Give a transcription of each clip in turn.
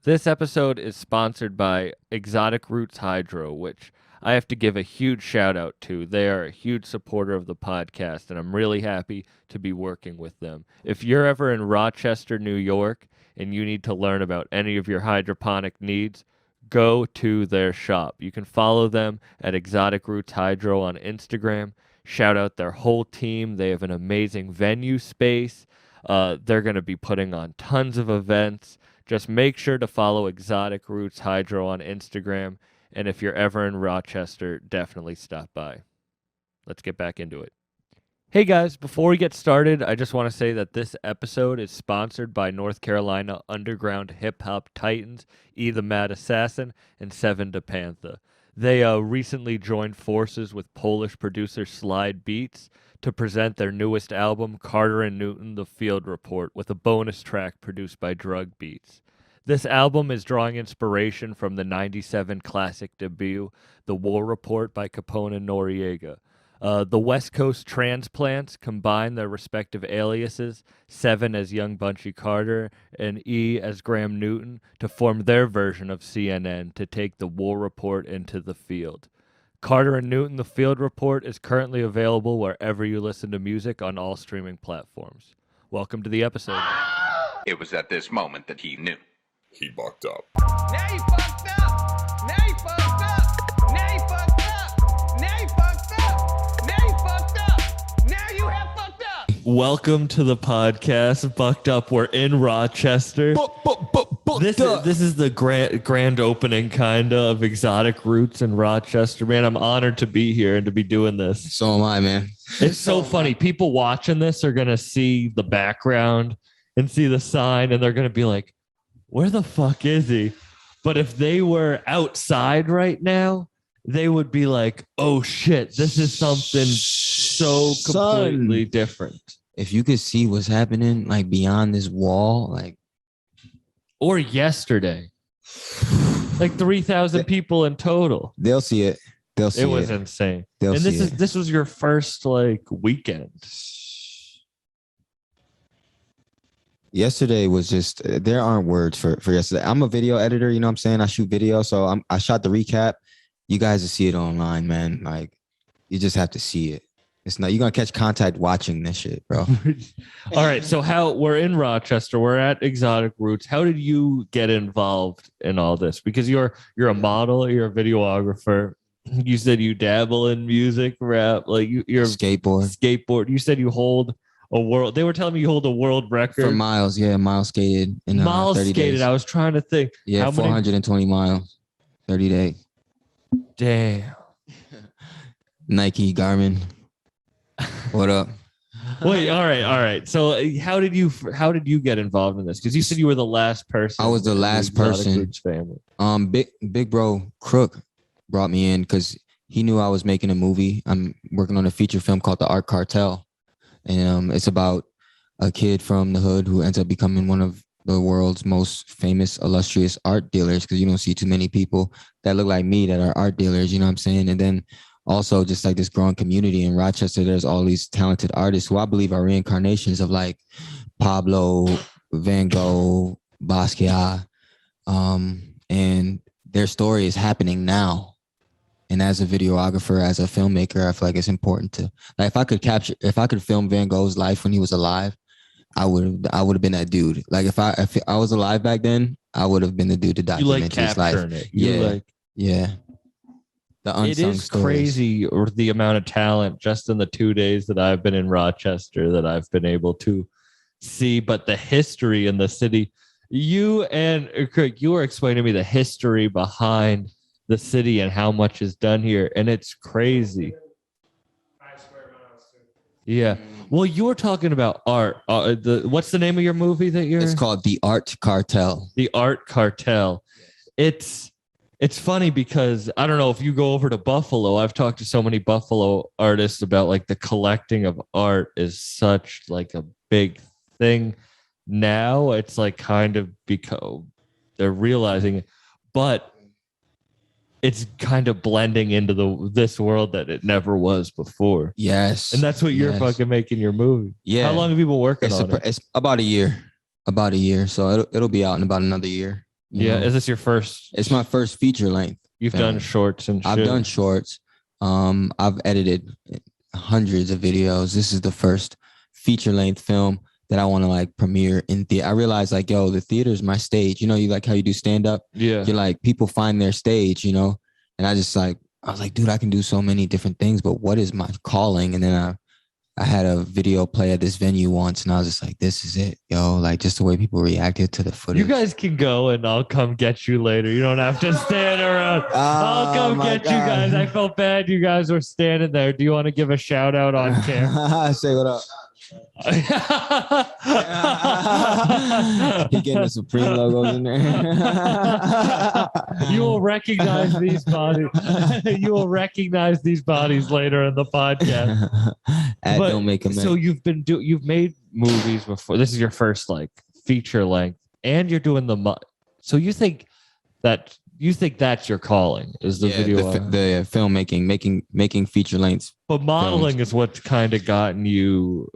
This episode is sponsored by Exotic Roots Hydro, which I have to give a huge shout out to. They are a huge supporter of the podcast, and I'm really happy to be working with them. If you're ever in Rochester, New York, and you need to learn about any of your hydroponic needs, go to their shop. You can follow them at Exotic Roots Hydro on Instagram. Shout out their whole team. They have an amazing venue space. They're going to be putting on tons of events. Just make sure to follow Exotic Roots Hydro on Instagram. And if you're ever in Rochester, definitely stop by. Let's get back into it. Hey guys, before we get started, I just want to say that this episode is sponsored by North Carolina underground hip-hop titans, E the Mad Assassin and Seven to Panther. They recently joined forces with Polish producer Slide Beats to present their newest album, Carter and Newton, The Field Report, with a bonus track produced by Drug Beats. This album is drawing inspiration from the 97 classic debut, The War Report by Capone and Noriega. The West Coast transplants combine their respective aliases, Seven as Young Bunchy Carter and E as Graham Newton, to form their version of CNN to take the War Report into the field. Carter and Newton, The Field Report is currently available wherever you listen to music on all streaming platforms. Welcome to the episode. It was at this moment that he knew. He bucked up. Now you fucked up. Now you fucked up. Now you fucked up. Now you fucked up. Now you fucked up. Now you have fucked up. Welcome to the podcast, Bucked Up. We're in Rochester. This is the grand opening kind of Exotic Roots in Rochester. Man, I'm honored to be here and to be doing this. So am I, man. It's so funny. People watching this are going to see the background and see the sign, and they're going to be like, where the fuck is he? But if they were outside right now, they would be like, oh shit, this is something so completely different. If you could see what's happening like beyond this wall, like, or yesterday, like 3,000 people in total. they'll see it. They'll see it. It was insane. They'll And see this was your first like weekend. Yesterday was just, there aren't words for yesterday. I'm a video editor, you know what I'm saying? I shoot video, so I shot the recap. You guys will see it online, man. Like, you just have to see it. It's not, you're going to catch contact watching this shit, bro. All right, so we're in Rochester, we're at Exotic Roots. How did you get involved in all this? Because you're a model, you're a videographer. You said you dabble in music, rap, like you're skateboard. You said you hold a world. They were telling me you hold a world record for miles. Yeah, miles skated in 30 days. I was trying to think. Yeah, 420 miles, 30 days. Damn. Nike, Garmin. What up? Wait, all right. So how did you get involved in this? Because you said you were the last person. I was the last person. Family. Big bro Crük brought me in because he knew I was making a movie. I'm working on a feature film called The Art Cartel. And it's about a kid from the hood who ends up becoming one of the world's most famous, illustrious art dealers, because you don't see too many people that look like me that are art dealers, you know what I'm saying? And then also just like this growing community in Rochester, there's all these talented artists who I believe are reincarnations of like Pablo, Van Gogh, Basquiat, and their story is happening now. And as a videographer, as a filmmaker, I feel like it's important to, like, if I could film Van Gogh's life when he was alive, I would have been that dude. Like if I was alive back then, I would have been the dude to document his life. It. Yeah. The unsung it is stories. Crazy, or the amount of talent just in the 2 days that I've been in Rochester that I've been able to see. But the history in the city, you and Crük, you were explaining to me the history behind the city and how much is done here, and it's crazy. Yeah. Well, you were talking about art. What's the name of your movie that you're? It's called The Art Cartel. The Art Cartel. It's funny because I don't know if you go over to Buffalo. I've talked to so many Buffalo artists about like the collecting of art is such like a big thing now. It's like kind of because they're realizing it, but it's kind of blending into this world that it never was before. Yes. And that's what you're fucking making your movie. Yeah. How long have you been working on it? It's about a year. So it'll be out in about another year. Yeah. know? Is this your first? It's my first feature length. You've film. done shorts and shit. I've done shorts. I've edited hundreds of videos. This is the first feature length film that I want to like premiere in theater. I realized like, yo, the theater is my stage. You know, you like how you do stand up. Yeah. You're like, people find their stage, you know? And I was like, dude, I can do so many different things, but what is my calling? And then I had a video play at this venue once, and I was just like, this is it, yo. Like, just the way people reacted to the footage. You guys can go, and I'll come get you later. You don't have to stand around. I'll come get you guys. I felt bad you guys were standing there. Do you want to give a shout out on camera? Say what up. He getting the Supreme logos in there. You will recognize these bodies. You will recognize these bodies later in the podcast. Don't make them. So you've made movies before. This is your first like feature length, and you're doing so you think that's your calling is the video, the filmmaking, making feature lengths. But modeling is what's kind of gotten you.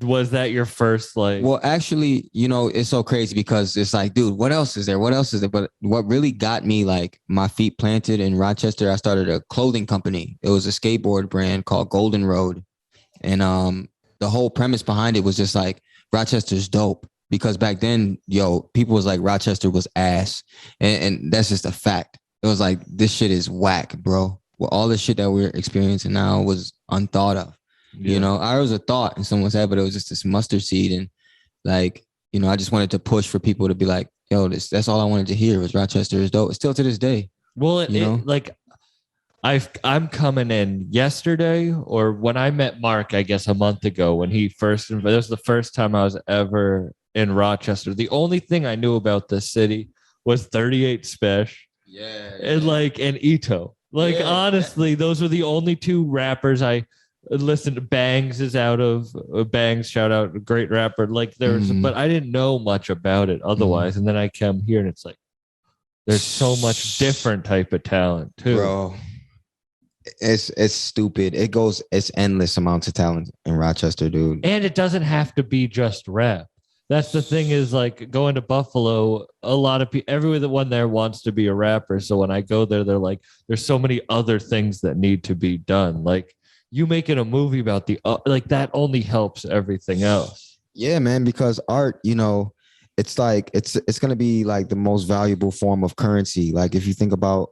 Was that your first like? Well, actually, you know, it's so crazy because it's like, dude, what else is there? What else is there? But what really got me like my feet planted in Rochester, I started a clothing company. It was a skateboard brand called Golden Road, and the whole premise behind it was just like Rochester's dope. Because back then, people was like Rochester was ass. And that's just a fact. It was like, this shit is whack, bro. Well, all the shit that we're experiencing now was unthought of. Yeah. You know, I was a thought in someone's head, but it was just this mustard seed. And like, you know, I just wanted to push for people to be like, yo, that's all I wanted to hear was Rochester is dope. Still to this day. Well, I'm coming in yesterday, or when I met Mark, I guess a month ago, when he first, that was the first time I was ever in Rochester. The only thing I knew about this city was 38 Special, and Ito. Honestly, those were the only two rappers I listened to. Bangs is out of Bangs, shout out, a great rapper. But I didn't know much about it otherwise. And then I come here and it's like, there's so much different type of talent too, bro. It's stupid. It's endless amounts of talent in Rochester, dude. And it doesn't have to be just rap. That's the thing is like going to Buffalo, a lot of people, everyone there wants to be a rapper. So when I go there, they're like, there's so many other things that need to be done. Like you making a movie about that only helps everything else. Yeah, man, because art, you know, it's like, it's going to be like the most valuable form of currency. Like if you think about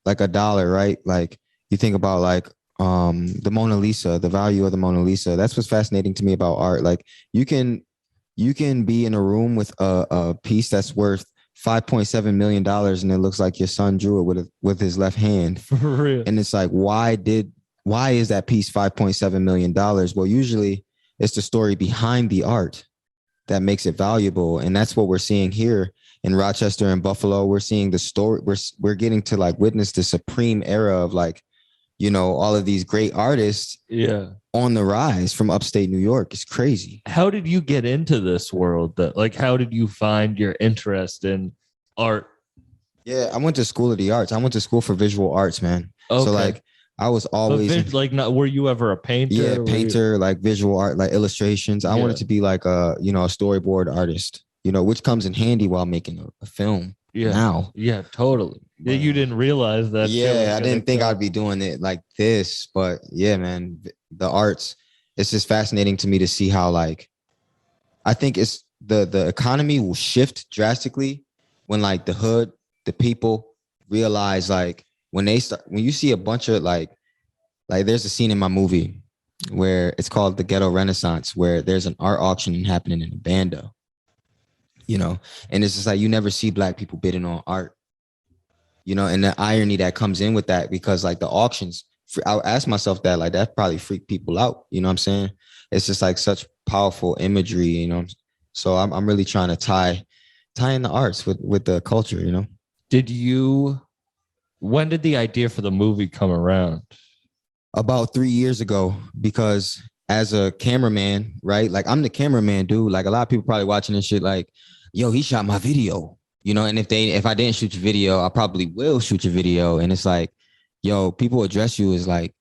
like a dollar, right? Like you think about like the Mona Lisa, the value of the Mona Lisa. That's what's fascinating to me about art. Like you can be in a room with a piece that's worth $5.7 million and it looks like your son drew it with his left hand. For real. And it's like, why is that piece $5.7 million? Well, usually it's the story behind the art that makes it valuable. And that's what we're seeing here in Rochester and Buffalo. We're seeing the story. We're getting to like witness the supreme era of like, you know, all of these great artists on the rise from upstate New York. It's crazy. How did you get into this world? How did you find your interest in art? Yeah, I went to School of the Arts. I went to school for visual arts, man. Okay. So like I was always were you ever a painter? Yeah, painter, like visual art, like illustrations. I wanted to be like a storyboard artist, you know, which comes in handy while making a film. Yeah. Now. Yeah, totally. Wow. You didn't realize that. Yeah, I didn't think I'd be doing it like this, but yeah, man, the arts, it's just fascinating to me to see how like, I think it's the economy will shift drastically when like the hood, the people realize like when you see a bunch of like there's a scene in my movie where it's called the Ghetto Renaissance, where there's an art auction happening in a bando. You know, and it's just like you never see Black people bidding on art, you know, and the irony that comes in with that, because like the auctions, I ask myself that probably freaked people out. You know what I'm saying? It's just like such powerful imagery, you know. So I'm really trying to tie in the arts with the culture, you know. When did the idea for the movie come around? About 3 years ago, because as a cameraman, right? Like I'm the cameraman, dude. Like a lot of people probably watching this shit like, yo, he shot my video, you know? And if I didn't shoot your video, I probably will shoot your video. And it's like, yo, people address you as like,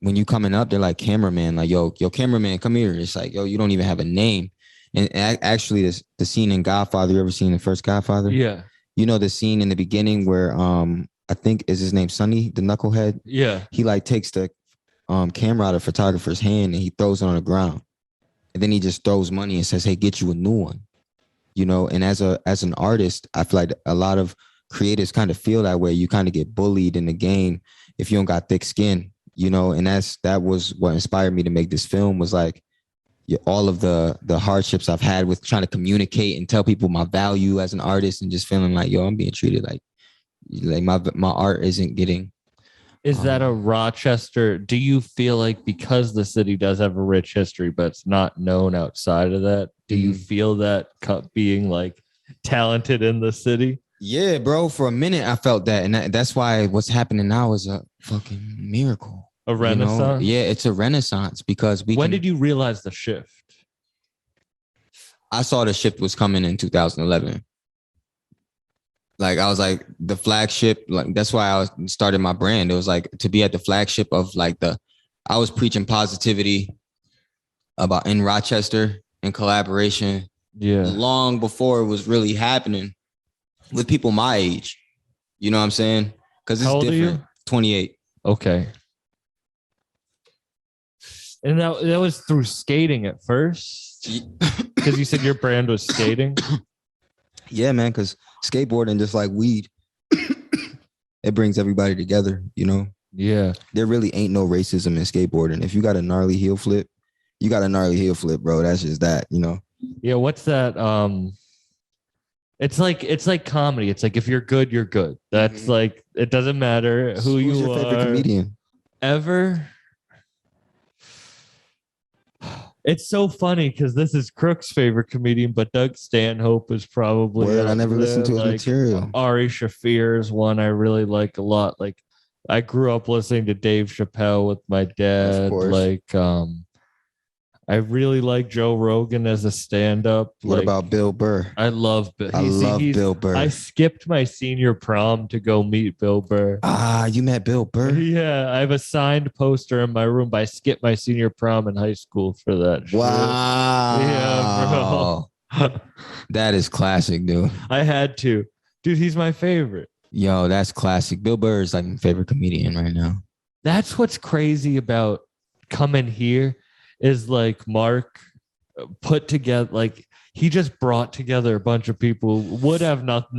when you coming up, they're like cameraman, like, yo, cameraman, come here. It's like, yo, you don't even have a name. And actually the scene in Godfather, you ever seen the first Godfather? Yeah. You know the scene in the beginning where I think is his name Sonny, the knucklehead. Yeah. He like takes the camera out of photographer's hand and he throws it on the ground. And then he just throws money and says, "Hey, get you a new one." You know, and as an artist, I feel like a lot of creators kind of feel that way. You kind of get bullied in the game if you don't got thick skin, you know, and that was what inspired me to make this film was like all of the hardships I've had with trying to communicate and tell people my value as an artist and just feeling like, yo, I'm being treated like my art isn't getting. Is that a Rochester? Do you feel like because the city does have a rich history, but it's not known outside of that, do you feel that being like talented in the city? Yeah, bro. For a minute, I felt that. And that's why what's happening now is a fucking miracle. A renaissance? You know? Yeah, it's a renaissance because When did you realize the shift? I saw the shift was coming in 2011. Like I was like the flagship, like that's why I started my brand. It was like to be at the flagship of like I was preaching positivity about in Rochester in collaboration. Yeah. Long before it was really happening with people my age. You know what I'm saying? Because it's How old different. Are you? 28. Okay. And that was through skating at first? Because you said your brand was skating? Yeah, man, because skateboarding, just like weed, it brings everybody together, you know? Yeah. There really ain't no racism in skateboarding. If you got a gnarly heel flip, you got a gnarly heel flip, bro. That's just that, you know? Yeah, what's that? It's like comedy. It's like if you're good, you're good. That's like it doesn't matter who Who's you your favorite are. comedian? Ever. It's so funny because this is Crook's favorite comedian, but Doug Stanhope is probably. Word, I never listened to his material. Ari Shaffir is one I really like a lot. Like I grew up listening to Dave Chappelle with my dad. Of course. Like I really like Joe Rogan as a stand-up. What like, about Bill Burr? I love Bill. I love Bill Burr. I skipped my senior prom to go meet Bill Burr. Ah, you met Bill Burr? Yeah, I have a signed poster in my room, but I skipped my senior prom in high school for that shit. Wow. Yeah, bro. That is classic, dude. I had to. Dude, he's my favorite. Yo, that's classic. Bill Burr is like my favorite comedian right now. That's what's crazy about coming here is like Mark put together, like he just brought together a bunch of people would have not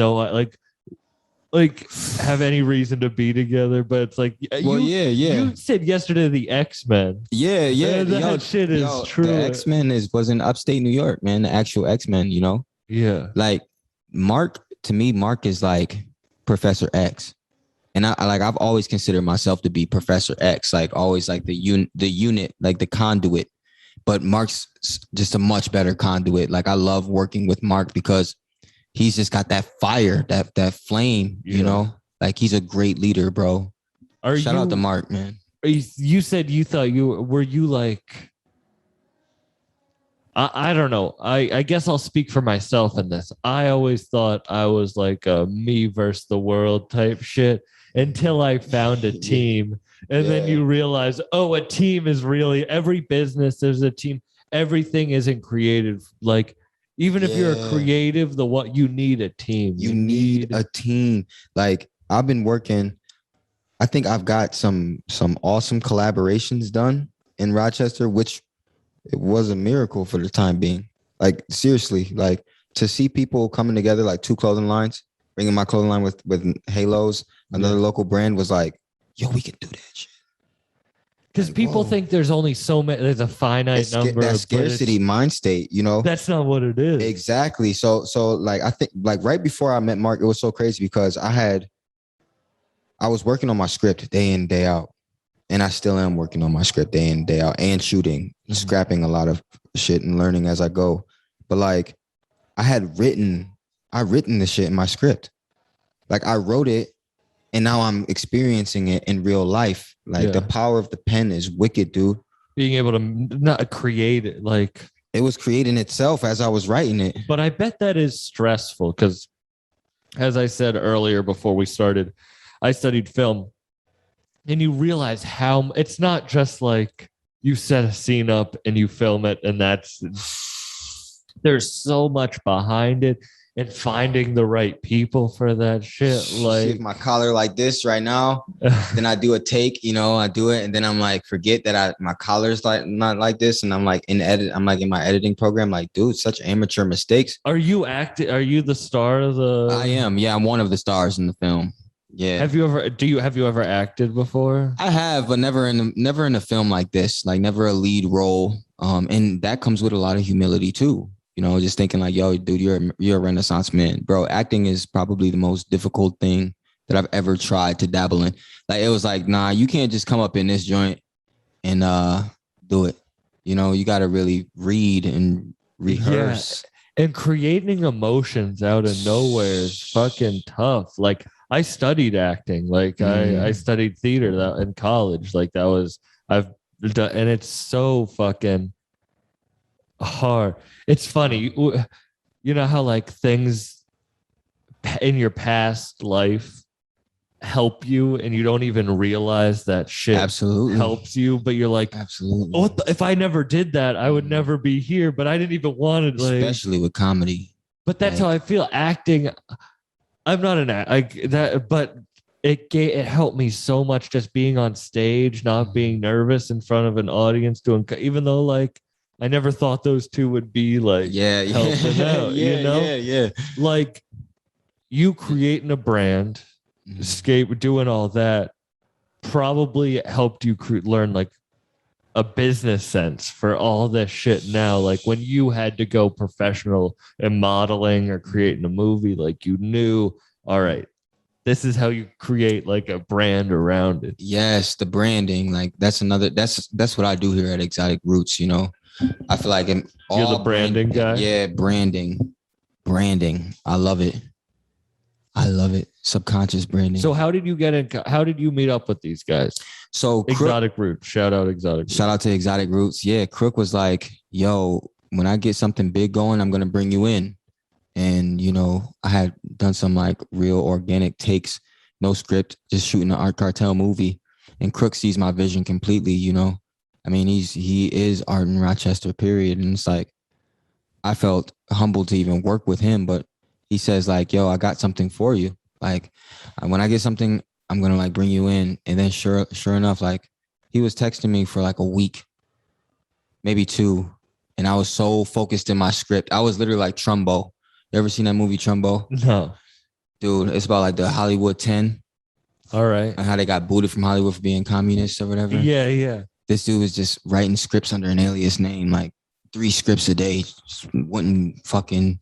have any reason to be together, but it's like you said yesterday the X-Men. Yeah. That shit is true. The X-Men was in upstate New York, man. The actual X-Men, you know? Yeah. Like Mark, to me, Mark is like Professor X. And I've always considered myself to be Professor X, like always like the unit, like the conduit. But Mark's just a much better conduit. Like I love working with Mark because he's just got that fire, that flame, you know? Like he's a great leader, bro. Shout out to Mark, man. You said you thought were you like, I don't know. I guess I'll speak for myself in this. I always thought I was like a me versus the world type shit until I found a team. And then you realize, a team is really every business. There's a team. Everything isn't creative. Like even if you're a creative, you need a team. You need a team. Like I've been working. I think I've got some awesome collaborations done in Rochester, which it was a miracle for the time being. Like seriously, like to see people coming together, like two clothing lines, bringing my clothing line with halos, another local brand was like, yo, we can do that shit. Because people think there's only so many, there's a finite number. That scarcity mind state, you know? That's not what it is. Exactly. So like I think like right before I met Mark, it was so crazy because I was working on my script day in, day out. And I still am working on my script day in, day out and shooting, scrapping a lot of shit and learning as I go. But like I written the shit in my script. Like I wrote it and now I'm experiencing it in real life. Like the power of the pen is wicked, dude. Being able to not create it, like it was creating itself as I was writing it. But I bet that is stressful because as I said earlier before we started, I studied film. And you realize how it's not just like you set a scene up and you film it and that's there's so much behind it, and finding the right people for that shit. See, if Like my collar like this right now, then I do a take, I do it, and then I'm like, forget that my collar's like not like this, and I'm like in my editing program, like, dude, such amateur mistakes. are you the star of the I am. Yeah, I'm one of the stars in the film. Yeah. have you ever acted before? I have, but never in a film like this, like never a lead role. And that comes with a lot of humility too. Just thinking like, yo, dude, you're a Renaissance man, bro. Acting is probably the most difficult thing that I've ever tried to dabble in. Like, it was like, nah, you can't just come up in this joint and do it. You got to really read and rehearse. Yeah. And creating emotions out of nowhere is fucking tough. Like, I studied acting. Like, I studied theater in college. Like, I've done, and it's so fucking hard. It's funny. You know how like things in your past life help you and you don't even realize that shit Absolutely helps you, but you're like, absolutely. oh, if I never did that, I would never be here, but I didn't even want it. Like, especially with comedy. but that's how I feel. Acting, I'm not an act that, but it helped me so much just being on stage, not being nervous in front of an audience, even though like I never thought those two would be like helping out, yeah. Like you creating a brand, doing all that probably helped you learn like a business sense for all this shit now. Like when you had to go professional in modeling or creating a movie, like you knew, all right, this is how you create like a brand around it. Yes, the branding, like that's what I do here at Exotic Roots. I feel like you're the branding guy. Yeah, branding. I love it. Subconscious branding. So how did you meet up with these guys? So Exotic Roots. Shout out to Exotic Roots. Yeah, Crük was like, yo, when I get something big going, I'm gonna bring you in. And I had done some like real organic takes, no script, just shooting an art cartel movie. And Crük sees my vision completely. I mean, he is art in Rochester, period. And it's like, I felt humbled to even work with him, but he says like, yo, I got something for you. Like when I get something, I'm going to like bring you in. And then sure enough, like he was texting me for like a week, maybe 2. And I was so focused in my script. I was literally like Trumbo. You ever seen that movie Trumbo? No. Dude, it's about like the Hollywood 10. All right. And how they got booted from Hollywood for being communists or whatever. Yeah. This dude was just writing scripts under an alias name, like 3 scripts a day, just wouldn't fucking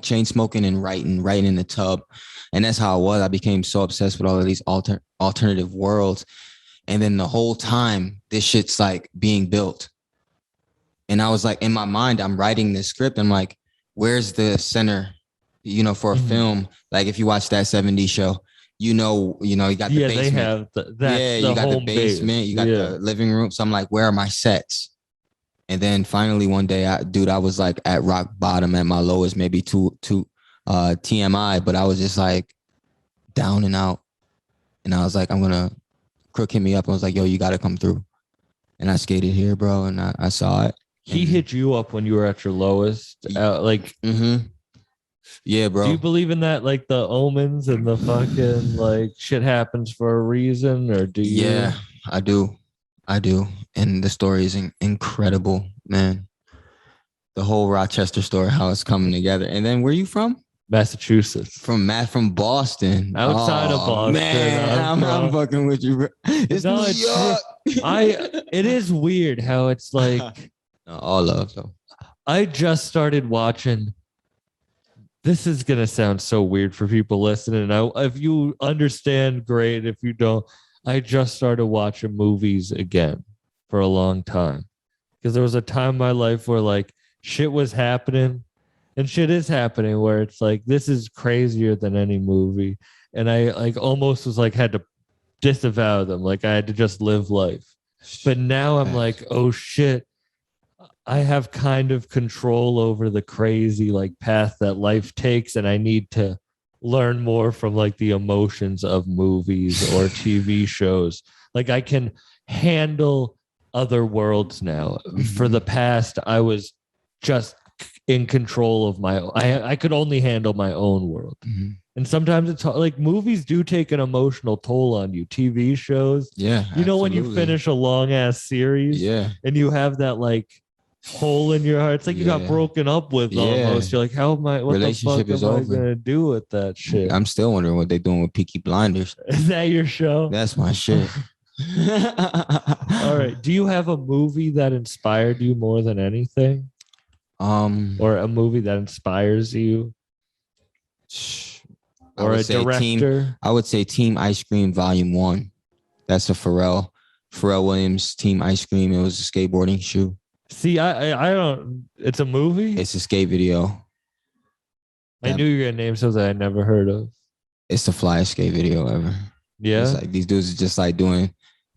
chain smoking and writing in the tub. And that's how I was. I became so obsessed with all of these alternative worlds. And then the whole time, this shit's like being built. And I was like, in my mind, I'm writing this script. I'm like, where's the center, for a film? Like if you watch that 70s show, you got the basement. They have you got the basement, you got the living room. So I'm like, where are my sets? And then finally one day, I was like at rock bottom, at my lowest, maybe two TMI, but I was just like down and out. And I was like, Crük hit me up. I was like, yo, you got to come through. And I skated here, bro. And I saw it. He hit you up when you were at your lowest. Yeah, bro. Do you believe in that, like the omens and the fucking like shit happens for a reason, or do you? Yeah, I do. And the story is incredible, man. The whole Rochester story, how it's coming together. And then where are you from? Massachusetts. From Boston. Outside of Boston. Man, I'm fucking with you, bro. It's New York. It is weird how it's like all love though. I just started watching. This is gonna sound so weird for people listening. If you understand, great. If you don't, I just started watching movies again for a long time. Because there was a time in my life where like shit was happening and shit is happening where it's like, this is crazier than any movie. And I like almost was like, had to disavow them. Like I had to just live life. But now I'm like, oh shit, I have kind of control over the crazy like path that life takes. And I need to learn more from like the emotions of movies or TV shows. Like I can handle other worlds now. For the past, I was just in control of my own. I could only handle my own world. Mhm. And sometimes it's like movies do take an emotional toll on you. TV shows, Yeah. you know, when you absolutely. finish a long ass series, Yeah. and you have that like hole in your heart. It's like you got Yeah. broken up with Yeah. almost. You're like, how am I? What the Relationship fuck is am I over. gonna do with that shit? I'm still wondering what they're doing with Peaky Blinders. Is that your show? That's my shit. All right. Do you have a movie that inspired you more than anything, or a movie that inspires you, I or would a say director? I would say Team Ice Cream Volume 1. That's a Pharrell Williams Team Ice Cream. It was a skateboarding shoe. See, I don't. It's a movie. It's a skate video. I knew you were gonna name something I never heard of. It's the flyest skate video ever. Yeah. It's like these dudes are just like doing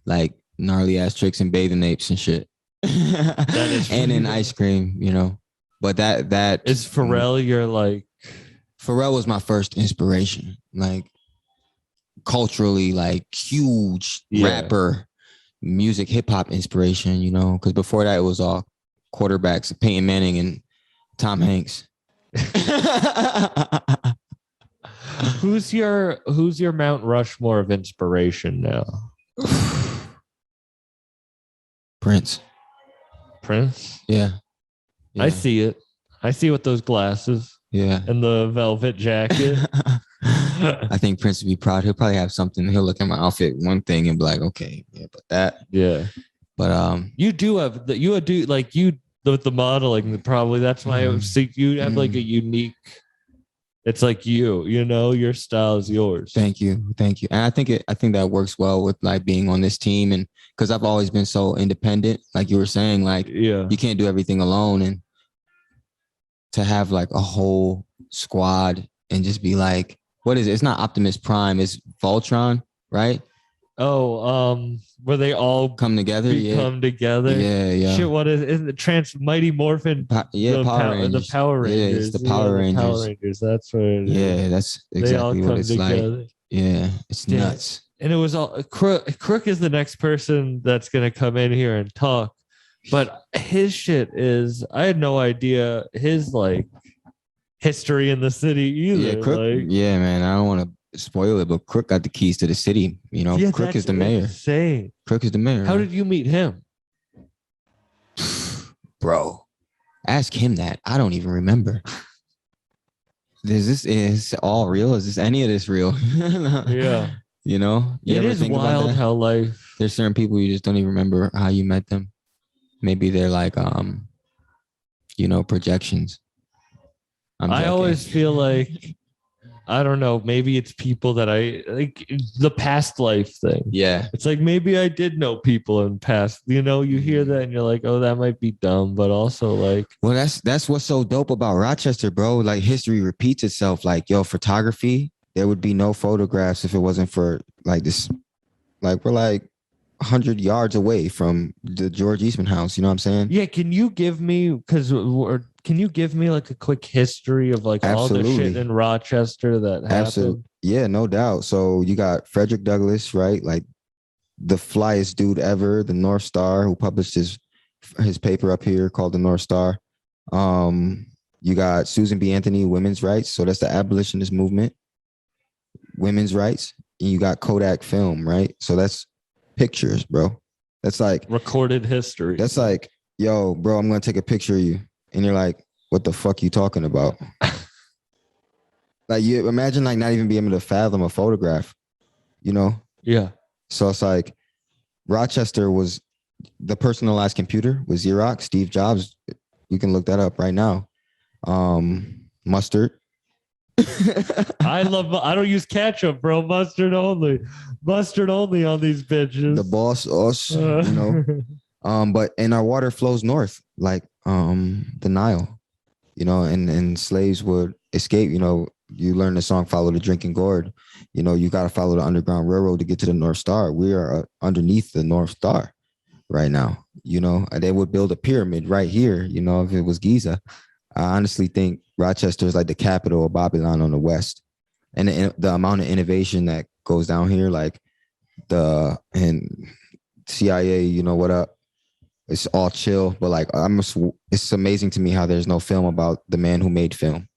like gnarly ass tricks and bathing apes and shit. is and in ice cream, you know. But that Is Pharrell your like? Pharrell was my first inspiration. Like culturally, like huge rapper, music, hip hop inspiration, you know, because before that it was all quarterbacks, Peyton Manning and Tom Hanks. Who's your Mount Rushmore of inspiration now? Prince. Prince? Yeah. I see it. I see with those glasses Yeah. and the velvet jacket. I think Prince would be proud. He'll probably have something. He'll look at my outfit, one thing, and be like, okay, yeah, but that. Yeah. But you do have the modeling, probably that's why I would see you have like a unique. It's like you know, your style is yours. Thank you. And I think that works well with like being on this team, and because I've always been so independent, like you were saying, like you can't do everything alone, and to have like a whole squad and just be like, what is it? It's not Optimus Prime, it's Voltron, right? Oh, where they all come together, come together. Yeah. Shit, what is it? Mighty Morphin? Power Rangers. The Power Rangers. Yeah, it's the Power Rangers. Power Rangers. That's what it is. Yeah, that's exactly what it's together. Like. Yeah, it's nuts. And it was all Crük is the next person that's gonna come in here and talk, but his shit is I had no idea his like history in the city either. Yeah, Crük, like, yeah, man. I don't want to spoil it, but Crük got the keys to the city. You know, Crük is the mayor. Insane. Crük is the mayor. How did you meet him? Bro, ask him that. I don't even remember. Is this all real? Is any of this real? Yeah. You know? It is wild how life. There's certain people you just don't even remember how you met them. Maybe they're like, you know, projections. I always feel like, I don't know, maybe it's people that I like the past life thing. Yeah. It's like maybe I did know people in past, you know, you hear that and you're like, oh, that might be dumb, but also like. Well, that's what's so dope about Rochester, bro. Like history repeats itself. Like, yo, photography, there would be no photographs if it wasn't for like this. Like we're like 100 yards away from the George Eastman house. You know what I'm saying? Yeah. Can you give me like a quick history of like all the shit in Rochester that happened? Absolutely. Yeah, no doubt. So you got Frederick Douglass, right? Like the flyest dude ever, the North Star, who published his paper up here called the North Star. You got Susan B. Anthony, women's rights. So that's the abolitionist movement. Women's rights. And you got Kodak film, right? So that's pictures, bro. That's like recorded history. That's like, yo, bro, I'm gonna take a picture of you. And you're like, what the fuck you talking about? Like you imagine like not even being able to fathom a photograph, you know? Yeah. So it's like Rochester was the personalized computer with Xerox, Steve Jobs. You can look that up right now. Mustard. I don't use ketchup, bro. Mustard only on these bitches. The boss, us, you know. But our water flows north, like the Nile, you know, and slaves would escape. You know, you learn the song "Follow the Drinking Gourd." You know, you got to follow the Underground Railroad to get to the North Star. We are underneath the North Star right now. You know, they would build a pyramid right here. You know, if it was Giza. I honestly think Rochester is like the capital of Babylon on the west, and the amount of innovation that goes down here, like and CIA, you know what up? It's all chill, but like it's amazing to me how there's no film about the man who made film.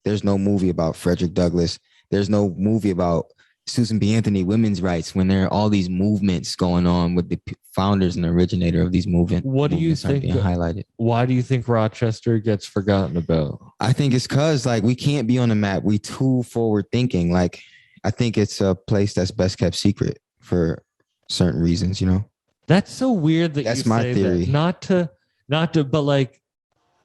There's no movie about Frederick Douglass. There's no movie about Susan B. Anthony, women's rights, when there are all these movements going on with the founders and originator of these movements. What do you think? Being highlighted. Why do you think Rochester gets forgotten about? I think it's because like we can't be on the map. We too forward thinking. Like I think it's a place that's best kept secret for certain reasons, you know. That's so weird that that's you my say theory. That. Not to, but like,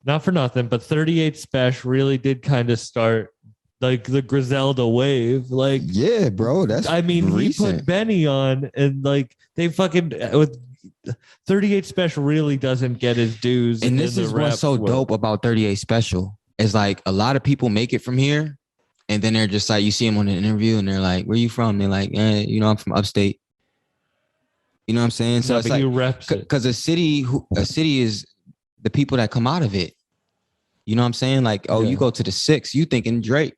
not for nothing, but 38 Special really did kind of start like the Griselda wave. Like, yeah, bro. That's recent. He put Benny on, and like they fucking with 38 Special really doesn't get his dues. And this is what's so dope about 38 Special. Is like a lot of people make it from here, and then they're just like, you see them on an interview, and they're like, "Where you from?" They're like, you know, I'm from upstate. You know what I'm saying? So it's like, because a city is the people that come out of it. You know what I'm saying? Like, you go to the 6, you thinking Drake.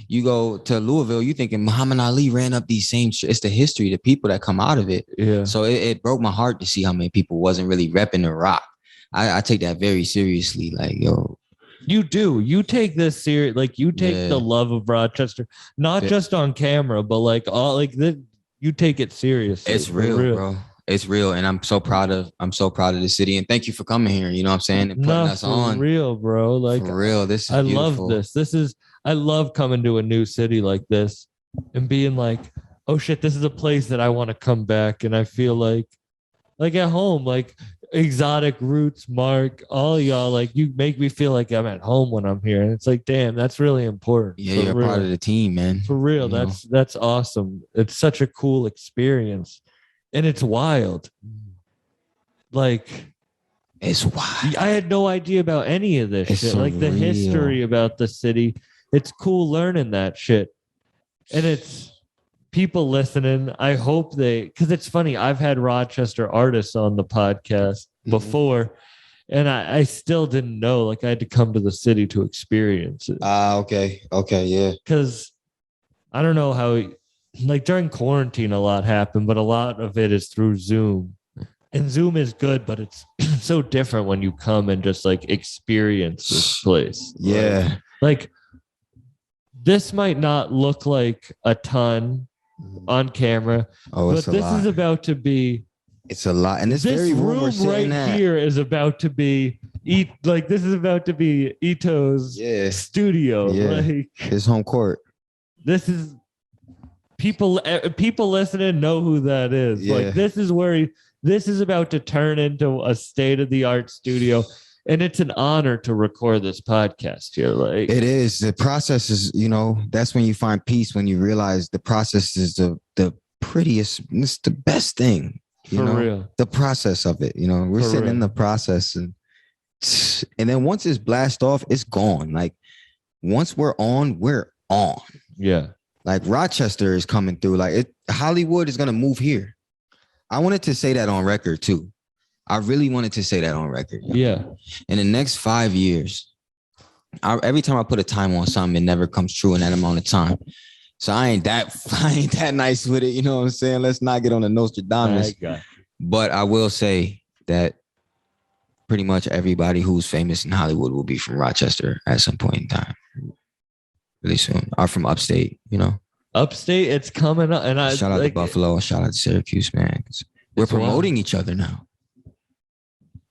You go to Louisville, you thinking Muhammad Ali ran up these same shit. It's the history, the people that come out of it. Yeah. So it broke my heart to see how many people wasn't really repping the rock. I take that very seriously. Like, yo. You do. You take this serious. Like, you take the love of Rochester, not just on camera, but like all like the. You take it seriously. It's real, bro. It's real, and I'm so proud of the city, and thank you for coming here. You know what I'm saying, and putting us on. Real, bro. Like, for real, this is I beautiful. love this. I love coming to a new city like this and being like, oh shit, this is a place that I want to come back, and I feel like at home, like Exotic Roots, Mark, all y'all, like you make me feel like I'm at home when I'm here, and it's like, damn, that's really important. Yeah, you're part of the team, man. For real, that's awesome. It's such a cool experience. And it's wild. Like, it's wild. I had no idea about any of this shit. So like the history about the city. It's cool learning that shit. And it's people listening. I hope because it's funny. I've had Rochester artists on the podcast before, and I still didn't know. Like, I had to come to the city to experience it. Okay. Okay. Yeah. Because I don't know how. Like during quarantine, a lot happened, but a lot of it is through Zoom. And Zoom is good, but it's so different when you come and just like experience this place. Yeah. Like this might not look like a ton on camera, but this is about to be. It's a lot. And this very room right here is about to be this is about to be Ito's studio. Yeah. Like his home court. This is. People listening know who that is. Yeah. Like this is about to turn into a state-of-the-art studio, and it's an honor to record this podcast here. Like it is. The process is, you know, that's when you find peace, when you realize the process is the prettiest, it's the best thing. You know, real. The process of it. You know, we're sitting in the process, and then once it's blast off, it's gone. Like once we're on, we're on. Yeah. Like Rochester is coming through. Like Hollywood is gonna move here. I wanted to say that on record too. I really wanted to say that on record. Yeah. In the next 5 years, every time I put a time on something, it never comes true in that amount of time. So I ain't that nice with it. You know what I'm saying? Let's not get on the Nostradamus. But I will say that pretty much everybody who's famous in Hollywood will be from Rochester at some point in time. Really soon. Are from upstate, you know. Upstate, it's coming up. And shout out to Buffalo, shout out to Syracuse, man. We're promoting each other now.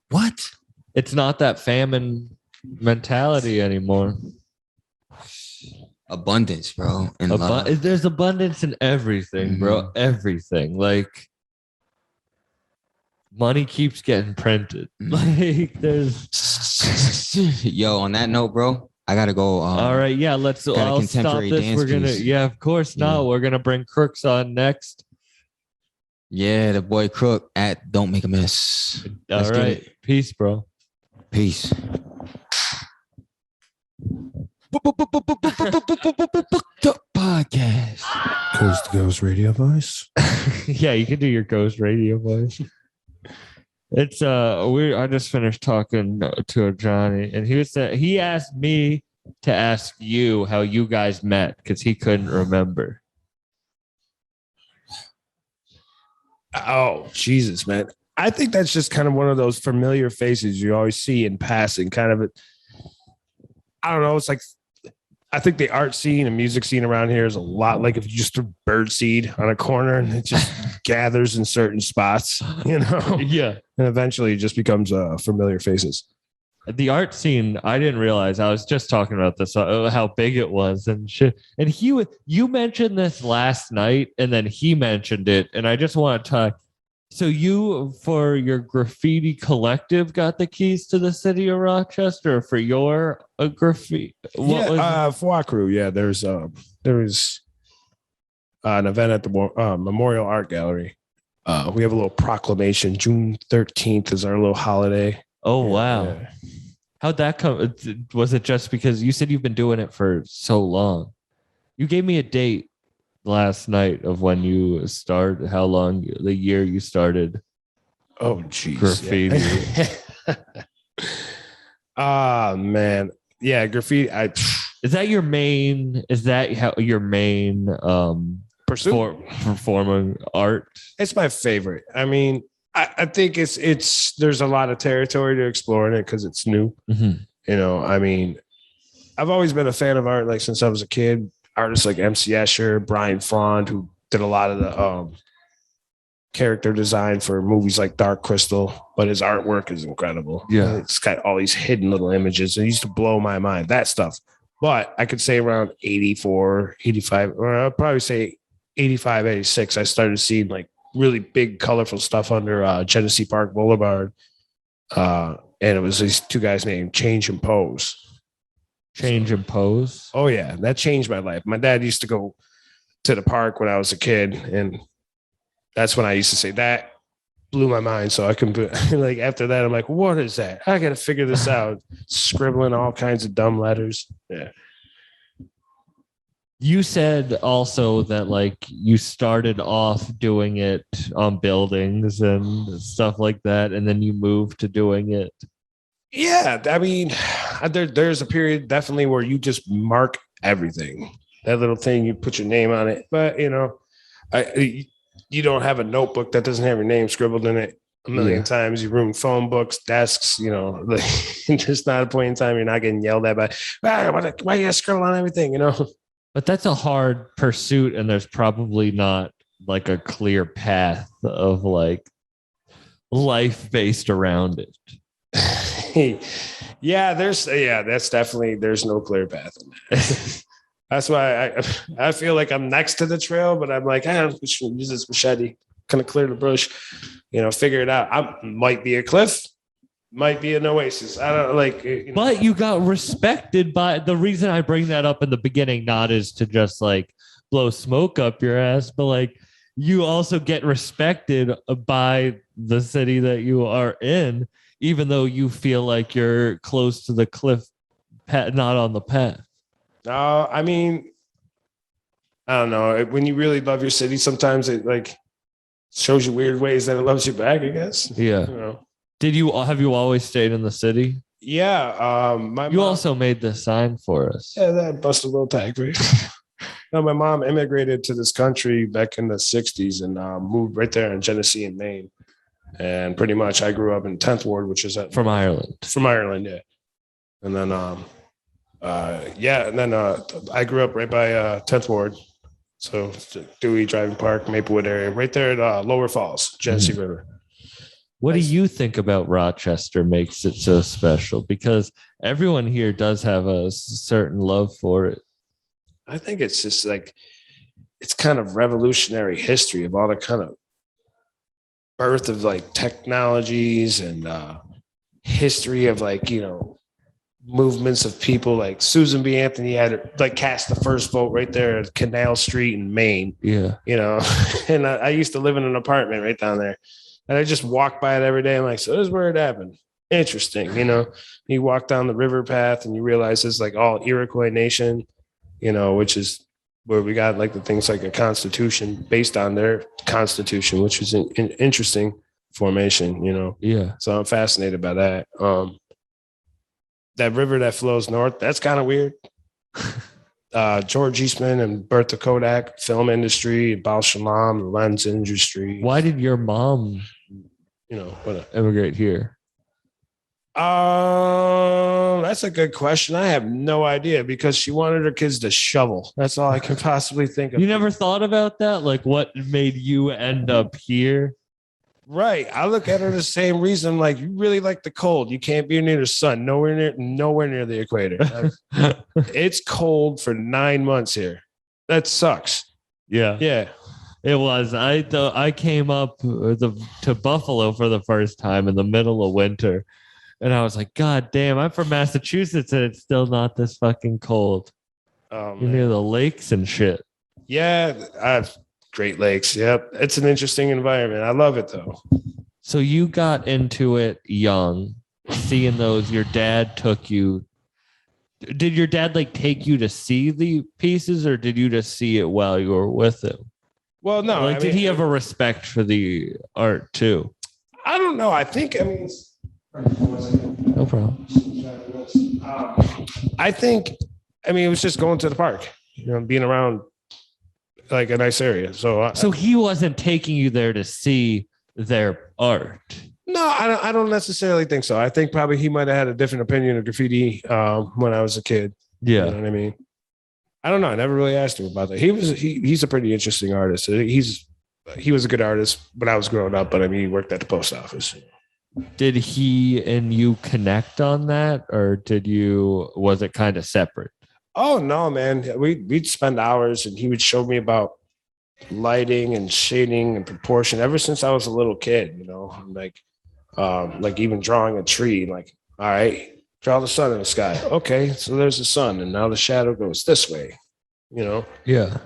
What? It's not that famine mentality anymore. Abundance, bro. And there's abundance in everything, bro. Everything. Like money keeps getting printed. Like there's yo, on that note, bro, I gotta go. All right, yeah, I'll stop this. We're gonna, of course not. We're gonna bring Crooks on next. Yeah, the boy Crük at Don't Make a Mess. All right, peace, bro. Peace. Podcast. Coast to Ghost radio voice. Yeah, you can do your ghost radio voice. It's I just finished talking to Ajani, and he asked me to ask you how you guys met because he couldn't remember. Oh, Jesus, man. I think that's just kind of one of those familiar faces you always see in passing. Kind of, I don't know. It's like I think the art scene and music scene around here is a lot like if you just threw bird seed on a corner and it just gathers in certain spots, Yeah. and eventually it just becomes familiar faces. The art scene, I didn't realize. I was just talking about this, how big it was and shit. And you mentioned this last night, and then he mentioned it, and I just want to talk. So you, for your graffiti collective, got the keys to the city of Rochester, or for your graffiti? For Crük, yeah. There was an event at the Memorial Art Gallery. We have a little proclamation. June 13th is our little holiday. Oh, wow. Yeah. How'd that come? Was it just because you said you've been doing it for so long? You gave me a date last night of when you started, how long, the year you started. Oh, geez. Graffiti. Man. Yeah, graffiti. Is that your main Pursuit? Performing art? It's my favorite. I mean, I think it's there's a lot of territory to explore in it because it's new. Mm-hmm. I mean, I've always been a fan of art, like since I was a kid. Artists like MC Escher, Brian Frond, who did a lot of the character design for movies like Dark Crystal, but his artwork is incredible. Yeah. It's got all these hidden little images. It used to blow my mind, that stuff. But I could say around 84, 85, or I'll probably say 85, 86, I started seeing like really big, colorful stuff under Genesee Park Boulevard. And it was these two guys named Change and Pose. Change and Pose? Oh, yeah. That changed my life. My dad used to go to the park when I was a kid. And that's when I used to say that blew my mind. So I can like after that, I'm like, what is that? I got to figure this out. Scribbling all kinds of dumb letters. Yeah. You said also that like you started off doing it on buildings and stuff like that, and then you moved to doing it. Yeah, I mean, there's a period definitely where you just mark everything. That little thing, you put your name on it. But you don't have a notebook that doesn't have your name scribbled in it a million times. You ruin phone books, desks. There's not a point in time you're not getting yelled at by, why you gotta scribble on everything? But that's a hard pursuit, and there's probably not like a clear path of like life based around it. That's definitely, there's no clear path in that. That's why I feel like I'm next to the trail, but I'm like, I should use this machete, kind of clear the bush, figure it out. I might be a cliff, might be an oasis. I don't like. But you got respected by the reason I bring that up in the beginning, not is to just like blow smoke up your ass, but like you also get respected by the city that you are in, even though you feel like you're close to the cliff, not on the path. I mean, I don't know. When you really love your city, sometimes it like shows you weird ways that it loves you back, I guess. Yeah. Have you always stayed in the city? Yeah. My mom also made the sign for us. Yeah, that busted a little tag for you. No, my mom immigrated to this country back in the 60s and moved right there in Genesee and Maine. And pretty much I grew up in 10th Ward, which is from Ireland. From Ireland, yeah. And then I grew up right by 10th Ward. So Dewey Driving Park, Maplewood area, right there at Lower Falls, Genesee River. What do you think about Rochester makes it so special? Because everyone here does have a certain love for it. I think it's just like, it's kind of revolutionary history of all the kind of birth of like technologies and history of like, movements of people. Like Susan B. Anthony had like cast the first vote right there at Canal Street in Maine. Yeah. And I used to live in an apartment right down there. And I just walk by it every day. I'm like, so this is where it happened. Interesting. You walk down the river path and you realize it's like all Iroquois nation, which is where we got like the things like a constitution based on their constitution, which was an interesting formation, Yeah. So I'm fascinated by that. That river that flows north, that's kind of weird. George Eastman and Bertha Kodak, film industry, Baal Shalom, the lens industry. Why did your mom Immigrate here? That's a good question. I have no idea because she wanted her kids to shovel. That's all I can possibly think of. You never thought about that? Like what made you end up here? Right. I look at her the same reason. Like, you really like the cold. You can't be near the sun. Nowhere near the equator. It's cold for 9 months here. That sucks. Yeah. Yeah. It was. I came up to Buffalo for the first time in the middle of winter. And I was like, God damn, I'm from Massachusetts and it's still not this fucking cold. Oh, You're near the lakes and shit. Yeah, I have Great Lakes. Yep. It's an interesting environment. I love it though. So you got into it young, seeing those. Your dad took you. Did your dad like take you to see the pieces, or did you just see it while you were with him? Well, no. Like, did he have a respect for the art too? I don't know. I think, No problem. I think, it was just going to the park, being around like a nice area. So he wasn't taking you there to see their art. No, I don't necessarily think so. I think probably he might have had a different opinion of graffiti when I was a kid. Yeah. You know what I mean? I don't know. I never really asked him about that. He's a pretty interesting artist. He was a good artist when I was growing up, but he worked at the post office. Did he and you connect on that, or was it kind of separate? Oh no, man. We'd spend hours and he would show me about lighting and shading and proportion ever since I was a little kid, like even drawing a tree, like, all right, draw the sun in the sky. Okay, so there's the sun, and now the shadow goes this way, Yeah.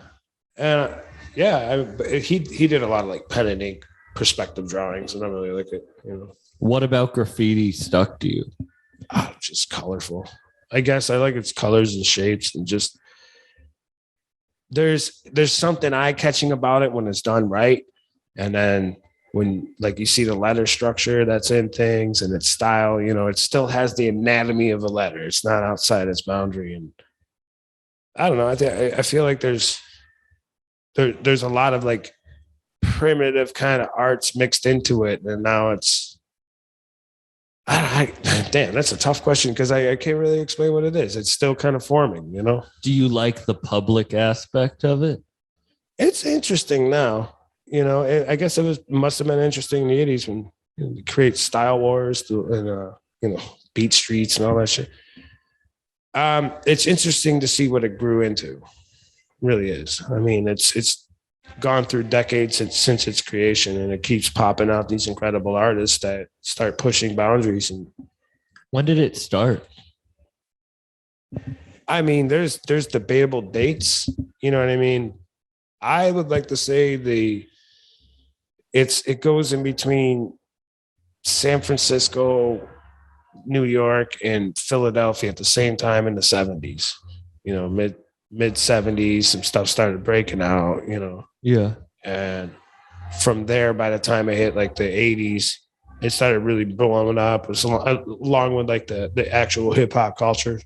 And he did a lot of like pen and ink perspective drawings, and I really like it. What about graffiti stuck to you? Just colorful. I guess I like its colors and shapes, and just there's something eye-catching about it when it's done right. And then when like you see the letter structure that's in things and its style, it still has the anatomy of a letter. It's not outside its boundary. And I don't know. I feel like there's a lot of like primitive kind of arts mixed into it, and now it's damn, that's a tough question because I can't really explain what it is. It's still kind of forming, Do you like the public aspect of it? It's interesting now. I guess must have been interesting in the 80s when they create style wars and beat streets and all that shit. It's interesting to see what it grew into. It really is. It's gone through decades since its creation, and it keeps popping out these incredible artists that start pushing boundaries. And when did it start? There's debatable dates. You know what I mean? I would like to say it goes in between San Francisco, New York, and Philadelphia at the same time in the 70s. Mid 70s, some stuff started breaking out, Yeah. And from there, by the time I hit like the 80s, it started really blowing up. It was along with like the actual hip hop culture,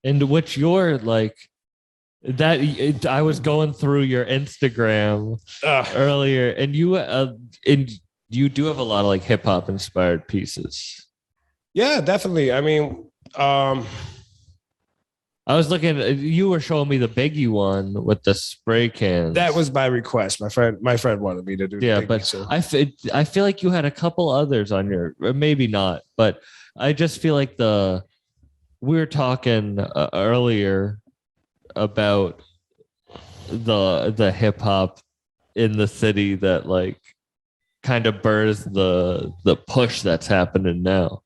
And what's your like that? I was going through your Instagram earlier, and you do have a lot of like hip hop inspired pieces. Yeah, definitely. I was looking. You were showing me the Biggie one with the spray cans. That was by request. My friend wanted me to do. Yeah, Biggie, but so. I feel like you had a couple others on your, or maybe not. But I just feel like we were talking earlier about the hip hop in the city that like kind of births the push that's happening now.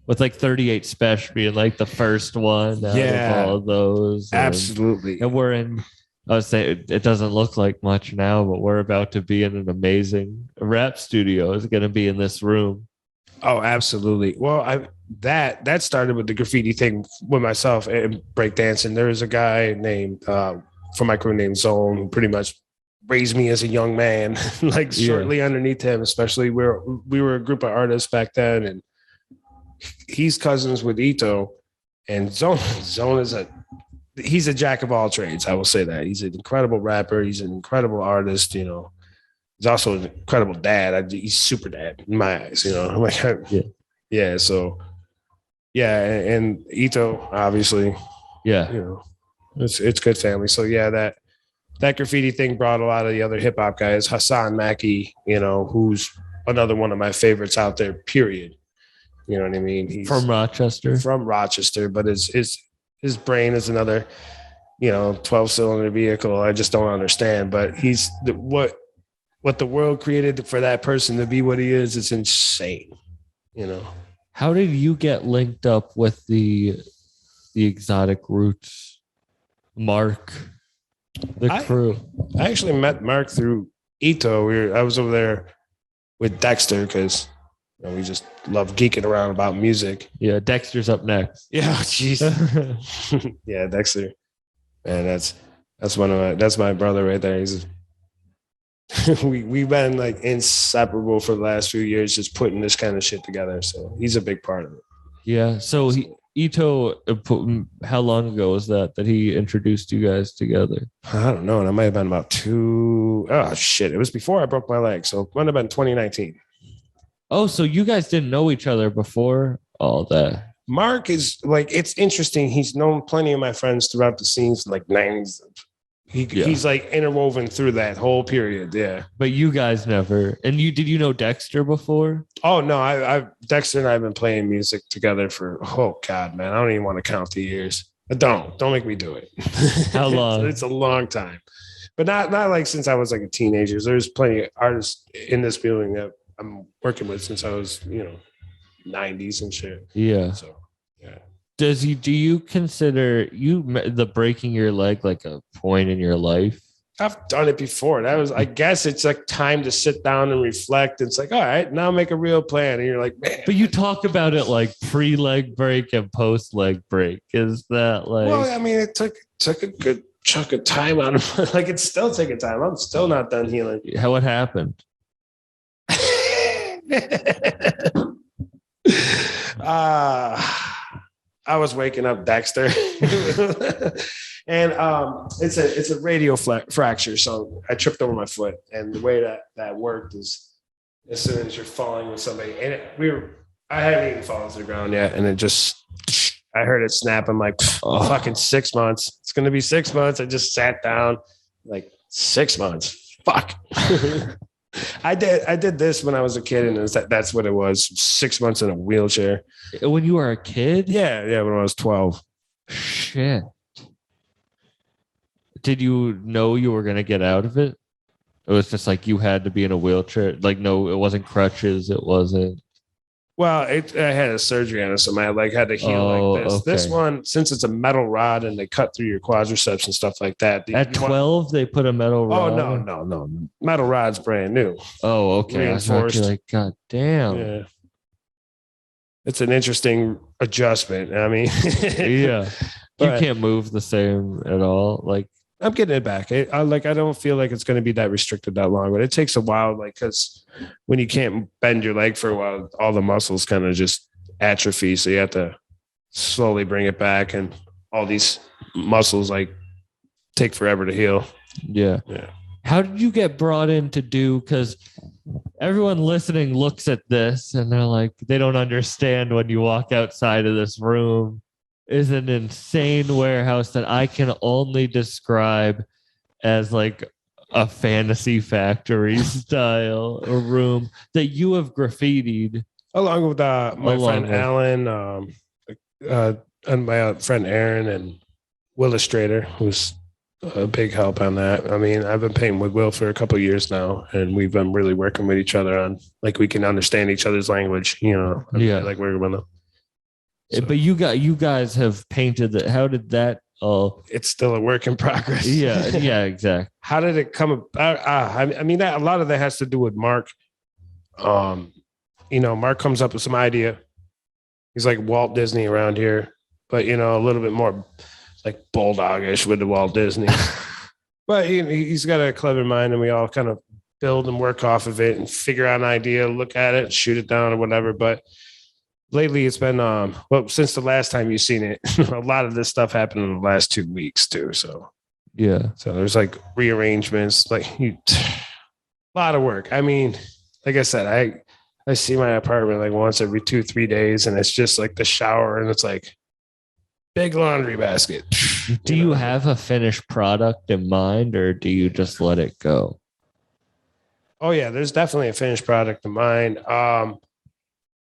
With like 38 Special being like the first one out of all of those. Absolutely. And we're in, I would say it doesn't look like much now, but we're about to be in an amazing rap studio. It's going to be in this room. Oh, absolutely. Well, that started with the graffiti thing with myself and breakdancing. There was a guy named, from my crew named Zone, who pretty much raised me as a young man, like shortly underneath him, especially we were a group of artists back then, and he's cousins with Ito, and Zone is he's a jack of all trades. I will say that he's an incredible rapper. He's an incredible artist. he's also an incredible dad. He's super dad in my eyes, I'm like, yeah. So, yeah. And Ito, obviously, Yeah. it's good family. So yeah, that graffiti thing brought a lot of the other hip hop guys. Hassan Maki, who's another one of my favorites out there, period. You know what I mean? He's From Rochester. From Rochester, but his brain is another, 12-cylinder vehicle. I just don't understand. But he's what the world created for that person to be what he is. It's insane. How did you get linked up with the Exotic Roots Mark, the crew? I actually met Mark through Ito. I was over there with Dexter because we just love geeking around about music. Yeah, Dexter's up next. Yeah, jeez. Yeah, Dexter. Man, that's my brother right there. He's we've been like inseparable for the last few years, just putting this kind of shit together. So he's a big part of it. Yeah. So Ito, how long ago was that he introduced you guys together? I don't know. And it might have been about 2. Oh shit! It was before I broke my leg, so it might have been 2019. Oh, so you guys didn't know each other before all that? Mark is like, it's interesting. He's known plenty of my friends throughout the scenes, like 90s. He's like interwoven through that whole period. Yeah. But you guys never. And did you know Dexter before? Oh no, I Dexter and I have been playing music together for, oh God, man, I don't even want to count the years. Don't make me do it. How long? It's a long time, but not like since I was like a teenager. There's plenty of artists in this building that I'm working with since I was, 90s and shit. Yeah. So, yeah. Do you consider the breaking your leg like a point in your life? I've done it before. I guess it's like time to sit down and reflect. It's like, all right, now make a real plan. And you're like, man. But you talk about it like pre-leg break and post-leg break. Is that like? Well, I mean, it took a good chunk of time out of my, like, it's still taking time. I'm still not done healing. What happened? I was waking up Dexter, and it's a radial fracture. So I tripped over my foot, and the way that worked is as soon as you're falling with somebody, and I hadn't even fallen to the ground yet, and I heard it snap. I'm like, fucking 6 months. It's gonna be 6 months. I just sat down, like 6 months. Fuck. I did this when I was a kid, and that's what it was. 6 months in a wheelchair. When you were a kid? Yeah, when I was 12. Shit. Did you know you were gonna get out of it? It was just like you had to be in a wheelchair. Like, no, it wasn't crutches. It wasn't. Well, I had a surgery on it, so my leg had to heal like this. Okay. This one, since it's a metal rod and they cut through your quadriceps and stuff like that. At 12, they put a metal rod? Oh, no. Metal rod's brand new. Oh, okay. Reinforced. Like, God damn. Yeah. It's an interesting adjustment. I mean, yeah. You can't move the same at all. Like, I'm getting it back. I don't feel like it's going to be that restricted that long, but it takes a while. Like, because when you can't bend your leg for a while, all the muscles kind of just atrophy. So you have to slowly bring it back, and all these muscles like take forever to heal. Yeah. How did you get brought in to do? Because everyone listening looks at this and they're like, they don't understand when you walk outside of this room. Is an insane warehouse that I can only describe as like a fantasy factory style room that you have graffitied along with my friend Alan and my friend Aaron and WIllistrator, who's a big help on that. I mean, I've been painting with Will for a couple of years now, and we've been really working with each other on like we can understand each other's language. Like working with them. So. But you guys have painted that. How did that all? It's still a work in progress. Yeah, exactly. How did it come about? I mean, a lot of that has to do with Mark. Mark comes up with some idea. He's like Walt Disney around here, but a little bit more like bulldogish with the Walt Disney. But he's got a clever mind, and we all kind of build and work off of it and figure out an idea, look at it, shoot it down or whatever. But lately it's been since the last time you've seen it, a lot of this stuff happened in the last 2 weeks too. So yeah. So there's like rearrangements, like A lot of work. I mean, like I said, I see my apartment like once every 2-3 days, and it's just like the shower, and it's like big laundry basket. Do you have a finished product in mind, or do you just let it go? Oh yeah, there's definitely a finished product in mind.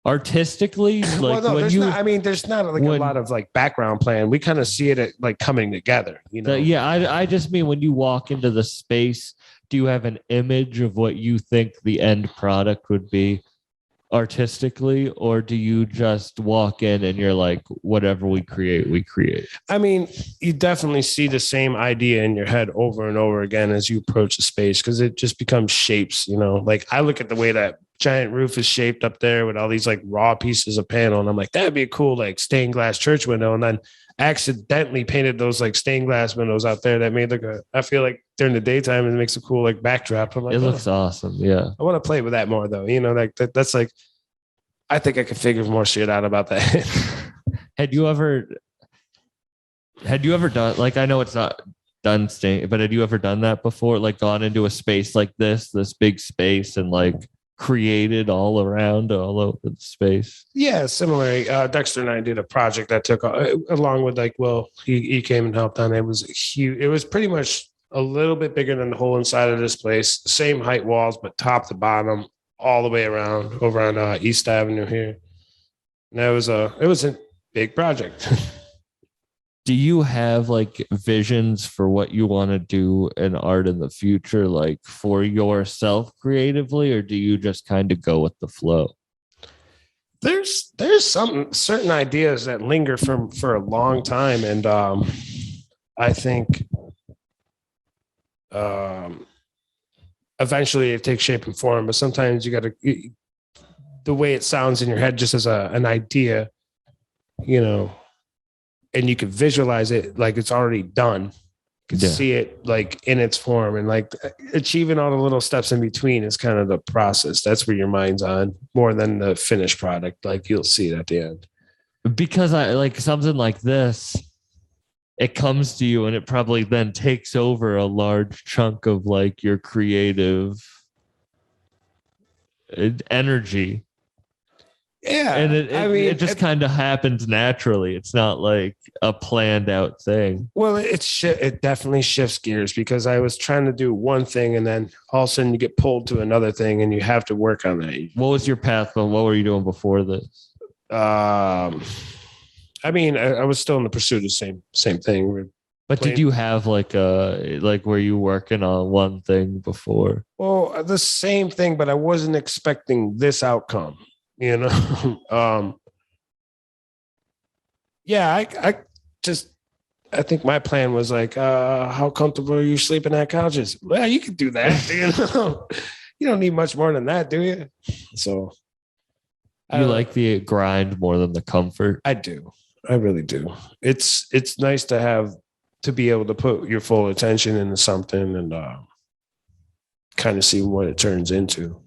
Artistically, like there's not like a lot of like background plan. We kind of see it like coming together, you know. I just mean when you walk into the space, do you have an image of what you think the end product would be artistically, or do you just walk in and you're like, whatever we create, we create? I mean, you definitely see the same idea in your head over and over again as you approach the space, because it just becomes shapes, you know. Like I look at the way that giant roof is shaped up there with all these like raw pieces of panel, and I'm like, that'd be a cool like stained glass church window, and then accidentally painted those like stained glass windows out there that made like I feel like during the daytime it makes a cool like backdrop. I'm like, it looks awesome. Yeah, I want to play with that more though, you know. Like that's like, I think I could figure more shit out about that. Had you ever done, like, I know it's not done stain, but had you ever done that before, like gone into a space like this big space, and like created all over the space? Yeah, similarly, Dexter and I did a project that took along with like Will. He came and helped on it. It was huge. It was pretty much a little bit bigger than the whole inside of this place. Same height walls, but top to bottom, all the way around over on East Avenue here. And it was a big project. Do you have like visions for what you want to do in art in the future, like for yourself creatively, or do you just kind of go with the flow? There's some certain ideas that linger for a long time, and I think eventually it takes shape and form. But sometimes you got to, the way it sounds in your head, just as an idea, you know. And you can visualize it like it's already done. You can see it like in its form, and like achieving all the little steps in between is kind of the process. That's where your mind's on more than the finished product. Like you'll see it at the end. Because I like something like this, it comes to you and it probably then takes over a large chunk of like your creative energy. Yeah, and it just kind of happens naturally. It's not like a planned out thing. Well, it definitely shifts gears, because I was trying to do one thing, and then all of a sudden you get pulled to another thing, and you have to work on that. What was your path? What were you doing before this? I mean, I was still in the pursuit of the same thing. But did you have like were you working on one thing before? Well, the same thing, but I wasn't expecting this outcome. You know, yeah, I think my plan was like, how comfortable are you sleeping at couches? Well, you can do that. You know, you don't need much more than that, do you? So you like the grind more than the comfort? I do. I really do. It's nice to be able to put your full attention into something and kind of see what it turns into.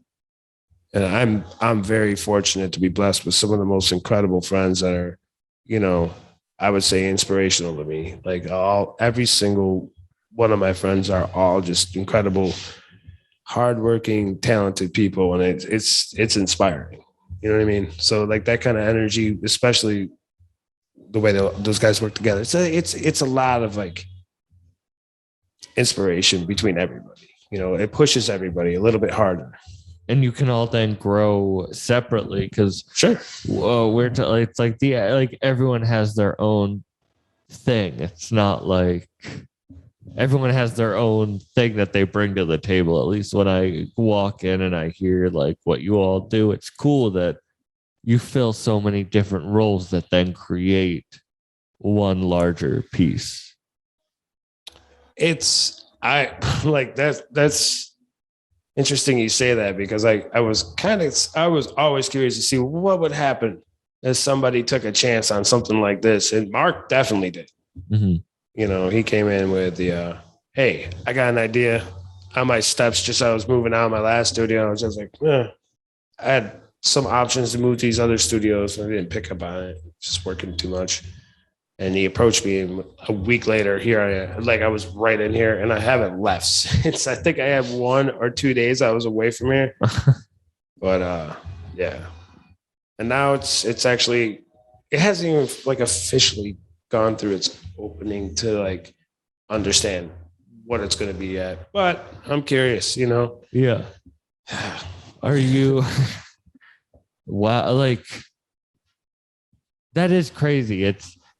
And I'm very fortunate to be blessed with some of the most incredible friends that are, you know, I would say inspirational to me. Like every single one of my friends are all just incredible, hardworking, talented people, and it's inspiring. You know what I mean? So like that kind of energy, especially the way those guys work together. So it's a lot of like inspiration between everybody. You know, it pushes everybody a little bit harder. And you can all then grow separately, because sure, it's like everyone has their own thing. It's not like everyone has their own thing that they bring to the table. At least when I walk in and I hear like what you all do, it's cool that you fill so many different roles that then create one larger piece. That's interesting you say that, because I was always curious to see what would happen if somebody took a chance on something like this. And Mark definitely did. Mm-hmm. You know, he came in with the, hey, I got an idea on my steps. Just I was moving out of my last studio. I was just like, I had some options to move to these other studios. I didn't pick up on it. Just working too much. And he approached me, and a week later, here I am. Like I was right in here, and I haven't left since. I think I had 1 or 2 days I was away from here. But yeah. And now it's actually, it hasn't even like officially gone through its opening to like understand what it's going to be at. But I'm curious, Yeah. Are you? Wow, like that is crazy.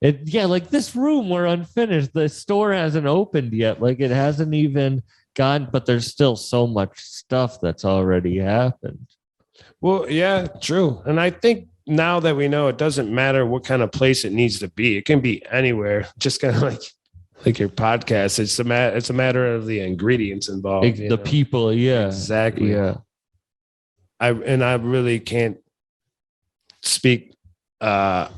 Yeah, like this room, we're unfinished. The store hasn't opened yet. Like it hasn't even gone, but there's still so much stuff that's already happened. Well, yeah, true. And I think now that we know, it doesn't matter what kind of place it needs to be. It can be anywhere. Just kind of like your podcast. It's a matter of the ingredients involved. The people, yeah. Exactly. Yeah. I really can't speak bad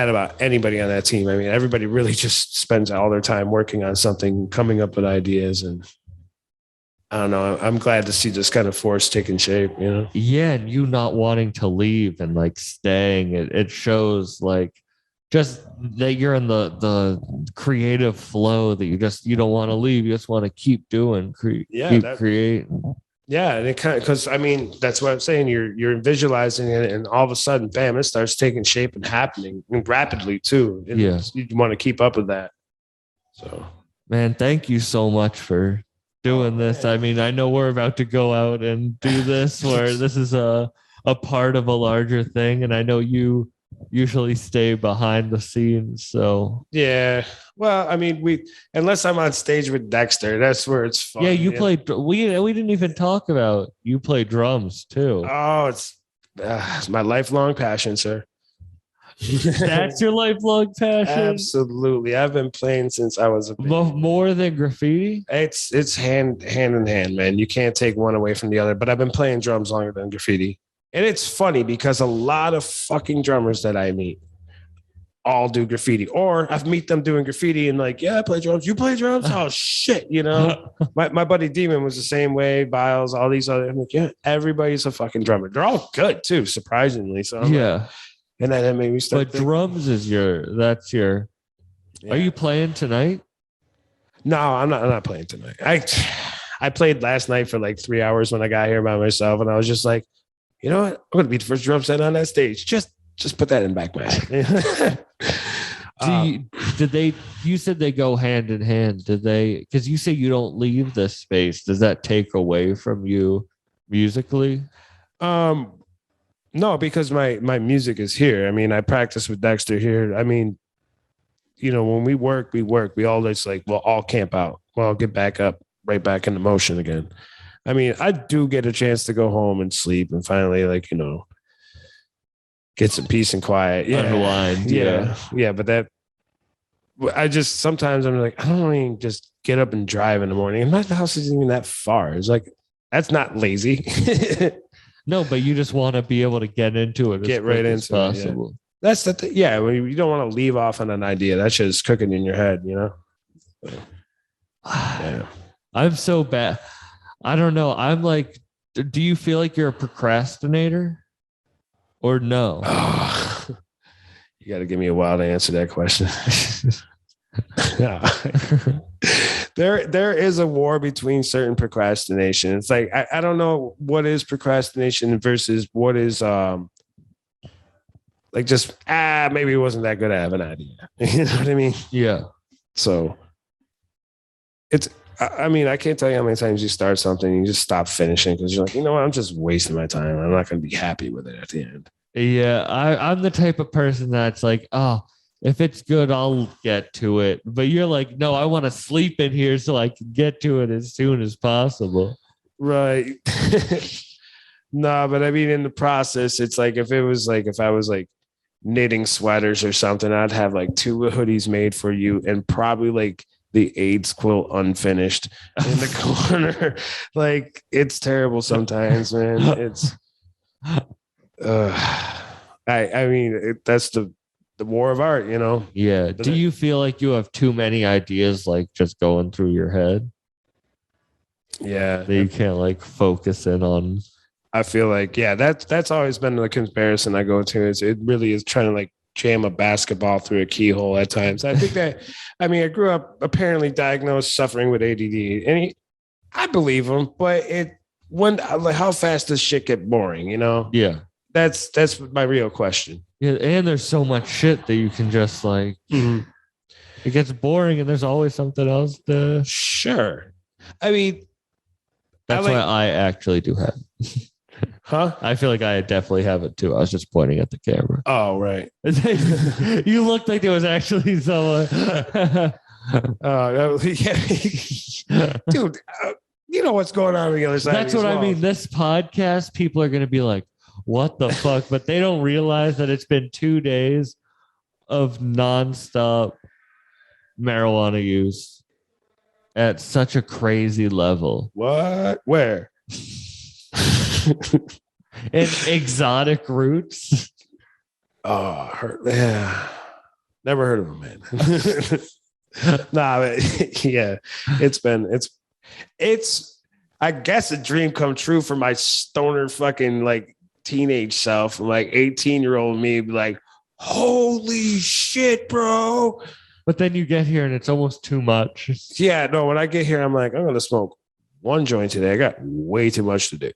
about anybody on that team. I mean, everybody really just spends all their time working on something, coming up with ideas, and I don't know. I'm glad to see this kind of force taking shape, Yeah, and you not wanting to leave and like staying. It shows like just that you're in the creative flow, that you don't want to leave. You just want to keep doing, keep creating. Yeah, and it kind of, because I mean, that's what I'm saying. You're visualizing it, and all of a sudden, bam, it starts taking shape and happening and rapidly too. And yeah, you want to keep up with that. So, man, thank you so much for doing this. I mean, I know we're about to go out and do this, where this is a part of a larger thing, and I know you usually stay behind the scenes. So yeah. Well, I mean, unless I'm on stage with Dexter, that's where it's fun. Yeah, you played. We didn't even talk about you play drums too. Oh, it's my lifelong passion, sir. That's your lifelong passion. Absolutely, I've been playing since I was a baby. More than graffiti. It's hand in hand, man. You can't take one away from the other. But I've been playing drums longer than graffiti, and it's funny because a lot of fucking drummers that I meet all do graffiti, or I've meet them doing graffiti and like, yeah, I play drums. You play drums? Oh shit, my buddy Demon was the same way. Biles, all these other, I'm like, yeah, everybody's a fucking drummer. They're all good too, surprisingly. So yeah, and that made me start. But drums is that's your. Yeah. Are you playing tonight? No, I'm not playing tonight. I played last night for like 3 hours when I got here by myself, and I was just like, you know what? I'm gonna be the first drum set on that stage. Just put that in back my head. You said they go hand in hand. Did they? Because you say you don't leave this space. Does that take away from you musically? No, because my music is here. I mean, I practice with Dexter here. I mean, when we work. We all just like, we'll all camp out. We'll all get back up, right back into motion again. I mean, I do get a chance to go home and sleep and finally, like, get some peace and quiet. Yeah. Unwind. Yeah. But sometimes I'm like, I don't even just get up and drive in the morning. And my house isn't even that far. It's like, that's not lazy. No, but you just want to be able to get into it. Get right into possible. It. Yeah. That's the thing. Yeah. When you don't want to leave off on an idea, that shit is cooking in your head, So, yeah. I'm so bad. I don't know. I'm like, do you feel like you're a procrastinator? Or no? Oh, you got to give me a while to answer that question. There is a war between certain procrastination. It's like I don't know what is procrastination versus what is like just maybe it wasn't that good. I have an idea. You know what I mean? Yeah. So it's. I mean, I can't tell you how many times you start something and you just stop finishing because you're like, you know what? I'm just wasting my time. I'm not going to be happy with it at the end. Yeah, I'm the type of person that's like, oh, if it's good, I'll get to it. But you're like, no, I want to sleep in here so I can get to it as soon as possible. Right. No, but I mean, in the process, it's like if I was like knitting sweaters or something, I'd have like 2 hoodies made for you and probably like the AIDS quilt unfinished in the corner. Like, it's terrible sometimes, man. It's I mean, that's the war of art, Yeah. Do you feel like you have too many ideas like just going through your head? Yeah. That you can't like focus in on. I feel like, yeah, that's always been the comparison I go to. It really is trying to like jam a basketball through a keyhole at times. I think that, I mean, I grew up apparently diagnosed suffering with ADD, and I believe him, but like, how fast does shit get boring? You know? Yeah. That's my real question. Yeah, and there's so much shit that you can just like. Mm-hmm. It gets boring, and there's always something else to. Sure. I mean, that's why I actually do have. Huh? I feel like I definitely have it too. I was just pointing at the camera. Oh, right. You looked like there was actually someone. Yeah. Dude, you know what's going on the other side. That's what I mean. This podcast, people are going to be like, what the fuck? But they don't realize that it's been 2 days of nonstop marijuana use at such a crazy level. What? Where? And Exotic Roots. Oh, yeah. Never heard of them, man. Nah, but yeah, it's I guess a dream come true for my stoner fucking like teenage self. Like 18-year-old me be like, holy shit, bro. But then you get here and it's almost too much. Yeah, no, when I get here, I'm like, I'm gonna smoke one joint today. I got way too much to do.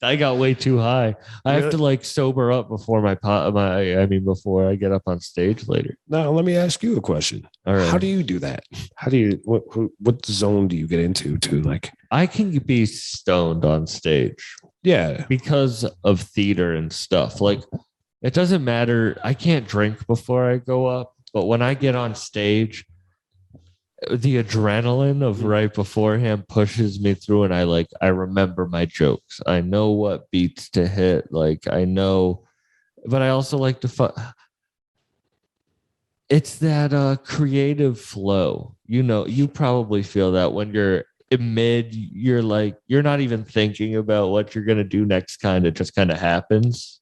I got way too high. I have to like sober up before before I get up on stage later. Now, let me ask you a question. All right. How do you do that? How do you what zone do you get into to like? I can be stoned on stage. Yeah. Because of theater and stuff. Like it doesn't matter. I can't drink before I go up, but when I get on stage, the adrenaline of right beforehand pushes me through, and I remember my jokes. I know what beats to hit. Like I know, but I also like to it's that creative flow. You know, you probably feel that when you're mid, you're not even thinking about what you're gonna do next. It just kind of happens.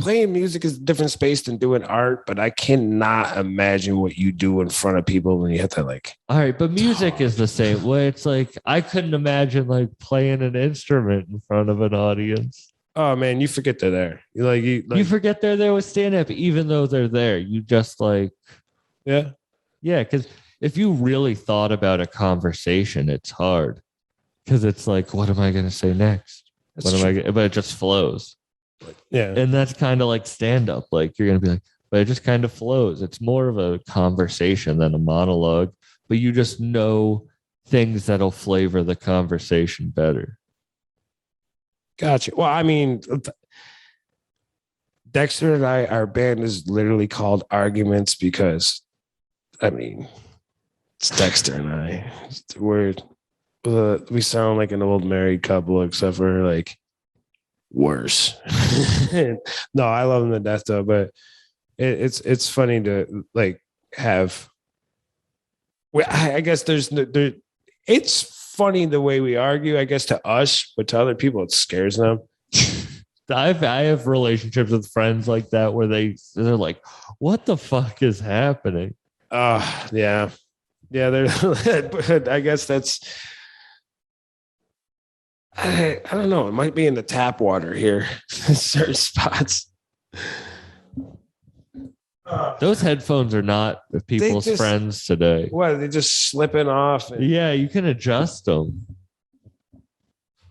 Playing music is a different space than doing art, but I cannot imagine what you do in front of people when you have to like. All right, but music is the same way. It's like I couldn't imagine like playing an instrument in front of an audience. Oh man, you forget they're there. You forget they're there with stand up, even though they're there. You just like, yeah. Because if you really thought about a conversation, it's hard because it's like, what am I going to say next? But it just flows. Yeah. And that's kind of like stand up. Like you're going to be like, but it just kind of flows. It's more of a conversation than a monologue, but you just know things that'll flavor the conversation better. Gotcha. Well, I mean, Dexter and our band is literally called Arguments because, I mean, it's Dexter and I. We sound like an old married couple, except for like worse. No, I love them to death though, but it's funny to like have. I guess it's funny the way we argue, I guess, to us, but to other people it scares them. I have relationships with friends like that where they're like, what the fuck is happening? Yeah. But I guess that's I don't know. It might be in the tap water here in certain spots. Those headphones are not people's friends today. What? They're just slipping off. Yeah, you can adjust them.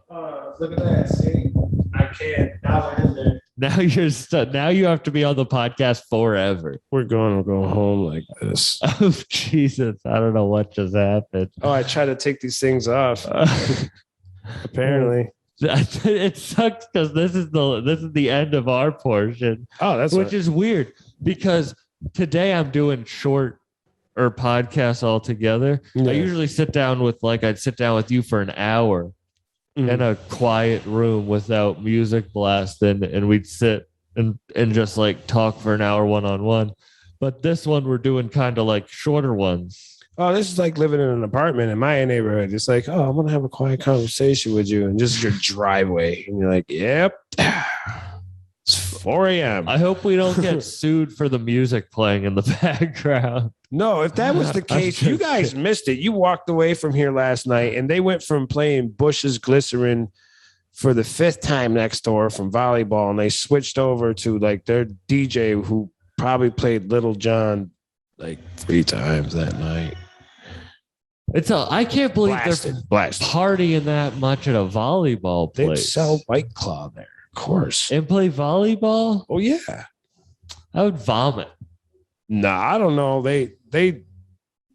Look at that. See? I can't. Now we're in there. Now you're stuck. Now you have to be on the podcast forever. We're going to go home like this. Oh, Jesus. I don't know what just happened. Oh, I try to take these things off. Apparently. It sucks because this is the end of our portion. Oh, which is weird because today I'm doing short or podcasts all together. Yeah. I usually sit down with you for an hour in a quiet room without music blasting, and we'd sit and just like talk for an hour one-on-one. But this one we're doing kind of like shorter ones. Oh, this is like living in an apartment in my neighborhood. It's like, oh, I'm going to have a quiet conversation with you. And just your driveway. And you're like, yep. It's 4 a.m. I hope we don't get sued for the music playing in the background. No, if that was the case, you guys missed it. You walked away from here last night and they went from playing Bush's Glycerin for the 5th time next door from volleyball, and they switched over to like their DJ who probably played Little John like 3 times that night. I can't believe they're Blasted. partying that much at a volleyball They place. sell White Claw there, of course. And play volleyball? Oh yeah. I would vomit. Nah, I don't know. They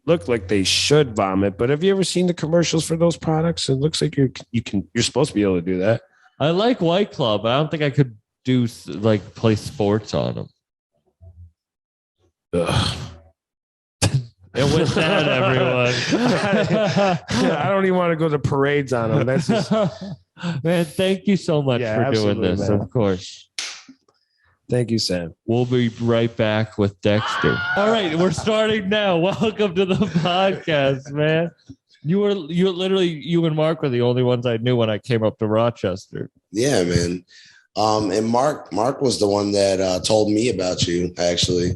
look like they should vomit, but have you ever seen the commercials for those products? It looks like you're supposed to be able to do that. I like White Claw, but I don't think I could play sports on them. Ugh. And with that, everyone, I don't even want to go to parades on them. That's just, man, thank you so much for doing this. man. Of course. Thank you, Sam. We'll be right back with Dexter. All right, we're starting now. Welcome to the podcast, man. You and Mark were the only ones I knew when I came up to Rochester. Yeah, man. And Mark was the one that told me about you, actually.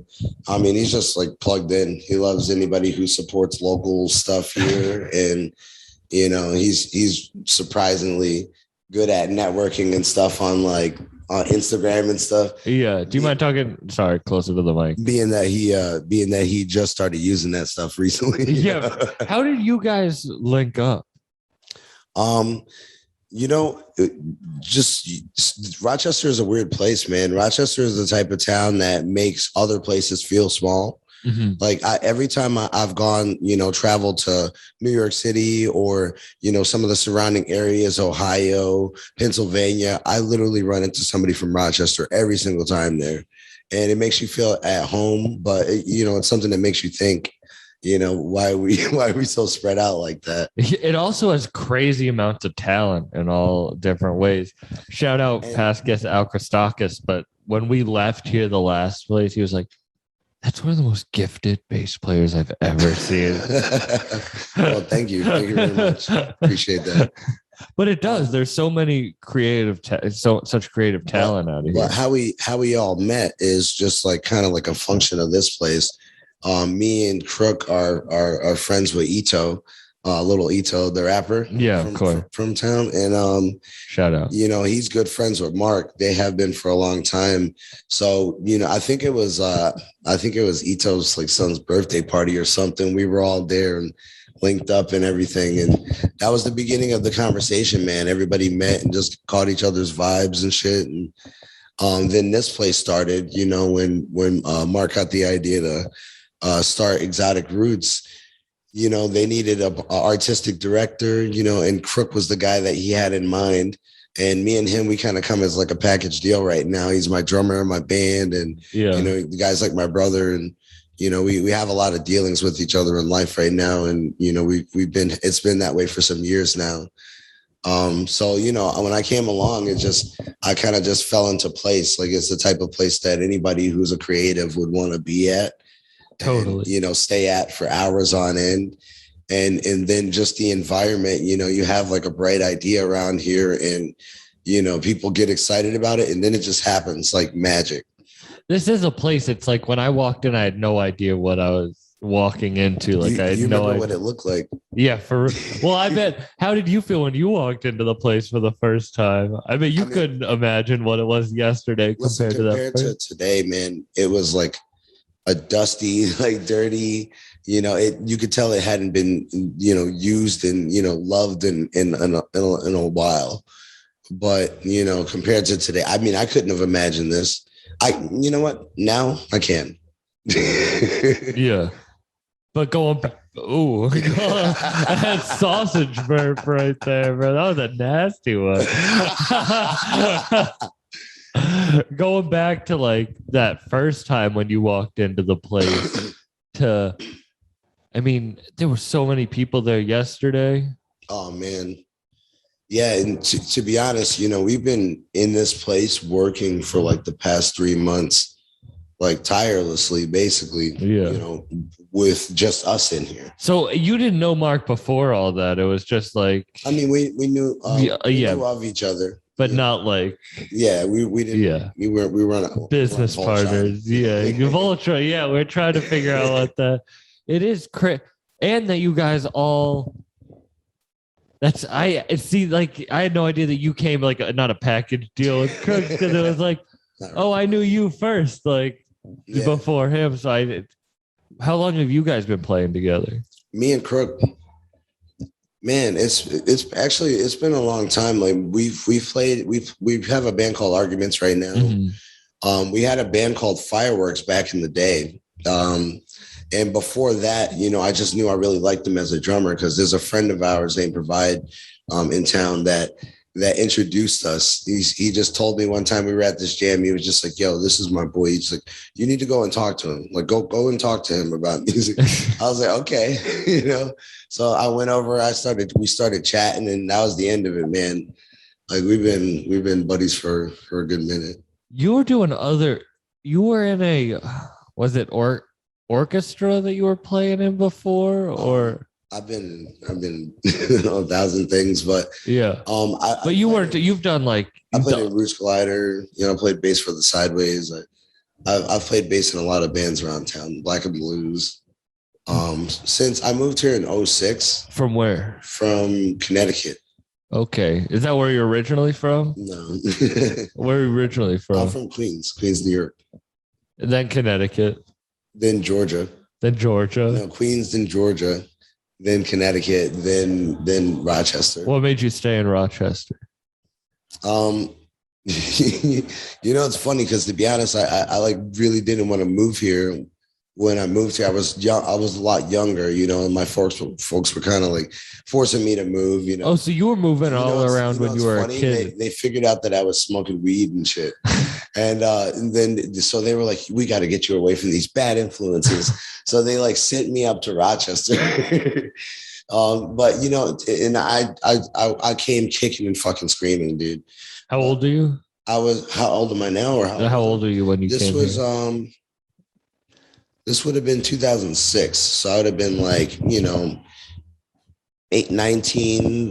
I mean, he's just like plugged in. He loves anybody who supports local stuff here. And, you know, he's surprisingly good at networking and stuff on like on Instagram and stuff. Yeah. Do you mind talking? Sorry, closer to the mic. Being that he just started using that stuff recently. Yeah. How did you guys link up? You know, Rochester is a weird place, man. Rochester is the type of town that makes other places feel small. Mm-hmm. Like every time I've gone, you know, traveled to New York City or, you know, some of the surrounding areas, Ohio, Pennsylvania, I literally run into somebody from Rochester every single time there. And it makes you feel at home, but you know, it's something that makes you think, you know, why are we so spread out like that? It also has crazy amounts of talent in all different ways. Shout out past guest Al Christakis, but when we left here the last place, he was like, that's one of the most gifted bass players I've ever seen. Well, thank you. Thank you very much. Appreciate that. But it does. There's so many such creative talent out of here. Well, how we all met is just like kind of like a function of this place. Me and Crük are friends with Ito, little Ito, the rapper. Yeah, of course. From town. And shout out. You know, he's good friends with Mark. They have been for a long time. So, you know, I think it was Ito's like son's birthday party or something. We were all there and linked up and everything. And that was the beginning of the conversation, man. Everybody met and just caught each other's vibes and shit. And then this place started, you know, when Mark got the idea to start Exotic Roots. You know, they needed a artistic director, you know, and Crük was the guy that he had in mind. And me and him, we kind of come as like a package deal right now. He's my drummer in my band. And, you know, the guy's like my brother. And, you know, we have a lot of dealings with each other in life right now. And, you know, it's been that way for some years now. So, you know, when I came along, I kind of just fell into place. Like it's the type of place that anybody who's a creative would want to be at. Totally. And, you know, stay at for hours on end. And then just the environment, you know, you have like a bright idea around here and, you know, people get excited about it and then it just happens like magic. This is a place. It's like when I walked in, I had no idea what I was walking into. Like I had no idea what it looked like. Yeah. Well, I bet. How did you feel when you walked into the place for the first time? I mean, couldn't imagine what it was yesterday compared to today, man. It was like a dusty, like dirty, you know, you could tell it hadn't been, you know, used and, you know, loved in a while. But, you know, compared to today, I mean, I couldn't have imagined this. You know what? Now I can. Yeah. But going back, ooh, that sausage burp right there, bro. That was a nasty one. Going back to like that first time when you walked into the place I mean, there were so many people there yesterday. Oh man. Yeah. And to be honest, you know, we've been in this place working for like the past 3 months, like tirelessly, basically, you know, with just us in here. So you didn't know Mark before all that. It was just like, I mean, we knew, we knew of each other. But not like, we didn't. Yeah, we were on business partners. Yeah, Voltron. Yeah, we're trying to figure out what it is. And that you guys all That's see, like I had no idea that you came like not a package deal with Crooks because it was like, oh, I knew you first, like Yeah. before him. So how long have you guys been playing together? Me and Crük, man, it's been a long time. Like we have a band called Arguments right now. We had a band called Fireworks back in the day. And before that, I just knew I really liked him as a drummer because there's a friend of ours named Provide in town that introduced us. He just told me one time we were at this jam. He was just like, yo, this is my boy. He's like, you need to go and talk to him. Like, go and talk to him about music. I was like, okay, So I went over, we started chatting, and that was the end of it, man. Like we've been buddies for a good minute. You were in a, was it orchestra that you were playing in before, or I've been a 1,000 things, but yeah. But you've done like I played in Roots Collider. I played bass for the Sideways. I've played bass in a lot of bands around town, Black and Blues. Since I moved here in 2006. From where? From Connecticut. Okay, is that where you're originally from? No. Where are you originally from? I'm from Queens, New York. And then Connecticut. Then Georgia. No, Queens, then Georgia, then Connecticut, then Rochester. What made you stay in Rochester? It's funny because, to be honest, I like really didn't want to move here. When I moved here, I was young. I was a lot younger, and my folks were kind of like forcing me to move. Oh, so you were moving all around when you were a kid. They figured out that I was smoking weed and shit, and then so they were like, "We got to get you away from these bad influences." So they like sent me up to Rochester. But and I came kicking and fucking screaming, dude. How old are you? How old am I now, or how old are you when you came? This was This would have been 2006. So I would have been like, 19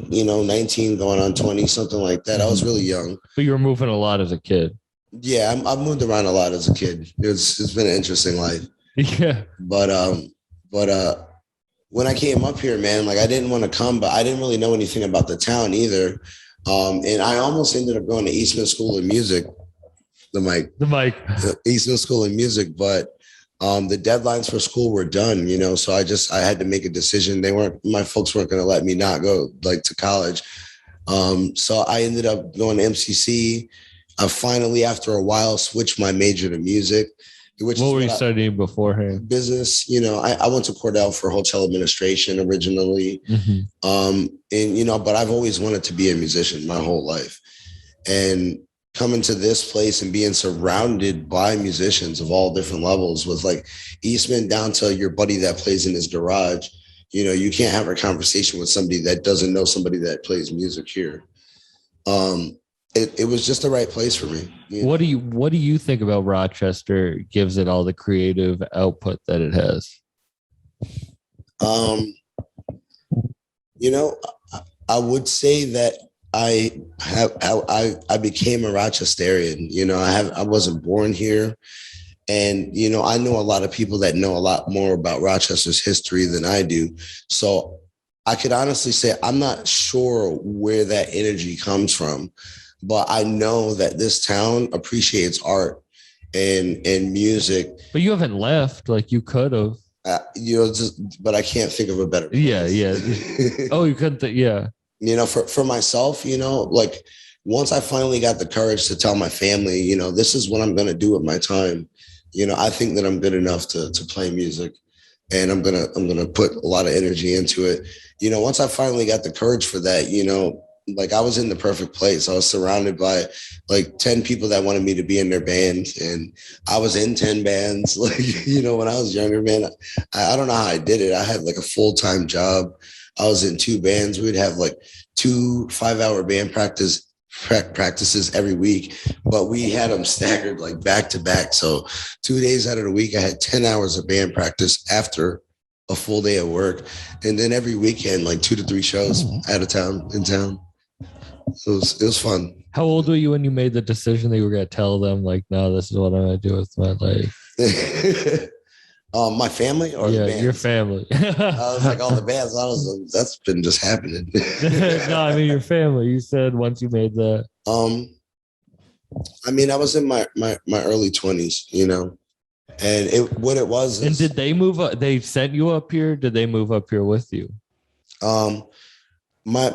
going on 20, something like that. I was really young. But you were moving a lot as a kid. Yeah, I've moved around a lot as a kid. It's been an interesting life. Yeah. But when I came up here, man, like I didn't want to come, but I didn't really know anything about the town either. And I almost ended up going to Eastman School of Music. The mic. Eastman School of Music, but the deadlines for school were done, so I had to make a decision. My folks weren't going to let me not go to college. So I ended up going to MCC. I finally, after a while, switched my major to music. What were you studying beforehand? Business. I went to Cornell for hotel administration originally. But I've always wanted to be a musician my whole life. And coming to this place and being surrounded by musicians of all different levels, with like Eastman down to your buddy that plays in his garage, you can't have a conversation with somebody that doesn't know somebody that plays music here. It was just the right place for me. What do you think about Rochester gives it all the creative output that it has? I would say that I became a Rochesterian. I wasn't born here, and I know a lot of people that know a lot more about Rochester's history than I do. So I could honestly say I'm not sure where that energy comes from, but I know that this town appreciates art and music. But you haven't left, like you could have. But I can't think of a better place. Yeah. Oh, you couldn't. Yeah. For myself, like once I finally got the courage to tell my family, this is what I'm going to do with my time. I think that I'm good enough to play music, and I'm going to put a lot of energy into it. Once I finally got the courage for that, like I was in the perfect place. I was surrounded by like 10 people that wanted me to be in their band, and I was in 10 bands. Like, when I was younger, man, I don't know how I did it. I had like a full-time job. I was in 2 bands. We'd have like 2 5-hour band practices every week, but we had them staggered like back to back. So 2 days out of the week, I had 10 hours of band practice after a full day of work. And then every weekend, like 2 to 3 shows in town. So it was fun. How old were you when you made the decision that you were going to tell them, like, no, this is what I'm going to do with my life? My family or the bands? Your family. I was like, all the bands. That's been just happening. No, I mean your family. You said once you made that. I mean, I was in my early 20s, you know, and what it was. And did they move up? They sent you up here? Did they move up here with you? My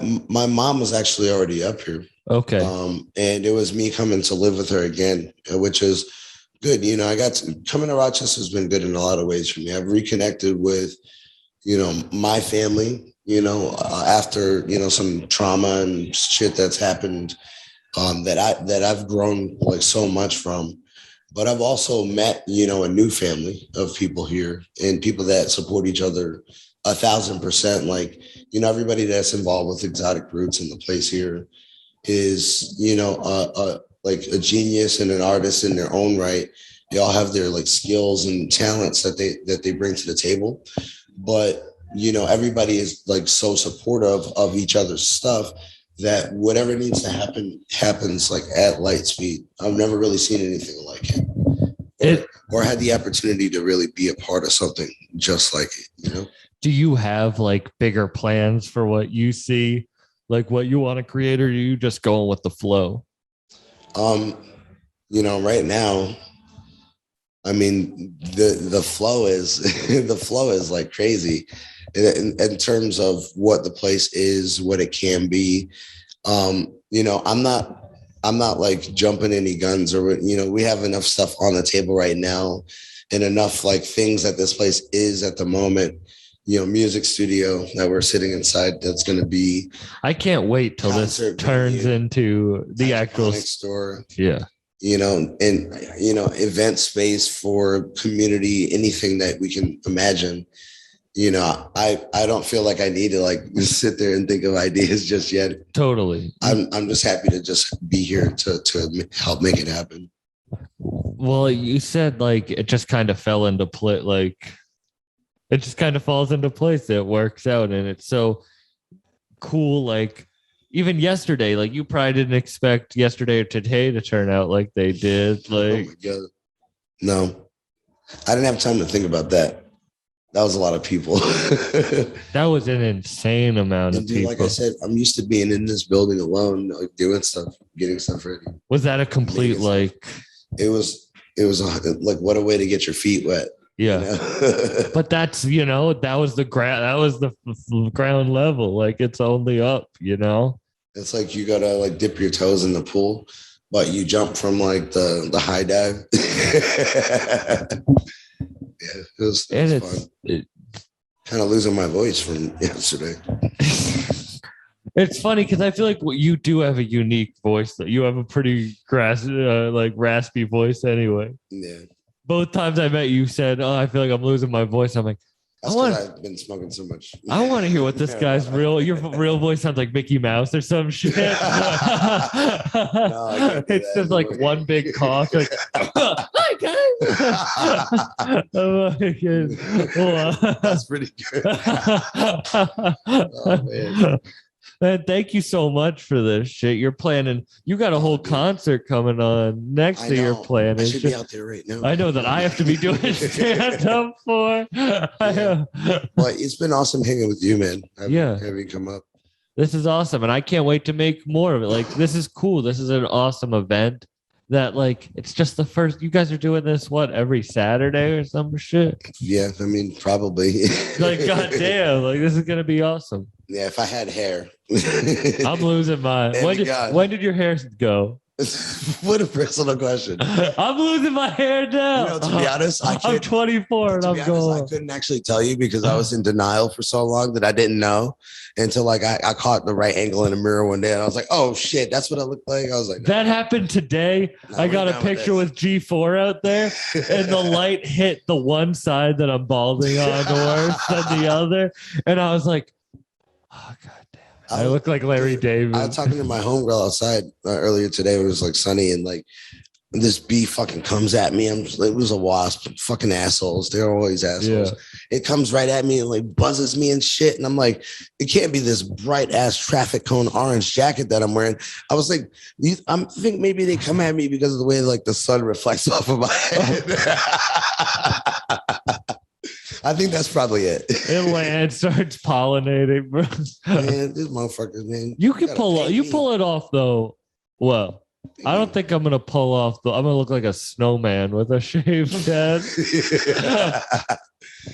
mom was actually already up here. Okay. And it was me coming to live with her again, which is good. You know, coming to Rochester has been good in a lot of ways for me. I've reconnected with, you know, my family, you know, after, you know, some trauma and shit that's happened, that I've grown like so much from. But I've also met, you know, a new family of people here and people that support each other 1,000%. Like, you know, everybody that's involved with Exotic Roots in the place here is, you know, like a genius and an artist in their own right. They all have their like skills and talents that they bring to the table. But, you know, everybody is like so supportive of each other's stuff that whatever needs to happen happens like at light speed. I've never really seen anything like it. Or had the opportunity to really be a part of something just like it, you know? Do you have like bigger plans for what you see, like what you want to create, or are you just going with the flow? You know, right now, I mean, the flow is the flow is like crazy in terms of what the place is, what it can be. You know, I'm not like jumping any guns, or, you know, we have enough stuff on the table right now and enough like things that this place is at the moment. You know, music studio that we're sitting inside. That's going to be. I can't wait till this turns into the actual store. Yeah. You know, and, you know, event space for community, anything that we can imagine. You know, I don't feel like I need to like sit there and think of ideas just yet. Totally. I'm just happy to just be here to help make it happen. Well, you said like it just kind of fell into play, like it just kind of falls into place. It works out, and it's so cool. Like even yesterday, like you probably didn't expect yesterday or today to turn out like they did. Like, oh my God. No, I didn't have time to think about that. That was a lot of people. That was an insane amount of people. Like I said, I'm used to being in this building alone, like doing stuff, getting stuff ready. Was that a complete like? It was like, what a way to get your feet wet. Yeah. You know? But that's, you know, that was the ground level. Like it's only up, you know. It's like you gotta like dip your toes in the pool, but you jump from like the high dive. Yeah, it was fun. Kind of losing my voice from yesterday. It's funny because I feel like you do have a unique voice. That you have a pretty raspy voice anyway. Yeah. Both times I met you said, "Oh, I feel like I'm losing my voice." I'm like, that's because I've been smoking so much. I want to hear what this guy's your real voice sounds like Mickey Mouse or some shit. No, it's just like one big cough. Like, hi guys. Oh my God. That's pretty good. Oh man. Man, thank you so much for this shit. You're planning. You got a whole concert coming on next to your plan. I should be out there right now. I know that I have to be doing stand up for. Yeah. Well, it's been awesome hanging with you, man. Having you come up. This is awesome, and I can't wait to make more of it. Like, this is cool. This is an awesome event. That like it's just the first. You guys are doing this every Saturday or some shit. Yeah, I mean probably. Like goddamn, like this is gonna be awesome. Yeah, if I had hair. I'm losing mine. When did your hair go? What a personal question. I'm losing my hair now. You know, to be honest, I'm 24 and I'm going. I couldn't actually tell you because I was in denial for so long that I didn't know until like I caught the right angle in the mirror one day and I was like, oh shit, that's what I look like. I was like, no. That happened today. I got a picture with G4 out there and the light hit the one side that I'm balding on worse than the other. And I was like, oh god. I look like Larry David. I was talking to my homegirl outside earlier today. It was like sunny and like this bee fucking comes at me. It was a wasp. Fucking assholes. They're always assholes. Yeah. It comes right at me and like buzzes me and shit. And I'm like, it can't be this bright ass traffic cone orange jacket that I'm wearing. I was like, I think maybe they come at me because of the way like the sun reflects off of my head. I think that's probably it. It lands, starts pollinating, bro. Man, this motherfucker, man. You can gotta pull pay it. You me. pull it off though. Well, I don't think I'm gonna pull off. I'm gonna look like a snowman with a shaved head.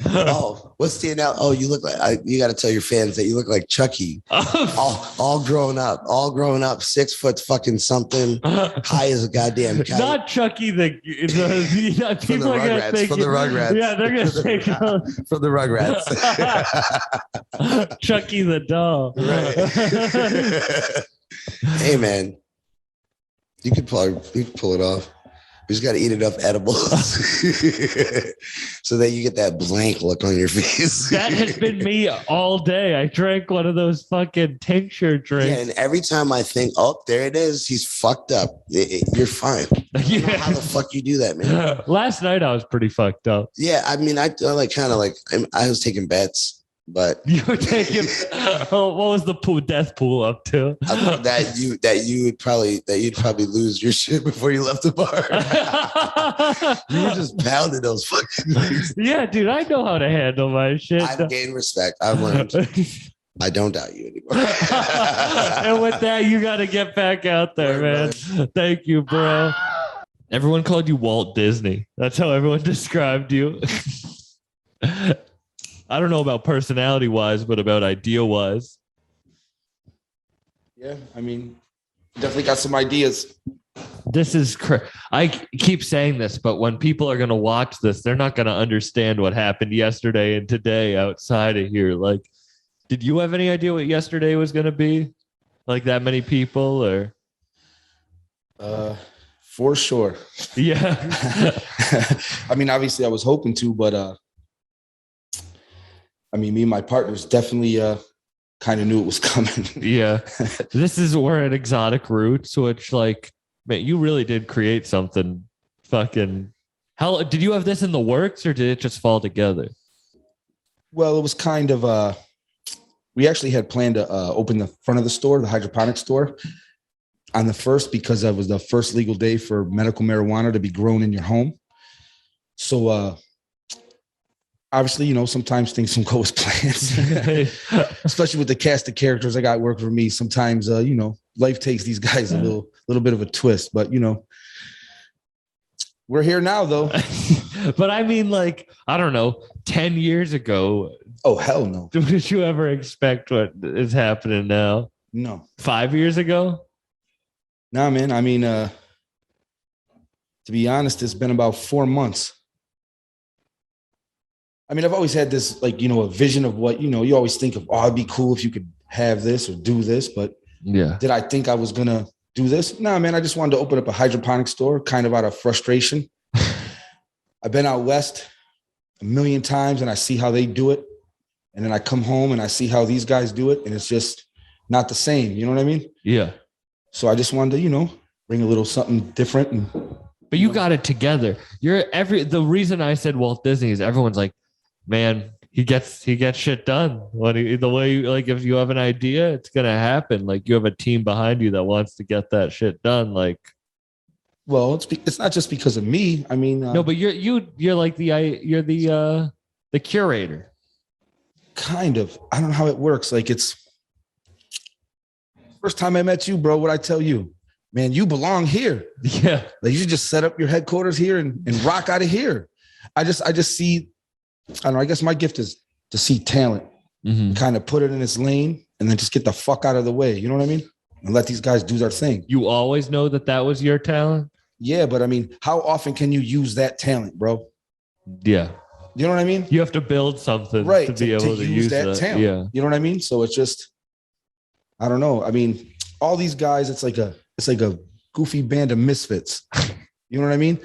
Oh, what's the analogy? Oh, you look like you got to tell your fans that you look like Chucky, all grown up, 6 foot fucking something, high as a goddamn kite. Not Chucky the From the people are gonna Rugrats, think from the Rugrats. Yeah, they're gonna think from the Rugrats. Chucky the doll. Right. Hey man, you could pull it off. You just got to eat enough edibles so that you get that blank look on your face. That has been me all day. I drank one of those fucking tincture drinks. Yeah, and every time I think, oh, there it is, he's fucked up. You're fine. I don't know how the fuck you do that, man. Last night I was pretty fucked up. Yeah, I mean, I was taking bets, but You were taking. What was the death pool up to? I thought that you'd probably lose your shit before you left the bar. You were just pounding those fucking things. Yeah, dude, I know how to handle my shit. I've gained respect. I've learned. I don't doubt you anymore. And with that, you got to get back out there, man. Thank you, bro. Everyone called you Walt Disney. That's how everyone described you. I don't know about personality wise, but about idea wise. Yeah, I mean, definitely got some ideas. This is I keep saying this, but when people are going to watch this, they're not going to understand what happened yesterday and today outside of here. Like, did you have any idea what yesterday was going to be? Like that many people or? For sure. Yeah. I mean, obviously I was hoping to, but I mean, me and my partners definitely kind of knew it was coming. Yeah. This is where at Exotic Roots, which like, man, you really did create something fucking. How did you have this in the works or did it just fall together? Well, it was kind of, we actually had planned to open the front of the store, the hydroponic store, on the 1st because that was the first legal day for medical marijuana to be grown in your home. So, obviously, you know, sometimes things don't go as planned, especially with the cast of characters I got working for me. Sometimes, you know, life takes these guys a little bit of a twist, but you know, we're here now though. But I mean, like, I don't know, 10 years ago. Oh, hell no. Did you ever expect what is happening now? No. 5 years ago? Nah, man. I mean, to be honest, it's been about 4 months. I mean, I've always had this, like, you know, a vision of what, you know, you always think of, oh, it'd be cool if you could have this or do this. But yeah, did I think I was going to do this? Nah, man, I just wanted to open up a hydroponic store kind of out of frustration. I've been out West a million times and I see how they do it. And then I come home and I see how these guys do it. And it's just not the same. You know what I mean? Yeah. So I just wanted to, you know, bring a little something different. And, but you got it together. The reason I said Walt Disney is everyone's like, man, he gets shit done. The way, like, if you have an idea, it's gonna happen. Like, you have a team behind you that wants to get that shit done. Like, well, it's not just because of me. I mean, no, but you're like the curator. Kind of. I don't know how it works. Like, it's first time I met you, bro. What I tell you, man, you belong here. Yeah, like you should just set up your headquarters here and rock out of here. I just see. I don't know. I guess my gift is to see talent, kind of put it in its lane, and then just get the fuck out of the way. You know what I mean? And let these guys do their thing. You always know that was your talent? Yeah, but I mean, how often can you use that talent, bro? Yeah. You know what I mean? You have to build something right, to be able to use that talent. Yeah. You know what I mean? So it's just, I don't know. I mean, all these guys, it's like a goofy band of misfits. You know what I mean?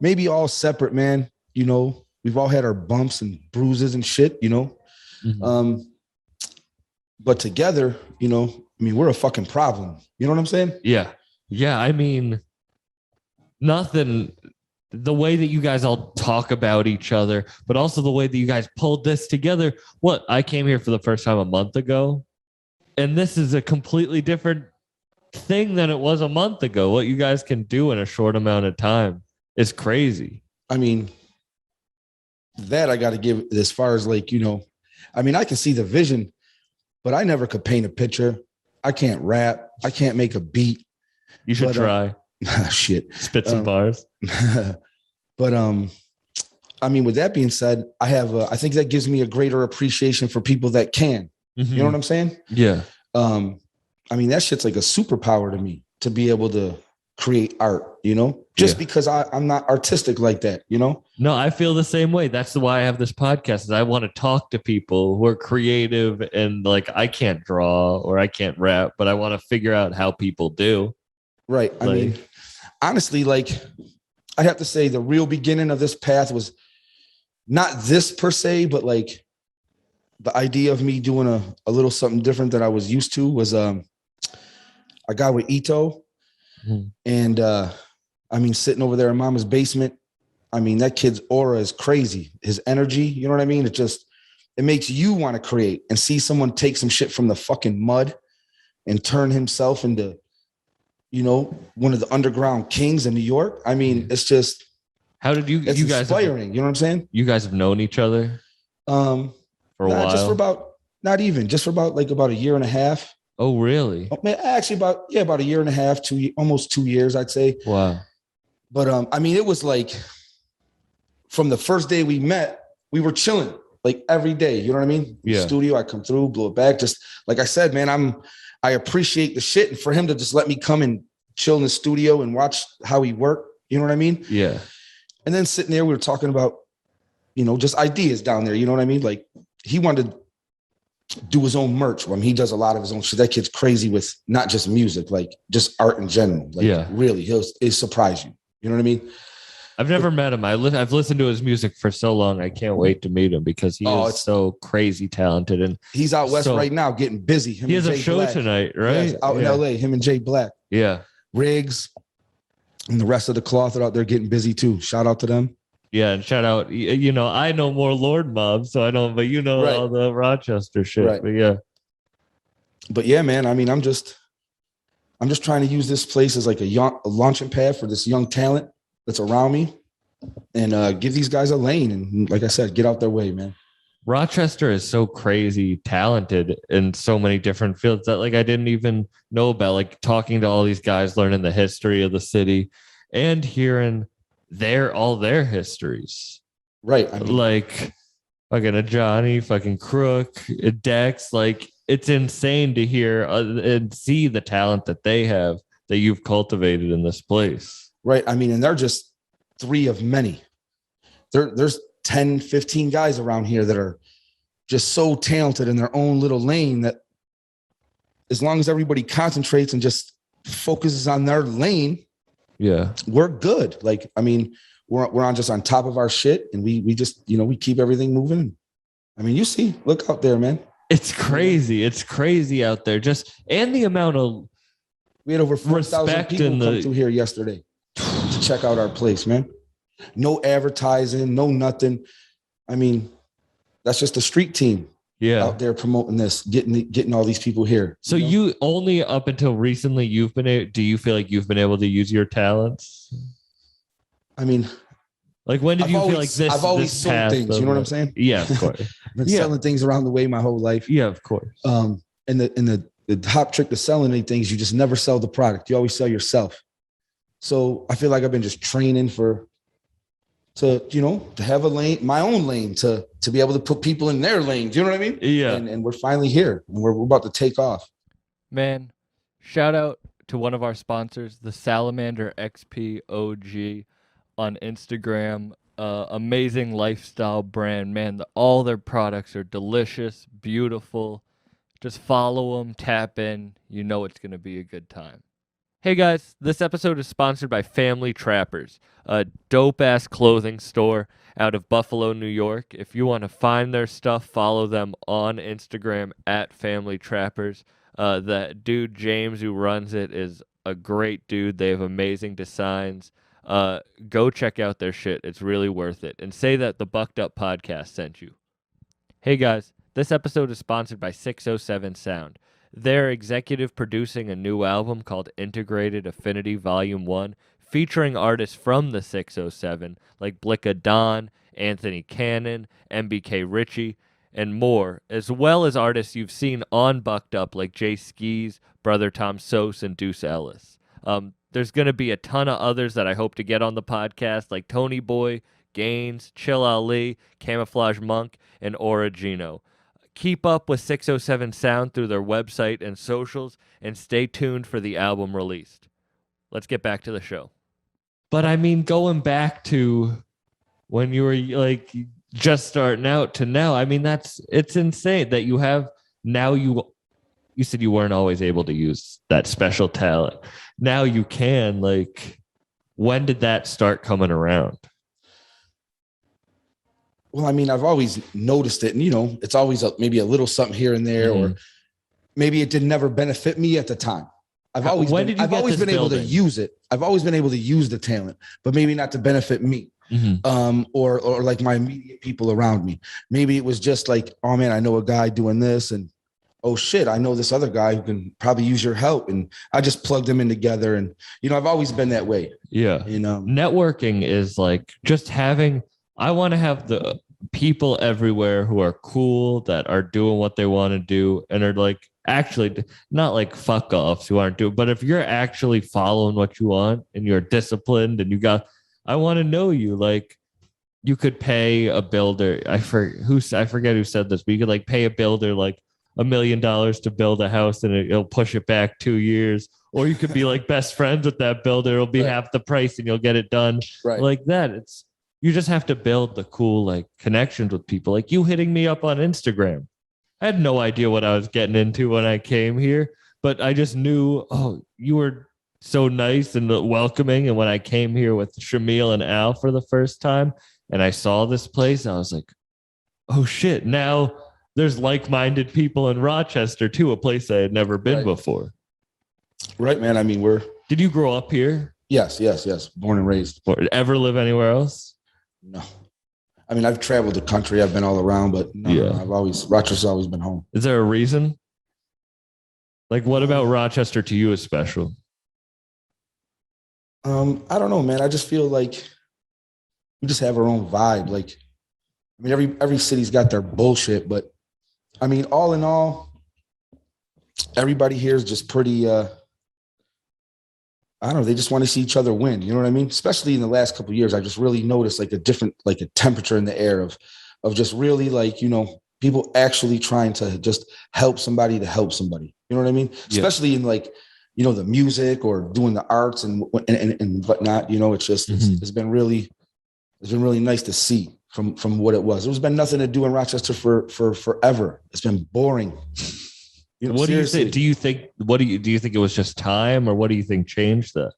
Maybe all separate, man. You know, we've all had our bumps and bruises and shit, you know? But together, you know, I mean, we're a fucking problem. You know what I'm saying? Yeah. Yeah. I mean, nothing, the way that you guys all talk about each other, but also the way that you guys pulled this together. I came here for the first time a month ago, and this is a completely different thing than it was a month ago. What you guys can do in a short amount of time is crazy. I mean, that I got to give it as far as like, I mean, I can see the vision, but I never could paint a picture. I can't rap. I can't make a beat. You should try. Shit. Spit some bars. But I mean, with that being said, I think that gives me a greater appreciation for people that can. You know what I'm saying? Yeah. I mean, that shit's like a superpower to me to be able to create art, just because I'm not artistic like that, No, I feel the same way. That's why I have this podcast, is I want to talk to people who are creative, and like, I can't draw or I can't rap, but I want to figure out how people do. Right. I mean, honestly, like, I'd have to say the real beginning of this path was not this per se, but like the idea of me doing a little something different that I was used to was I got with Ito. And I mean, sitting over there in Mama's basement, I mean, that kid's aura is crazy. His energy, you know what I mean? It makes you want to create, and see someone take some shit from the fucking mud and turn himself into, one of the underground kings in New York. I mean, it's just, how did you guys inspiring, you know what I'm saying? You guys have known each other for a while? Just for about a year and a half. Oh, really? Oh, man, actually about a year and a half, almost 2 years, I'd say. Wow. But I mean, it was like from the first day we met, we were chilling like every day. You know what I mean? Yeah. Studio, I come through, blow it back. Just like I said, man, I appreciate the shit, and for him to just let me come and chill in the studio and watch how he worked. You know what I mean? Yeah. And then sitting there, we were talking about, just ideas down there. You know what I mean? Like, he wanted to do his own merch. I mean, he does a lot of his own shit. That kid's crazy with not just music, like just art in general. Like, really, he'll surprise you. You know what I mean? I've never met him. I've listened to his music for so long. I can't wait to meet him because he is so crazy talented, and he's out west right now getting busy. He has a show tonight, right? Yes, out in LA. Him and Jay Black. Yeah. Riggs and the rest of the cloth are out there getting busy too. Shout out to them. Yeah, and shout out. I know more Lord Mob, so I don't. But all the Rochester shit. Right. But yeah, man. I mean, I'm just trying to use this place as like a launching pad for this young talent that's around me, and give these guys a lane. And like I said, get out their way, man. Rochester is so crazy talented in so many different fields that like I didn't even know about. Like, talking to all these guys, learning the history of the city, and hearing all their histories. Right. I mean, like fucking Ajani, fucking Crük, Dex. Like, it's insane to hear and see the talent that they have, that you've cultivated in this place. Right. I mean, and they're just three of many. There's 10, 15 guys around here that are just so talented in their own little lane that as long as everybody concentrates and just focuses on their lane, we're good. Like, I mean, we're on top of our shit, and we just, we keep everything moving. I mean, look out there, man. It's crazy. It's crazy out there. And the amount of, we had over 4,000 people come through here yesterday to check out our place, man. No advertising, no nothing. I mean, that's just the street team out there promoting this, getting all these people here. So you only up until recently, do you feel like you've been able to use your talents? I mean, like, when did you feel like this? I've always sold things. You know what I'm saying? Yeah, of course. I've been selling things around the way my whole life. Yeah, of course. And the hot trick to selling any things, you just never sell the product. You always sell yourself. So I feel like I've been just training to have a lane, my own lane, to be able to put people in their lanes. You know what I mean? Yeah. And we're finally here, and we're about to take off. Man, shout out to one of our sponsors, the Salamander XP OG on Instagram. Amazing lifestyle brand, man. All their products are delicious, beautiful. Just follow them, tap in. You know it's going to be a good time. Hey guys, this episode is sponsored by Family Trappers, a dope-ass clothing store out of Buffalo, New York. If you want to find their stuff, follow them on Instagram at Family Trappers. That dude, James, who runs it, is a great dude. They have amazing designs. Go check out their shit. It's really worth it. And say that the Bucked Up Podcast sent you. Hey guys, this episode is sponsored by 607 Sound. They're executive producing a new album called Integrated Affinity Volume 1, featuring artists from the 607 like Blicka Don Anthony Cannon, MBK Ritchie, and more, as well as artists you've seen on Bucked Up like Jay Skis, Brother Tom Sos, and Deuce Ellis. There's going to be a ton of others that I hope to get on the podcast, like Tony Boy, Gaines, Chill Ali, Camouflage Monk, and Origino. Keep up with 607 Sound through their website and socials, and stay tuned for the album released. Let's get back to the show. But I mean, going back to when you were like just starting out to now, I mean, it's insane that you have now. You said you weren't always able to use that special talent. Now you can. Like, when did that start coming around? Well, I mean, I've always noticed it, and it's always maybe a little something here and there, or maybe it did never benefit me at the time. I've always been able to use it. I've always been able to use the talent, but maybe not to benefit me, or like my immediate people around me. Maybe it was just like, oh man, I know a guy doing this, and oh shit, I know this other guy who can probably use your help, and I just plugged them in together. And I've always been that way. Yeah, networking is like just having. I want to have the people everywhere who are cool, that are doing what they want to do, and are like actually not like fuck offs who aren't doing, but if you're actually following what you want and you're disciplined and I want to know you. Like, you could pay a builder. I forget who said this, but you could like pay a builder like $1 million to build a house, and it'll push it back 2 years. Or you could be like best friends with that builder. It'll be half the price and you'll get it done. Like that. You just have to build the cool like connections with people. Like you hitting me up on Instagram. I had no idea what I was getting into when I came here, but I just knew, oh, you were so nice and welcoming. And when I came here with Shamil and Al for the first time, and I saw this place, I was like, oh shit, now there's like-minded people in Rochester too, a place I had never been before. Right, man. I mean, Did you grow up here? Yes. Born and raised. Ever live anywhere else? No. I mean, I've traveled the country. I've been all around, but no, Rochester's always been home. Is there a reason? Like, what about Rochester to you is special? I don't know, man. I just feel like we just have our own vibe. Like, I mean, every city's got their bullshit, but I mean, all in all, everybody here is just pretty, I don't know. They just want to see each other win. You know what I mean? Especially in the last couple of years, I just really noticed like a different, like a temperature in the air of just really like, people actually trying to just help somebody to help somebody. You know what I mean? Yeah. Especially in like, the music or doing the arts and whatnot. It's just it's been really nice to see from what it was. There's been nothing to do in Rochester for forever. It's been boring. What seriously. Do you think? Do you think it was just time, or what do you think changed that?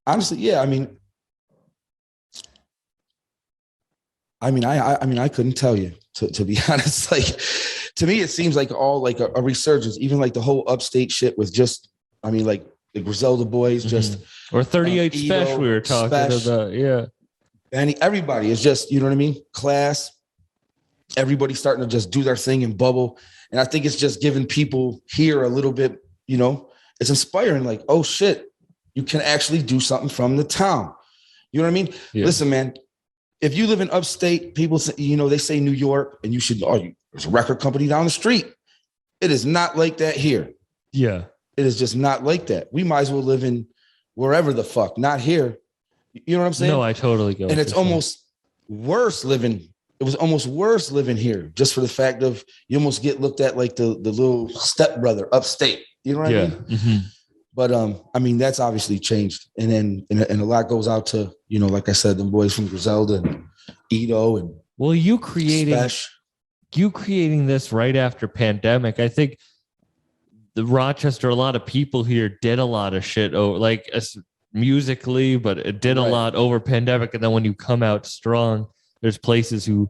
Honestly, yeah. I mean, I couldn't tell you to be honest. Like, to me, it seems like all like a resurgence. Even like the whole upstate shit with just, I mean, like the Griselda boys, just or 38 Special. We were talking about, yeah. And everybody is just, you know what I mean? Class. Everybody's starting to just do their thing and bubble. And I think it's just giving people here a little bit, it's inspiring. Like, oh shit, you can actually do something from the town. You know what I mean? Yeah. Listen, man, if you live in upstate, people say, they say New York, and you should, there's a record company down the street. It is not like that here. Yeah. It is just not like that. We might as well live in wherever the fuck, not here. You know what I'm saying? No, I totally go. And it's almost worse living. It was almost worse living here, just for the fact of you almost get looked at like the little stepbrother upstate. You know what I mean? Mm-hmm. But I mean, that's obviously changed. And then and a lot goes out to, like I said, the boys from Griselda and Edo and you creating this right after pandemic. I think the Rochester, a lot of people here did a lot of shit like musically, but it did a lot over pandemic. And then when you come out strong, there's places who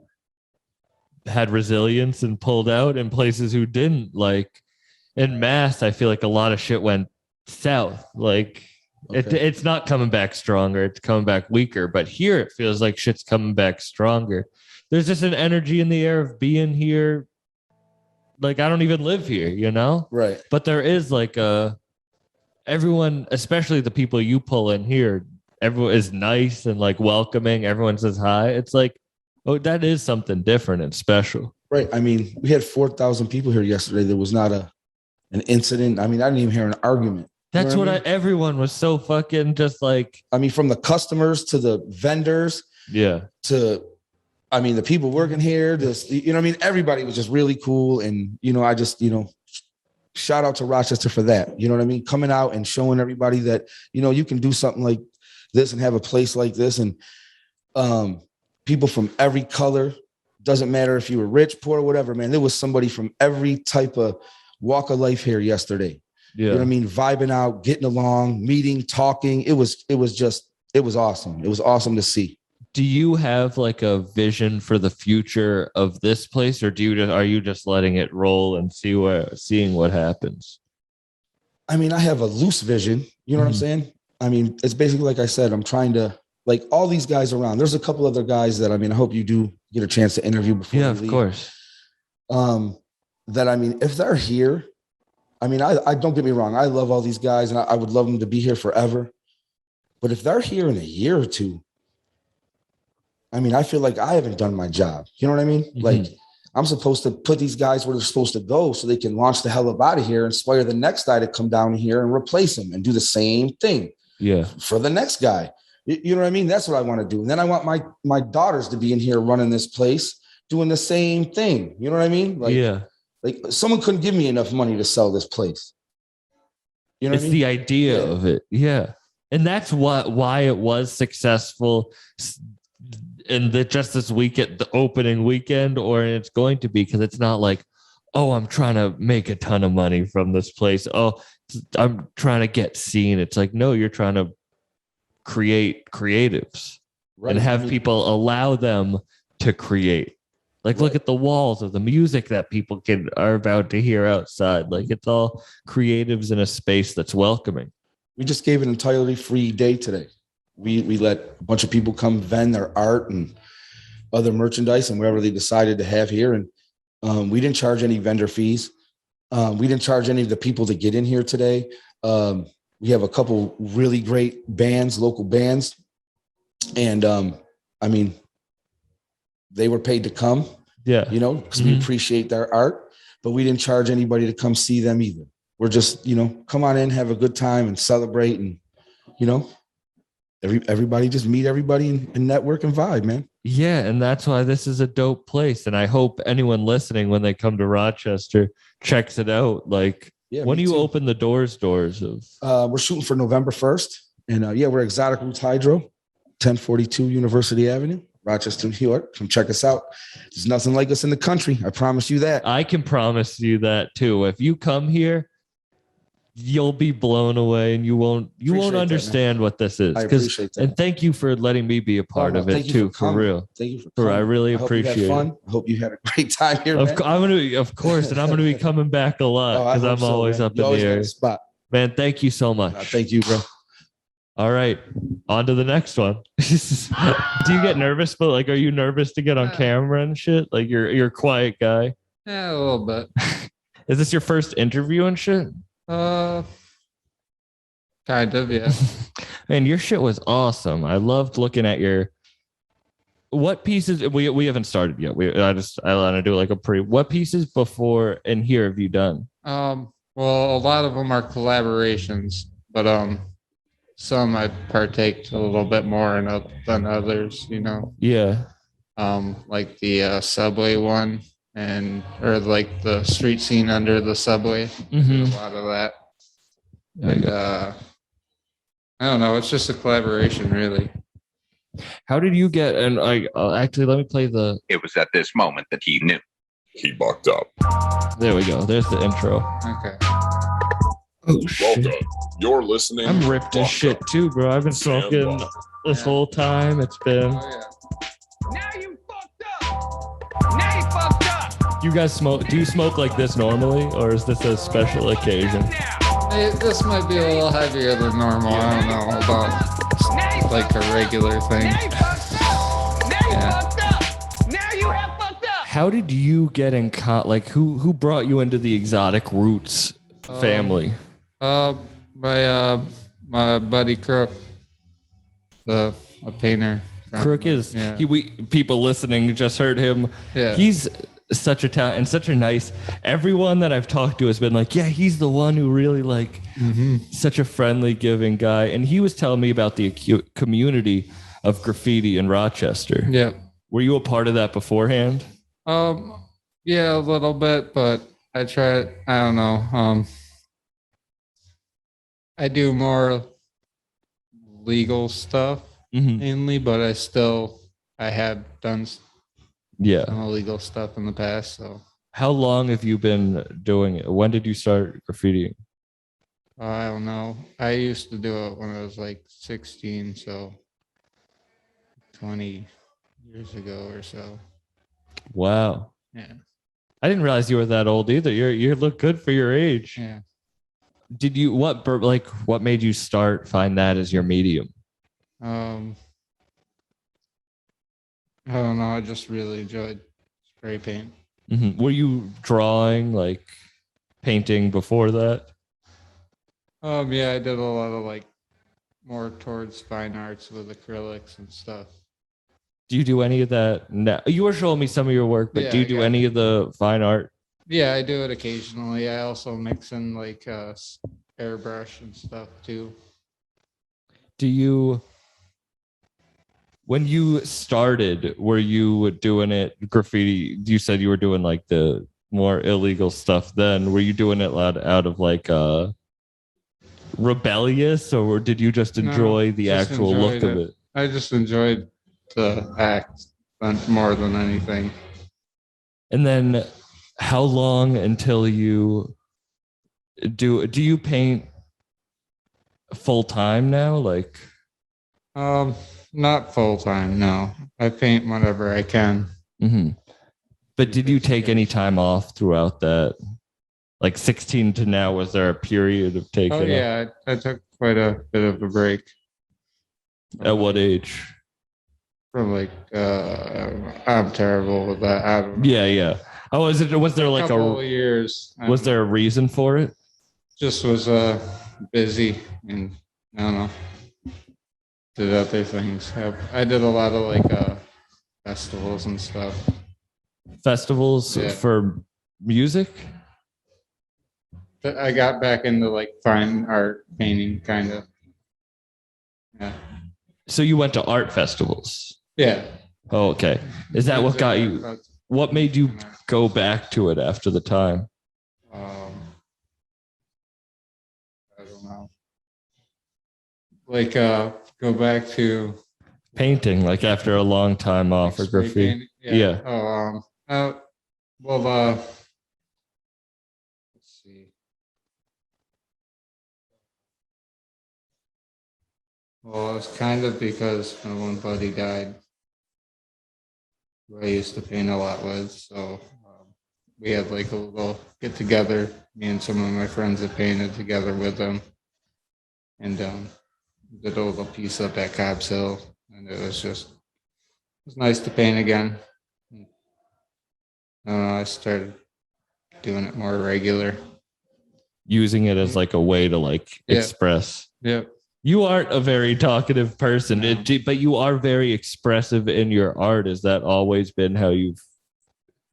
had resilience and pulled out, and places who didn't. Like in Mass, I feel like a lot of shit went south. Like it's not coming back stronger, it's coming back weaker. But here it feels like shit's coming back stronger. There's just an energy in the air of being here. Like, I don't even live here, Right. But there is like everyone, especially the people you pull in here, everyone is nice and like welcoming. Everyone says hi. It's like, oh, that is something different and special. Right. I mean, we had 4,000 people here yesterday. There was not an incident. I mean, I didn't even hear an argument. That's everyone was so fucking just like. I mean, from the customers to the vendors. Yeah. To, I mean, the people working here, this, you know what I mean? Everybody was just really cool. And, you know, I just, you know, shout out to Rochester for that. You know what I mean? Coming out and showing everybody that, you know, you can do something like this and have a place like this. And people from every color, doesn't matter if you were rich, poor, whatever, man. There was somebody from every type of walk of life here yesterday. Yeah. You know what I mean? Vibing out, getting along, meeting, talking. It was awesome. It was awesome to see. Do you have like a vision for the future of this place, or are you just letting it roll and seeing what happens? I mean, I have a loose vision. You know what I'm saying? I mean, it's basically like I said, I'm trying to, like, all these guys around. There's a couple other guys that, I mean, I hope you do get a chance to interview before. Yeah, you of leave. course. That, I mean, if they're here, I mean, I don't get me wrong. I love all these guys and I would love them to be here forever. But if they're here in a year or two, I mean, I feel like I haven't done my job. You know what I mean? Mm-hmm. Like, I'm supposed to put these guys where they're supposed to go so they can launch the hell up out of here, inspire the next guy to come down here and replace him and do the same thing. Yeah. For the next guy. You know what I mean? That's what I want to do. And then I want my daughters to be in here running this place, doing the same thing. You know what I mean? Like, yeah. Like, someone couldn't give me enough money to sell this place. You know it's what I mean? The idea of it. Yeah. And that's why it was successful in just this weekend, the opening weekend, or it's going to be, because it's not like, oh, I'm trying to make a ton of money from this place. Oh, I'm trying to get seen. It's like, no, you're trying to create creatives, right, and have people allow them to create. Like, look at the walls of the music that people are about to hear outside. Like, it's all creatives in a space that's welcoming. We just gave an entirely free day today. We let a bunch of people come vend their art and other merchandise and whatever they decided to have here. And we didn't charge any vendor fees. We didn't charge any of the people to get in here today. We have a couple really great bands, local bands. And I mean, they were paid to come, you know, because we appreciate their art, but we didn't charge anybody to come see them either. We're just, you know, come on in, have a good time and celebrate. And, you know, everybody just meet everybody and network and vibe, man. Yeah. And that's why this is a dope place. And I hope anyone listening, when they come to Rochester, checks it out. Like, when do you open the doors of? We're shooting for November 1st. And we're Exotic Roots Hydro, 1042 University Avenue, Rochester, New York. Come check us out. There's nothing like us in the country. I promise you that. I can promise you that too. If you come here, you'll be blown away, and you won't understand what this is. I appreciate that. And thank you for letting me be a part of it too. For real. Thank you for coming. I really appreciate it. I hope you had a great time here. Of course, and I'm gonna be coming back a lot because I'm always up in the area. Spot. Man, thank you so much. Thank you, bro. All right, on to the next one. Do you get nervous? But like, are you nervous to get on camera and shit? Like, you're a quiet guy. Yeah, a little bit. Is this your first interview and shit? Kind of, yeah. Man, your shit was awesome. I loved looking at what pieces. We haven't started yet. I want to do like what pieces before and here have you done? Well, a lot of them are collaborations, but some I partake a little bit more in than others, you know. Yeah. Like the subway one. Or like the street scene under the subway. A lot of that. Like, I don't know. It's just a collaboration, really. How did you get? And actually, let me play the. It was at this moment that he knew. He bucked up. There we go. There's the intro. Okay. Oh shit! Welcome. You're listening. I'm ripped as shit too, bro. I've been smoking this whole time. It's been. Oh, yeah. Now you fucked up. Now you fucked up. You guys smoke? Do you smoke like this normally, or is this a special occasion? Hey, this might be a little heavier than normal. I don't know about like a regular thing. How did you get in like who brought you into the Exotic Roots family? My buddy Crük. a painter. Crük is people listening just heard him. Yeah. He's such a talent and such a nice. Everyone that I've talked to has been like, yeah, he's the one who really like such a friendly, giving guy. And he was telling me about the community of graffiti in Rochester. Yeah. Were you a part of that beforehand? Yeah, a little bit, but I don't know. I do more legal stuff mainly, but I have done some illegal stuff in the past. So how long have you been doing it? When did you start graffitiing? I don't know. I used to do it when I was like 16, so 20 years ago or so. Wow. Yeah. I didn't realize you were that old either. You look good for your age. Yeah. Did you what made you find that as your medium? I don't know. I just really enjoyed spray paint. Were you drawing, like painting before that? Yeah, I did a lot of like more towards fine arts with acrylics and stuff. Do you do any of that now? You were showing me some of your work, but do you do any of the fine art? Yeah, I do it occasionally. I also mix in like airbrush and stuff too. When you started, were you doing it graffiti? You said you were doing like the more illegal stuff then. Were you doing it out of like rebellious, or did you just enjoy the actual look of it? I just enjoyed the act more than anything. And then how long until you do you paint full time now? Like not full time, no. I paint whenever I can. But did you take any time off throughout that? Like 16 to now, was there a period of taking? Oh yeah, I took quite a bit of a break. At what age? From like I'm terrible with that. I don't know. Yeah. Oh, was there like a couple of years? Was there a reason for it? Just was busy and I don't know. Did other things. I did a lot of like festivals and stuff. Festivals for music? I got back into like fine art painting, kind of. Yeah. So you went to art festivals? Yeah. Oh, okay. Is that what got you? What made you go back to it after the time? I don't know. Like go back to painting, like after a long time off for graffiti. Painting? Yeah. Let's see. Well, it's kind of because my one buddy died, who I used to paint a lot with. So we had like a little get together. Me and some of my friends that painted together with them, and did a little piece up at Cobb's Hill, and it was nice to paint again. I started doing it more regular, using it as like a way to like express. Yeah. You aren't a very talkative person, but you are very expressive in your art. Has that always been how you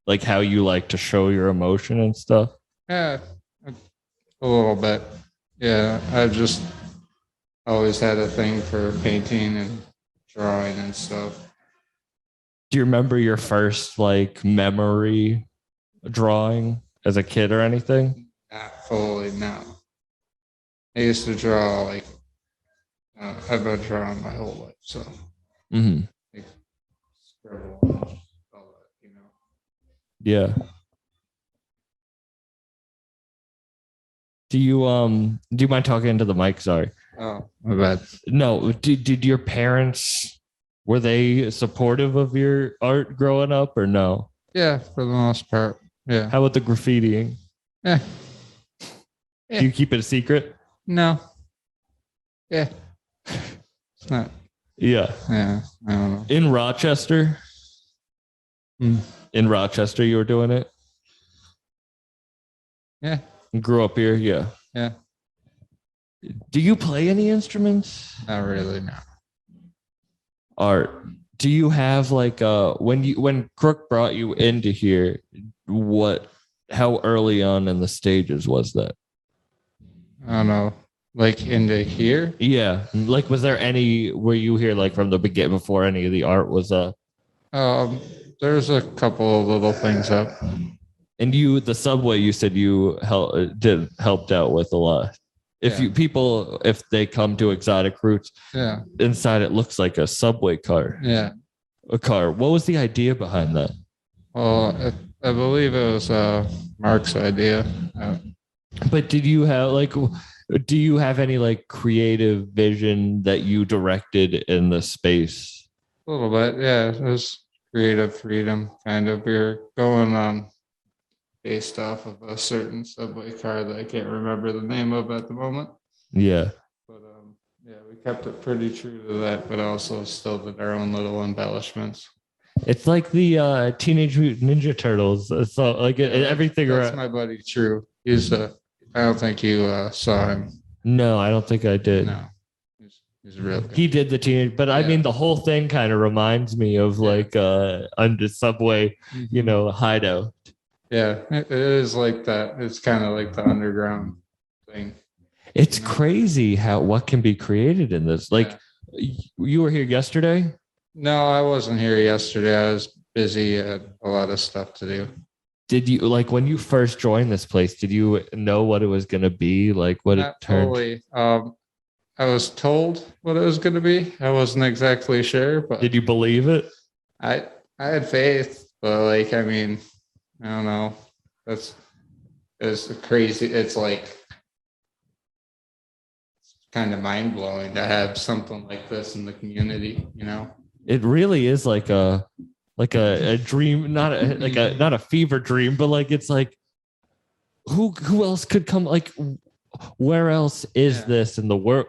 like to show your emotion and stuff? Yeah, a little bit. Yeah, I've just always had a thing for painting and drawing and stuff. Do you remember your first like memory drawing as a kid or anything? Not fully, no. I used to draw like I've been drawing my whole life, so like, scribble and all that, Yeah. Do you mind talking into the mic? Sorry. Oh, my bad. No. Did your parents, were they supportive of your art growing up or no? Yeah, for the most part. Yeah. How about the graffitiing? Yeah. Do you keep it a secret? No. Yeah. It's not. Yeah. Yeah. I don't know. In Rochester? In Rochester, you were doing it? Yeah. Grew up here? Yeah. Yeah. Do you play any instruments? Not really, no. art. Do you have like when Crük brought you into here, how early on in the stages was that? I don't know, like into here. Yeah. Like were you here like from the beginning before any of the art was up? Um, there's a couple of little things up. And the subway you said you helped out with a lot. If if they come to Exotic Roots, Yeah. inside it looks like a subway car. Yeah. A car. What was the idea behind that? Well, I believe it was Mark's idea. But do you have any like creative vision that you directed in the space? A little bit, yeah. It was creative freedom, kind of. We were going on based off of a certain subway car that I can't remember the name of at the moment. Yeah. But yeah, we kept it pretty true to that, but also still did our own little embellishments. It's like the Teenage Mutant Ninja Turtles. So like everything That's around. my buddy True. He's I don't think you saw him. No, I don't think I did. No. He's real good. He did the teenage, but I mean the whole thing kind of reminds me of like under Subway, hideout. Yeah, it is like that. It's kind of like the underground thing. It's crazy what can be created in this. Like you were here yesterday? No, I wasn't here yesterday. I was busy. Had a lot of stuff to do. Did you like when you first joined this place? Did you know what it was going to be? Like what Not it turned? totally. I was told what it was going to be. I wasn't exactly sure, but did you believe it? I had faith, but like I mean, I don't know. It's crazy. It's like kind of mind blowing to have something like this in the community. It really is like a dream, not a fever dream, but like it's like who else could come? Like where else is this in the world?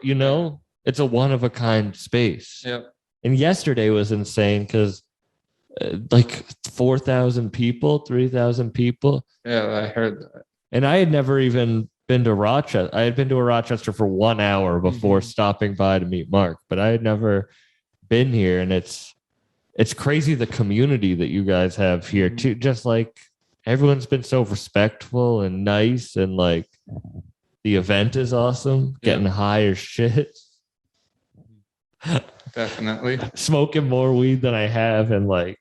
It's a one of a kind space. Yep. And yesterday was insane because like 4,000 people, 3,000 people. Yeah, I heard that. And I had never even been to Rochester. I had been to Rochester for 1 hour before stopping by to meet Mark, but I had never been here. And it's crazy the community that you guys have here too. Just like everyone's been so respectful and nice, and like the event is awesome. Getting high as shit. Definitely. Smoking more weed than I have, and like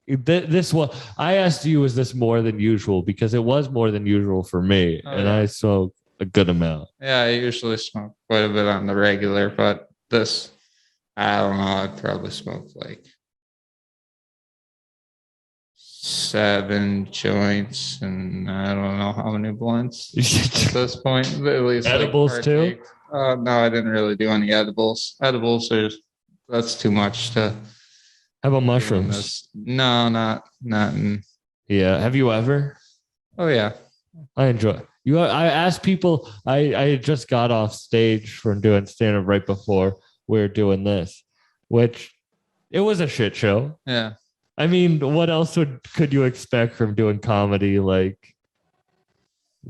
this one, I asked you, was this more than usual? Because it was more than usual for me, and I smoked a good amount. Yeah, I usually smoke quite a bit on the regular, but this, I don't know, I'd probably smoke like 7 joints, and I don't know how many blunts at this point. At least edibles like too. No, I didn't really do any edibles. That's too much to. How about mushrooms? No, not. Yeah. Have you ever? Oh yeah. I enjoy you. I asked people. I just got off stage from doing stand up right before we were doing this, which it was a shit show. Yeah. I mean, what else could you expect from doing comedy? Like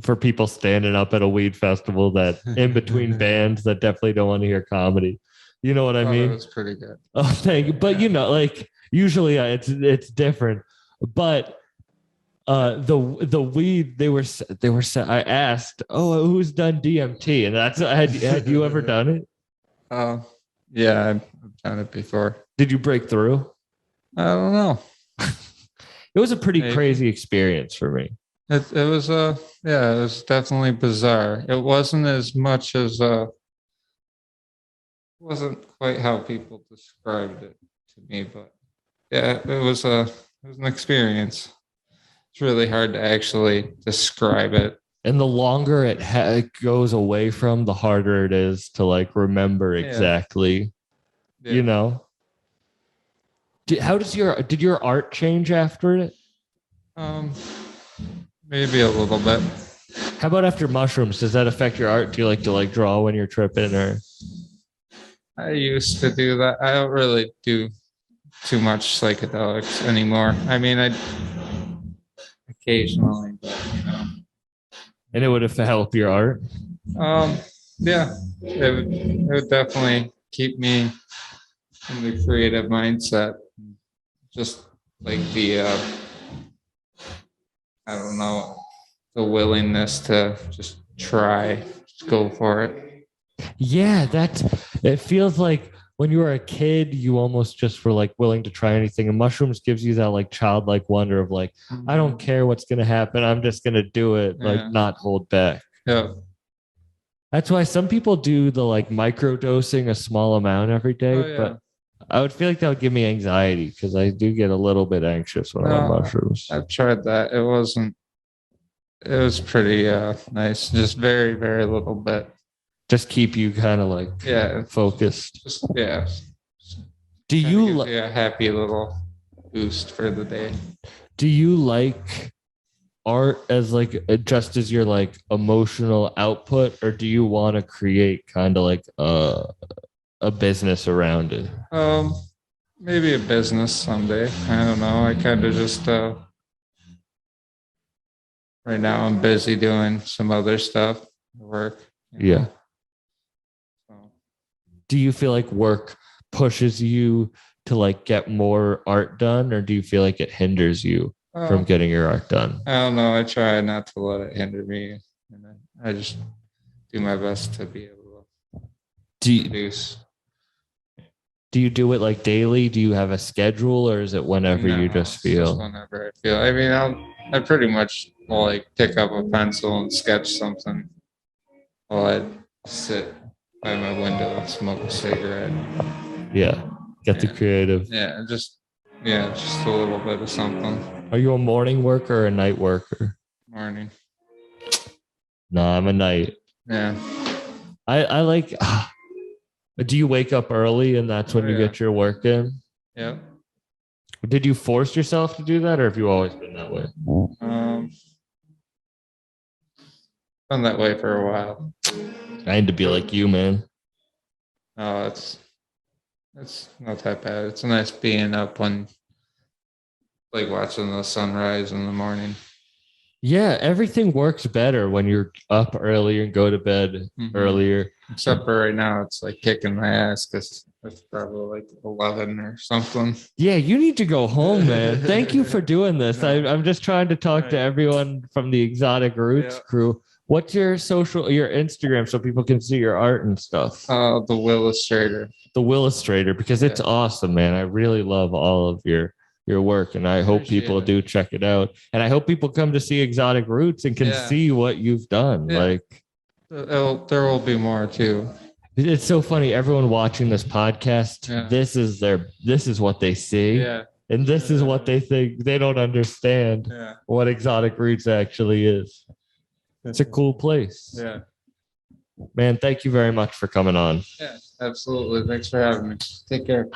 for people standing up at a weed festival that in between bands that definitely don't want to hear comedy. You know what I mean? It was pretty good. Oh, thank you. But like usually it's different. But the weed they were I asked, who's done DMT? And that's had you ever done it? Yeah, I've done it before. Did you break through? I don't know. It was a pretty crazy experience for me. It was it was definitely bizarre. It wasn't as much as wasn't quite how people described it to me, but yeah, it was an experience. It's really hard to actually describe it. And the longer it goes away from, the harder it is to like remember exactly. Yeah. Did your art change after it? Maybe a little bit. How about after mushrooms? Does that affect your art? Do you like to like draw when you're tripping, or? I used to do that. I don't really do too much psychedelics anymore. I mean, I occasionally, but And it would have helped your art. Yeah, it would definitely keep me in the creative mindset. Just like the I don't know, the willingness to just try, just go for it. Yeah, it feels like when you were a kid, you almost just were like willing to try anything. And mushrooms gives you that like childlike wonder of like, I don't care what's going to happen. I'm just going to do it, like not hold back. Yeah. That's why some people do the like micro dosing a small amount every day. But I would feel like that would give me anxiety because I do get a little bit anxious when I'm on mushrooms. I've tried that. It was pretty nice. Just very, very little bit. Just keep you kind of like focused. Just, Do you a happy little boost for the day? Do you like art as like just as your like emotional output, or do you want to create kind of like a business around it? Maybe a business someday. I don't know. I kind of just right now I'm busy doing some other stuff, work. Yeah. Do you feel like work pushes you to like get more art done, or do you feel like it hinders you from getting your art done? I don't know. I try not to let it hinder me, and I just do my best to be able to produce. Do you do it like daily? Do you have a schedule, or is it whenever you just feel? Just whenever I feel. I mean, I pretty much will like pick up a pencil and sketch something while I sit by my window and smoke a cigarette. Yeah, get the creative. Yeah, just a little bit of something. Are you a morning worker or a night worker? Morning. No, I'm a night. Yeah. I like. Do you wake up early and that's when you get your work in? Yeah. Did you force yourself to do that, or have you always been that way? Been that way for a while. I had to be like you, man. No, it's not that bad. It's nice being up when, like, watching the sunrise in the morning. Yeah, everything works better when you're up earlier and go to bed earlier. Except for right now, it's like kicking my ass because it's probably like 11 or something. Yeah, you need to go home, man. Thank you for doing this. I'm just trying to talk to everyone from the Exotic Roots crew. What's your Instagram so people can see your art and stuff? The WIllistrator. The WIllistrator, because it's awesome, man. I really love all of your work, and I hope people do check it out. And I hope people come to see Exotic Roots and can see what you've done. Yeah. Like, there will be more too. It's so funny. Everyone watching this podcast, this is what they see. Yeah. And this is what they think. They don't understand what Exotic Roots actually is. It's a cool place. Yeah. Man, thank you very much for coming on. Yeah, absolutely. Thanks for having me. Take care.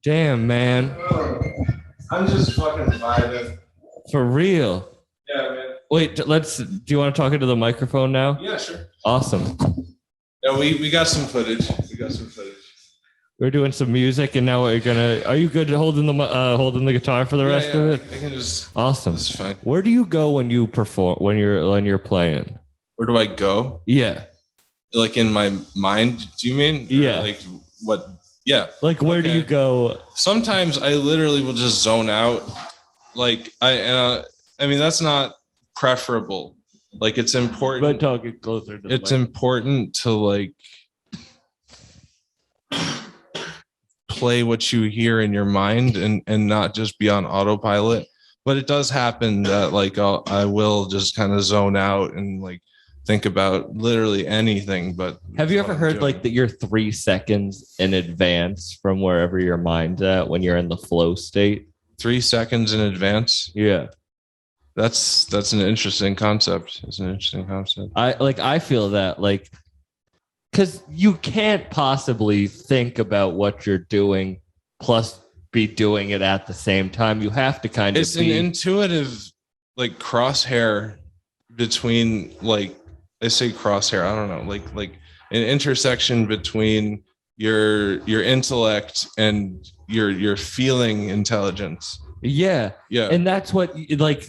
Damn, man. I'm just fucking vibing. For real. Yeah, man. Wait, do you want to talk into the microphone now? Yeah, sure. Awesome. Yeah, we got some footage. We're doing some music, and now are you good at holding the guitar for the rest of it? I can just. Awesome. That's fine. Where do you go when you perform, when you're playing? Where do I go? Yeah. Like in my mind, do you mean? Yeah. Like what? Yeah. Like where do you go? Sometimes I literally will just zone out. Like I mean that's not preferable. Like it's important. But talking closer to it's important to like play what you hear in your mind and not just be on autopilot. but it does happen that like I will just kind of zone out and like think about literally anything. But have you ever heard like that you're 3 seconds in advance from wherever your mind's at when you're in the flow state? 3 seconds in advance? Yeah. That's an interesting concept. It's an interesting concept. I feel that like, because you can't possibly think about what you're doing plus be doing it at the same time. You have to kind of it's an intuitive like crosshair between like, I say crosshair, I don't know, like an intersection between your intellect and your feeling intelligence. Yeah. And that's what like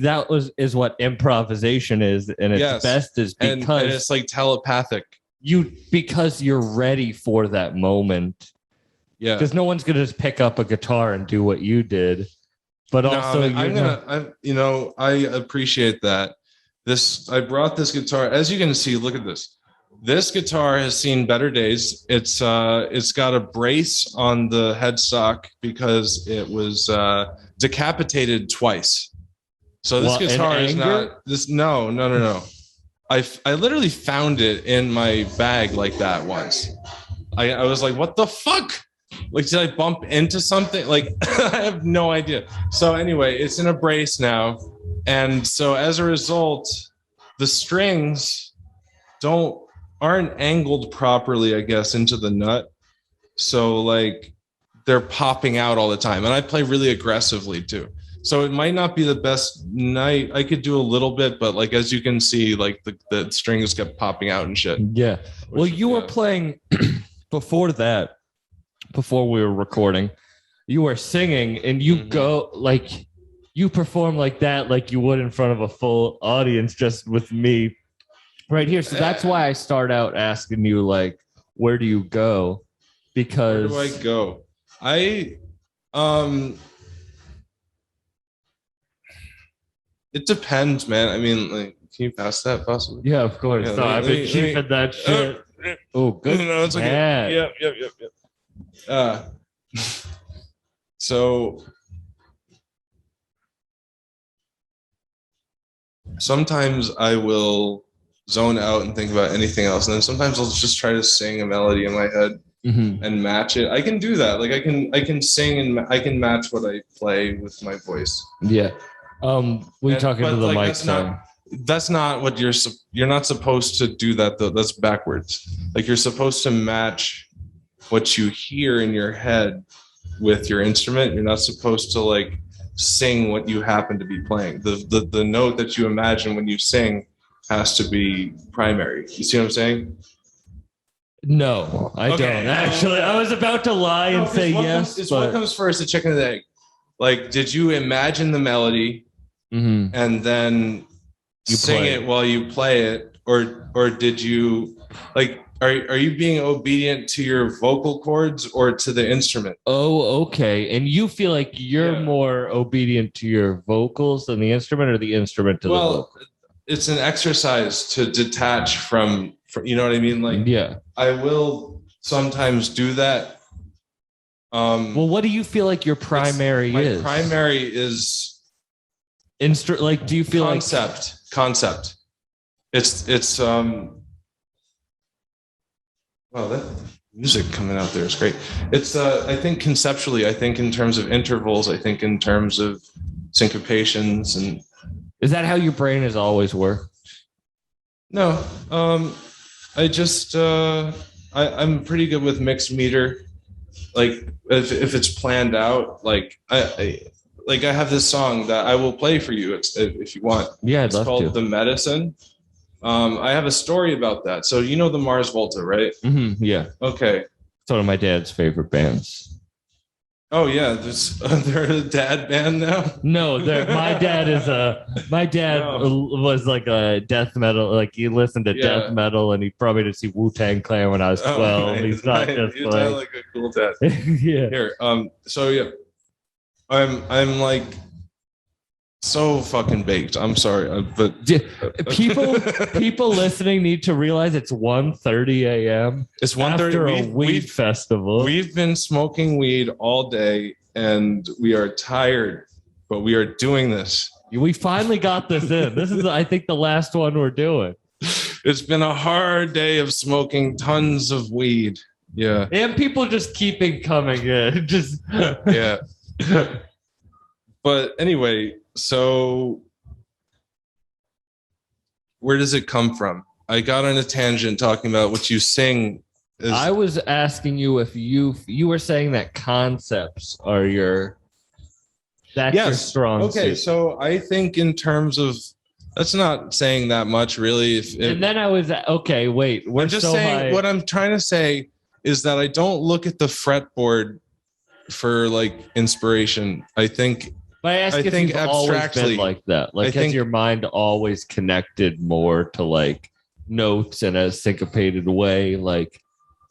is what improvisation is, and its best is because and it's like telepathic. Because you're ready for that moment. Yeah. Because no one's gonna just pick up a guitar and do what you did. But also I appreciate that. I brought this guitar. As you can see, look at this. This guitar has seen better days. It's got a brace on the headstock because it was decapitated twice. So this guitar is not this. No. I literally found it in my bag like that once. I was like, what the fuck? Like, did I bump into something? Like, I have no idea. So anyway, it's in a brace now. And so as a result, the strings aren't angled properly, I guess, into the nut. So like they're popping out all the time. And I play really aggressively too. So it might not be the best night. I could do a little bit, but like as you can see, like the strings kept popping out and shit. Yeah. Well, you were playing before that, before we were recording, you were singing and you go like you perform like that, like you would in front of a full audience, just with me right here. So that's why I start out asking you, like, where do you go? Because where do I go? It depends, man. I mean, like, can you pass that possibly? Yeah, of course. Yeah, I've been keeping that shit. Oh, good. No, it's okay. Yep. So sometimes I will zone out and think about anything else, and then sometimes I'll just try to sing a melody in my head and match it. I can do that. Like I can sing and I can match what I play with my voice. Yeah. We talking to the mic. That's not what you're not supposed to do that though. That's backwards. Like you're supposed to match what you hear in your head with your instrument. You're not supposed to like sing what you happen to be playing. The note that you imagine when you sing has to be primary. You see what I'm saying? No, I don't actually. I was about to lie and say yes. What comes first, the chicken or the egg? Like, did you imagine the melody and then you sing it while you play it, or did you like? Are you being obedient to your vocal cords or to the instrument? Oh, okay. And you feel like you're more obedient to your vocals than the instrument, or the instrument to the vocal? It's an exercise to detach from, you know what I mean? Like, I will sometimes do that. Well, what do you feel like your primary is? My primary is like, do you feel concept? It's wow, that music coming out there is great. It's I think conceptually, I think in terms of intervals, I think in terms of syncopations. And is that how your brain has always worked? No, I just I'm pretty good with mixed meter. Like if it's planned out, like I have this song that I will play for you if you want. Yeah, it's called The Medicine. I have a story about that. So you know the Mars Volta, right? Yeah. Okay. It's one of my dad's favorite bands. Oh yeah, they're a dad band now. No, my dad was like a death metal. Like he listened to death metal, and he probably did see Wu-Tang Clan when I was 12. Right, He's not just you sound like a cool dad. Yeah. Here. So yeah, I'm like so fucking baked. I'm sorry, but people listening need to realize it's 1:30 a.m. It's 1:30 after a weed festival. We've been smoking weed all day, and we are tired. but we are doing this. We finally got this in. This is, I think, the last one we're doing. It's been a hard day of smoking tons of weed. Yeah. And people just keeping coming in. Just Yeah. But anyway, so where does it come from? I got on a tangent talking about what you sing. I was asking you if you were saying that concepts are your your strong okay, suit. so I think in terms of that's not saying that much really. And then I was okay. Wait, I'm just saying what I'm trying to say is that I don't look at the fretboard for like inspiration. I think. But I ask if think you've always abstractly, been like that. Like, I has think- your mind always connected more to like notes in a syncopated way? Like,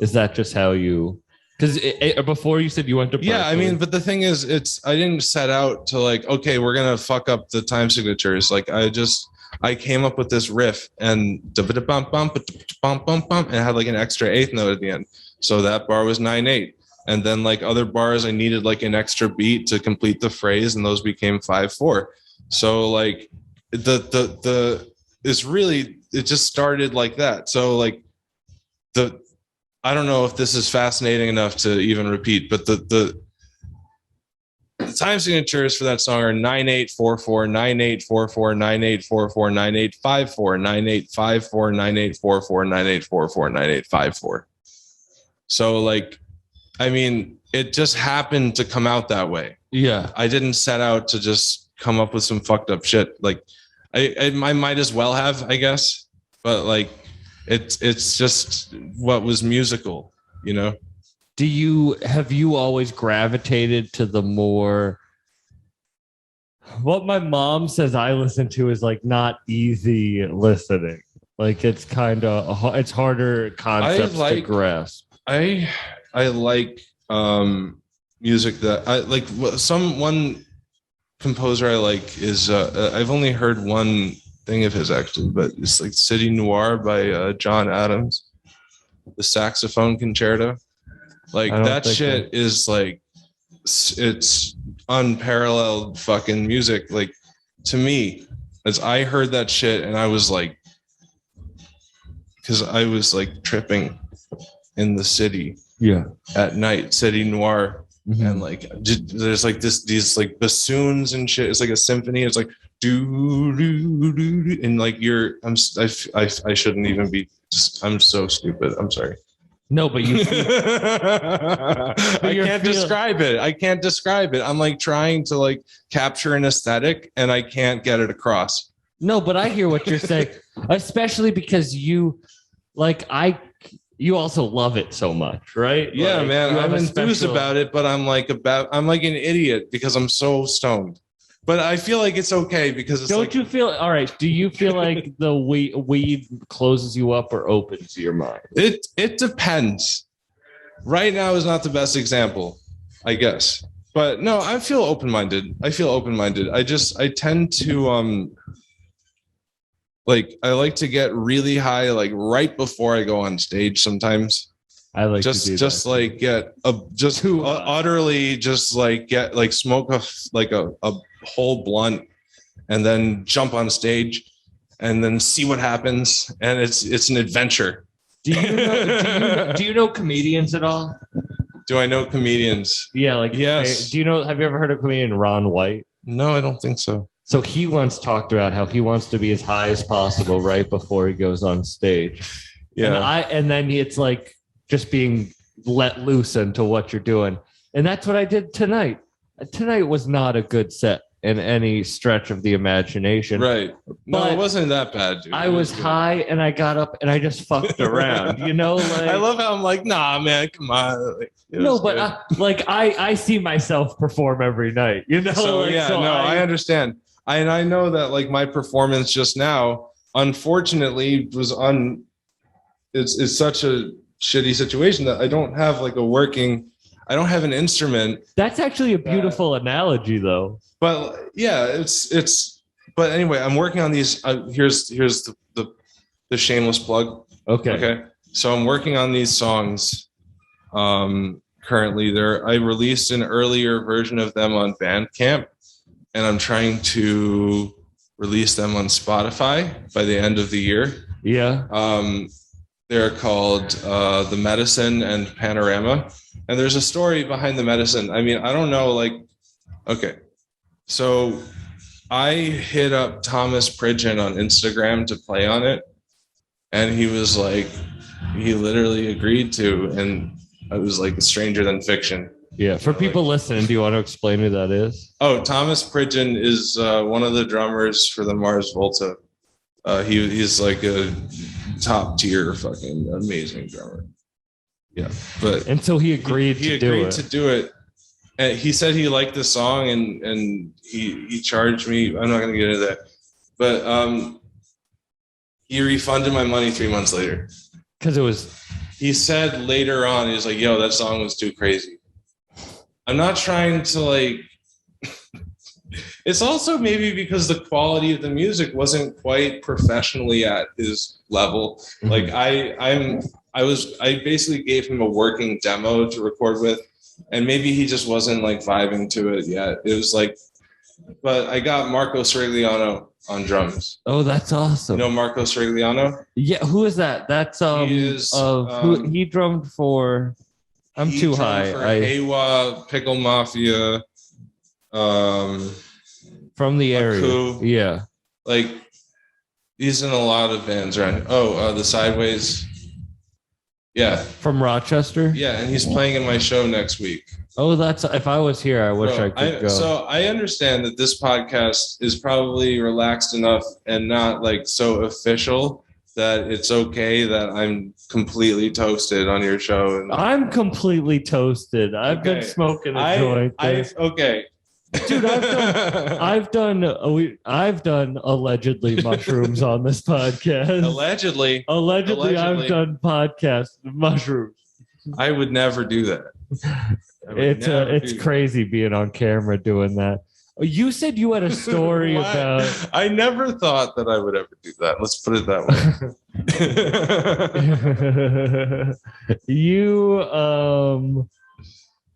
is that just how you? Because before you said you went to Yeah, I Berkeley. mean, but the thing is, I didn't set out to like, okay, we're gonna fuck up the time signatures. Like, I came up with this riff and bump bump and it had like an extra eighth note at the end. So that bar was 9/8. And then like other bars, I needed like an extra beat to complete the phrase, and those became 5/4. So like it's really, it just started like that. So like I don't know if this is fascinating enough to even repeat, but the time signatures for that song are 9/8/4/4, 9/8/4/4, 9/8/4/4, 9/8/5/4, 9/8/5/4, 9/8/4/4, 9/8/4/4, 9/8/5/4. So like, I mean, it just happened to come out that way. Yeah, I didn't set out to just come up with some fucked up shit. Like, I might as well have, I guess, but like, it's just what was musical, you know. Have you always gravitated to the more? What my mom says I listen to is like not easy listening. Like it's kind of it's harder concepts to grasp. I like music that I like. One composer I like is I've only heard one thing of his actually, but it's like City Noir by John Adams, the saxophone concerto. Like that shit is like it's unparalleled fucking music. Like to me, as I heard that shit and I was like, because I was like tripping in the city at night, City Noir. And like there's like these like bassoons and shit. It's like a symphony. It's like do do do, and like I shouldn't even be. I'm so stupid. I'm sorry. No, but you. I can't describe it. I can't describe it. I'm like trying to like capture an aesthetic, and I can't get it across. No, but I hear what you're saying, especially because you also love it so much, right? Yeah, like, man. I'm enthused about it, but I'm like an idiot because I'm so stoned. But I feel like it's okay because it's Don't you feel all right? Do you feel like the weed closes you up or opens your mind? It depends. Right now is not the best example, I guess. But no, I feel open-minded. I tend to like I like to get really high like right before I go on stage sometimes. I like just to do that. like get utterly just like get like smoke a whole blunt and then jump on stage and then see what happens, and it's an adventure. Do you know comedians at all? Do I know comedians? Yeah, like yes. Have you ever heard of comedian Ron White? No, I don't think so. So he once talked about how he wants to be as high as possible right before he goes on stage. Yeah. And then it's like just being let loose into what you're doing. And that's what I did tonight. Tonight was not a good set in any stretch of the imagination. Right. No, But it wasn't that bad, dude. I was high and I got up and I just fucked around, you know? Like, I love how I'm like, nah, man, come on. Like, no, but I see myself perform every night, you know? So, like, yeah, so no, I understand. I know that like my performance just now, unfortunately, was it's such a shitty situation that I don't have like I don't have an instrument. That's actually a beautiful analogy though. But yeah, but anyway, I'm working on these. Here's the shameless plug. Okay. So I'm working on these songs. Currently I released an earlier version of them on Bandcamp. and I'm trying to release them on Spotify by the end of the year. Yeah. They're called The Medicine and Panorama. And there's a story behind The Medicine. I mean, I don't know, like, okay. So I hit up Thomas Pridgeon on Instagram to play on it. And he was like, he literally agreed to. And I was like, Stranger Than Fiction. Yeah. For people listening, do you want to explain who that is? Oh, Thomas Pridgeon is one of the drummers for the Mars Volta. He's like a top tier fucking amazing drummer. Yeah, but until he agreed to do it, and he said he liked the song, and he charged me. I'm not gonna get into that, but he refunded my money 3 months later because it was. He said later on, he was like, "Yo, that song was too crazy." I'm not trying to like. It's also maybe because the quality of the music wasn't quite professionally at his level. Mm-hmm. Like I basically gave him a working demo to record with, and maybe he just wasn't like vibing to it yet. It was like, but I got Marco Sorigliano on drums. Oh, that's awesome. You know Marco Sorigliano? Yeah, who is that? That's who he drummed for. I'm too high. For Hewa, Pickle Mafia. From the area. Aku, yeah. Like he's in a lot of bands, right? Oh, the Sideways. Yeah. From Rochester? Yeah, and he's playing in my show next week. Oh, that's if I was here, I wish I could go. So I understand that this podcast is probably relaxed enough and not like so official that it's okay that I'm completely toasted on your show. And I'm completely toasted. I've been smoking a joint. Okay. Dude, I've done allegedly mushrooms on this podcast. Allegedly, I've done podcast mushrooms. I would never do that. It's crazy being on camera doing that. You said you had a story about. I never thought that I would ever do that. Let's put it that way. You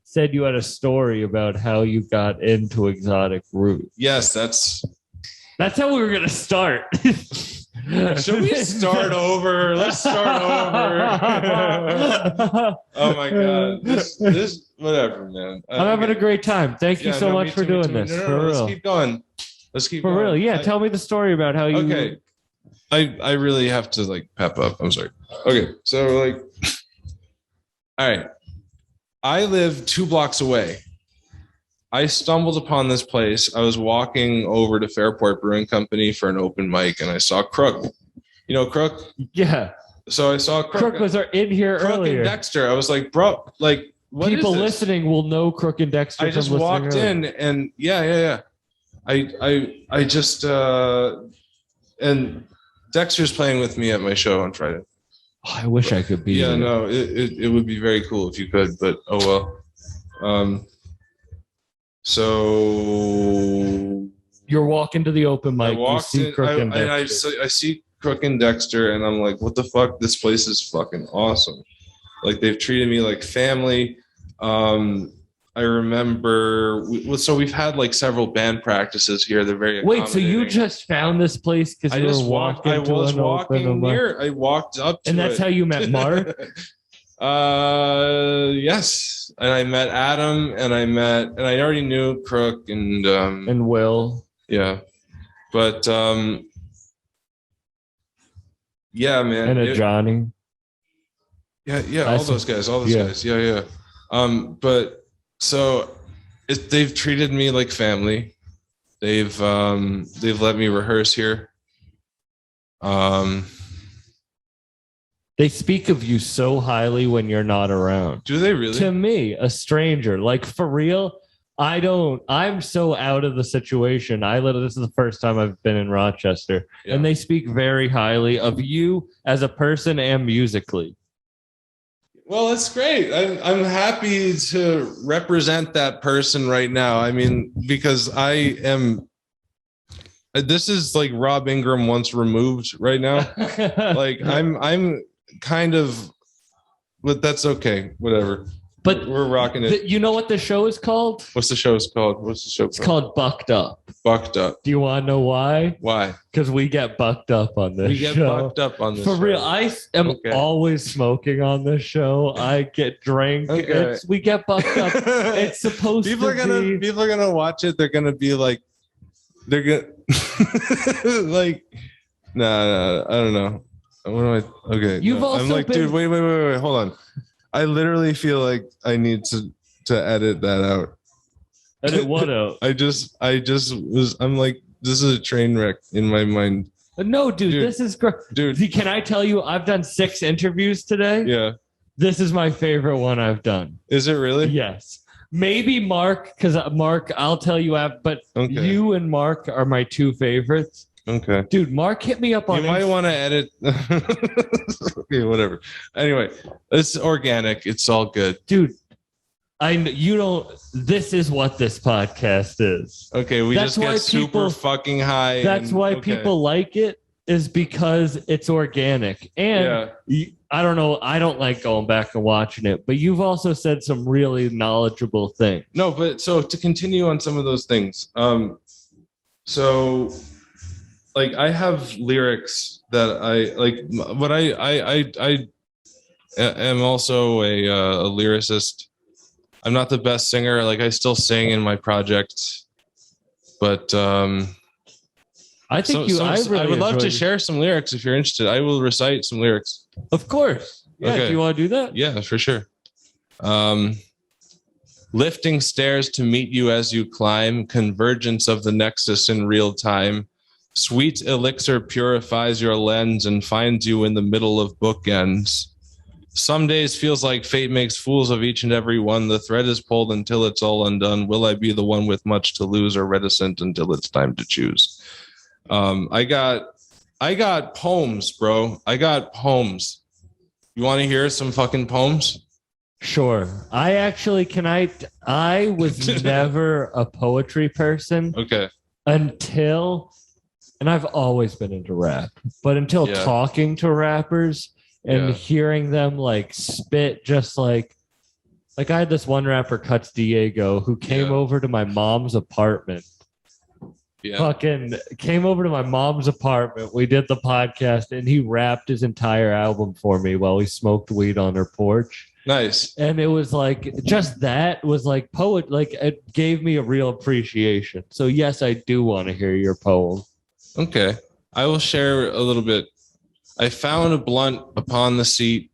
said you had a story about how you got into Exotic Roots. Yes, that's how we were gonna start. Should we start over? Let's start over. Oh my god, this whatever, man. I'm having a great time. Thank you so much for doing this. For real. Let's keep going. For real, yeah. Tell me the story about how you. Okay, I really have to like pep up. I'm sorry. Okay, so like, all right. I live 2 blocks away. I stumbled upon this place. I was walking over to Fairport Brewing Company for an open mic, and I saw Crük. You know Crük? Yeah. So I saw Crük. Crük was in here Crük earlier. And Dexter. I was like, bro, like, what people is this? listening will know Crük and Dexter. I just walked in, and yeah. I just and Dexter's playing with me at my show on Friday. Oh, I wish I could be. Yeah, there. no, it would be very cool if you could, but oh well. So you're walking to the open mic. I see Crük and Dexter, and I'm like, what the fuck? This place is fucking awesome. Like they've treated me like family. I remember, we've had like several band practices here. They're very wait. So you just found this place because you were walking? I was walking near. I walked up to and that's it. how you met Mark. Yes, and I met Adam, and I already knew Crük and Will. Yeah, but yeah, man, and Ajani. Yeah, all those guys. Yeah. But so they've treated me like family. They've let me rehearse here. They speak of you so highly when you're not around. Do they really? To me, a stranger, like for real, I'm so out of the situation. This is the first time I've been in Rochester, and they speak very highly of you as a person and musically. Well, that's great. I'm happy to represent that person right now. I mean, because this is like Rob Ingram once removed right now. Like I'm kind of, but that's okay. Whatever. But we're rocking it. You know what the show is called? What's the show called? It's called Bucked Up. Bucked Up. Do you want to know why? Why? Because we get bucked up on this show. We get bucked up on this For show. real, I am always smoking on this show. I get drank. Okay. We get bucked up. It's supposed people to are gonna be. People are gonna watch it. They're gonna be like, they're gonna like, no, I don't know. What am I? Okay, You've also I'm like, been- dude, wait, hold on. I literally feel like I need to edit that out. Edit what out? I just was. I'm like, this is a train wreck in my mind. No, dude, this is great. Dude, can I tell you? I've done 6 interviews today. Yeah. This is my favorite one I've done. Is it really? Yes. Maybe Mark, because Mark, I'll tell you, but you and Mark are my 2 favorites. Okay. Dude, Mark hit me up on You might want to edit. Okay, whatever. Anyway, it's organic. It's all good. Dude, this is what this podcast is. Okay, we That's just why get super fucking high. That's why people like it, is because it's organic. And I don't know, I don't like going back and watching it, but you've also said some really knowledgeable things. No, but so to continue on some of those things, so like I have lyrics that I like. What I am also a lyricist. I'm not the best singer. Like I still sing in my project, but I think I would love to share some lyrics if you're interested. I will recite some lyrics. Of course. Yeah. Okay. Do you want to do that? Yeah, for sure. Lifting stairs to meet you as you climb, convergence of the nexus in real time. Sweet elixir purifies your lens and finds you in the middle of bookends. Some days feels like fate makes fools of each and every one. The thread is pulled until it's all undone. Will I be the one with much to lose or reticent until it's time to choose? I got poems, bro. I got poems. You want to hear some fucking poems? Sure. I was never a poetry person. Okay. Until, and I've always been into rap, but until talking to rappers and hearing them like spit, just like I had this one rapper, Cuts Diego, who came over to my mom's apartment. Fucking came over to my mom's apartment. We did the podcast and he rapped his entire album for me while we smoked weed on her porch. Nice. And it was like, just that was like poet, like it gave me a real appreciation. So yes, I do want to hear your poem. Okay. I will share a little bit. I found a blunt upon the seat.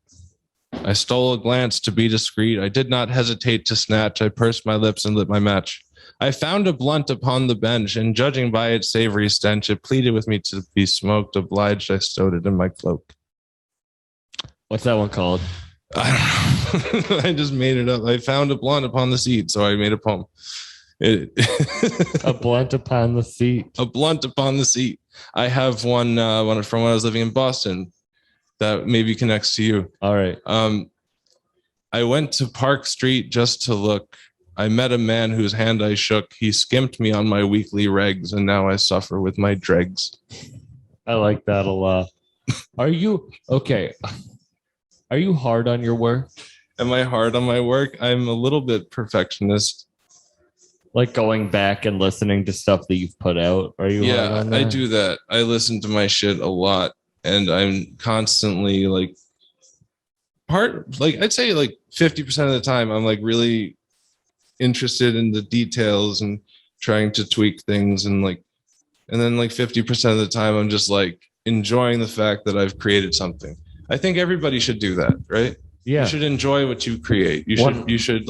I stole a glance to be discreet. I did not hesitate to snatch. I pursed my lips and lit my match. I found a blunt upon the bench, and judging by its savory stench, it pleaded with me to be smoked. Obliged, I stowed it in my cloak. What's that one called? I don't know. I just made it up. I found a blunt upon the seat, so I made a poem. A blunt upon the seat. A blunt upon the seat. I have one from when I was living in Boston that maybe connects to you. All right. I went to Park Street just to look. I met a man whose hand I shook. He skimped me on my weekly regs, and now I suffer with my dregs. I like that a lot. Are you okay? Are you hard on your work? Am I hard on my work? I'm a little bit perfectionist. Like going back and listening to stuff that you've put out? Are you hard on that? I do that. I listen to my shit a lot, and I'm constantly I'd say 50% of the time, I'm like really interested in the details and trying to tweak things, and then 50% of the time, I'm just like enjoying the fact that I've created something. I think everybody should do that, right? Yeah. You should enjoy what you create. You should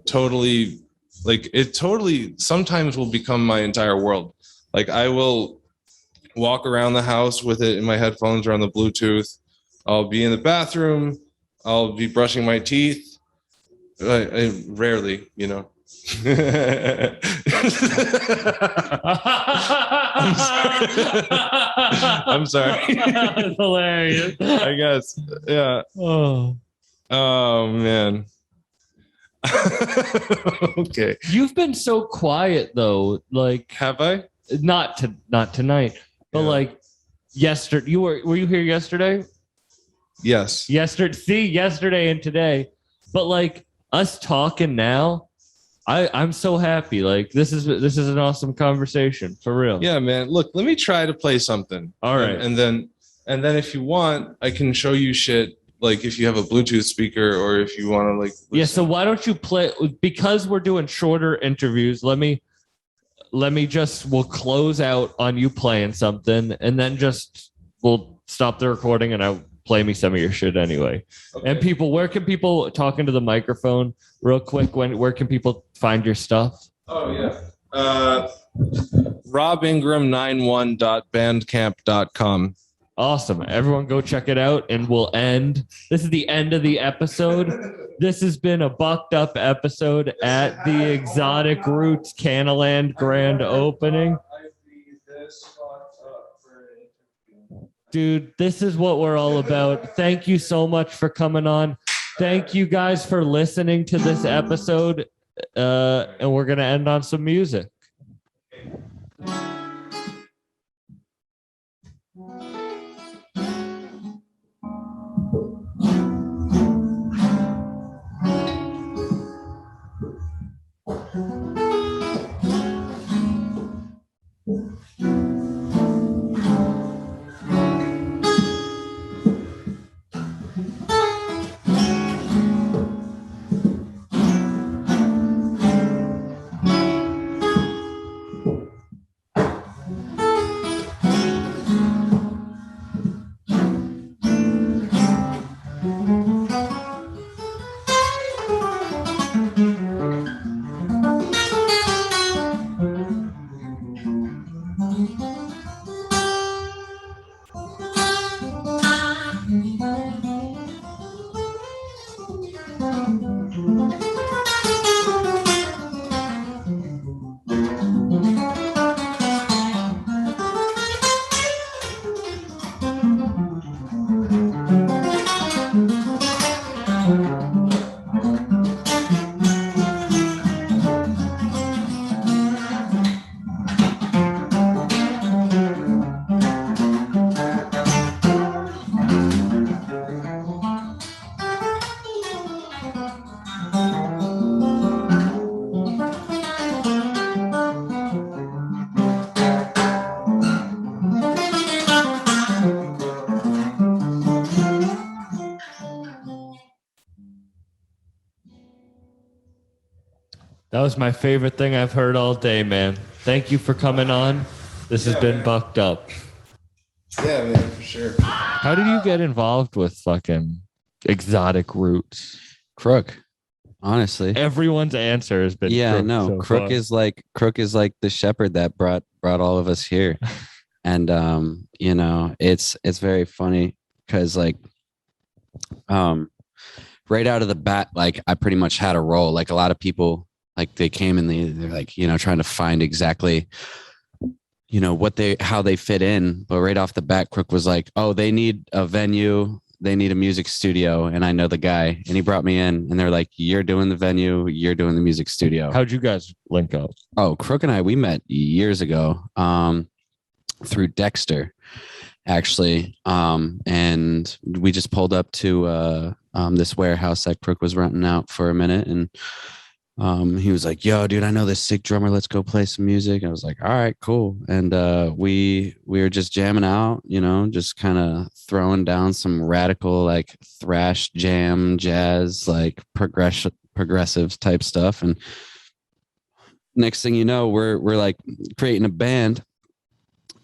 totally, it totally sometimes will become my entire world. Like I will walk around the house with it in my headphones or on the Bluetooth. I'll be in the bathroom. I'll be brushing my teeth. I rarely, I'm sorry. That's hilarious. I guess. Yeah. Oh man. Okay. You've been so quiet though. Have I? Not tonight, but yesterday. Were you here yesterday? Yes. Yesterday and today. But us talking now, I'm so happy. Like this is an awesome conversation for real. Yeah, man. Look, let me try to play something. All right. And then if you want, I can show you shit. Like if you have a Bluetooth speaker or if you want to like. Listen. Yeah. So why don't you play, because we're doing shorter interviews. We'll close out on you playing something and then we'll stop the recording and I'll play me some of your shit anyway. Okay. And where can people talk into the microphone real quick? Where can people find your stuff? Oh yeah. robingram91.bandcamp.com. Awesome. Everyone go check it out and this is the end of the episode. This has been a bucked up episode at the Exotic Roots Canaland grand opening. Dude, this is what we're all about. Thank you so much for coming on. Thank you guys for listening to this episode. And we're going to end on some music. That was my favorite thing I've heard all day, man. Thank you for coming on. This has been Bucked Up. Yeah, man, for sure. How did you get involved with fucking Exotic Roots? Crük. Honestly, everyone's answer has been Crük is like the shepherd that brought all of us here. And it's very funny because right out of the bat, like I pretty much had a role. Like a lot of people, like they came and they're like, trying to find exactly, how they fit in. But right off the bat, Crük was like, oh, they need a venue. They need a music studio. And I know the guy, and he brought me in, and they're like, you're doing the venue. You're doing the music studio. How'd you guys link up? Oh, Crük and we met years ago through Dexter, actually. And we just pulled up to this warehouse that Crük was renting out for a minute. And he was like, yo, dude, I know this sick drummer. Let's go play some music. I was like, all right, cool. And we were just jamming out, just kind of throwing down some radical, like thrash jam, jazz, like progressive type stuff. And next thing you know, we're like creating a band.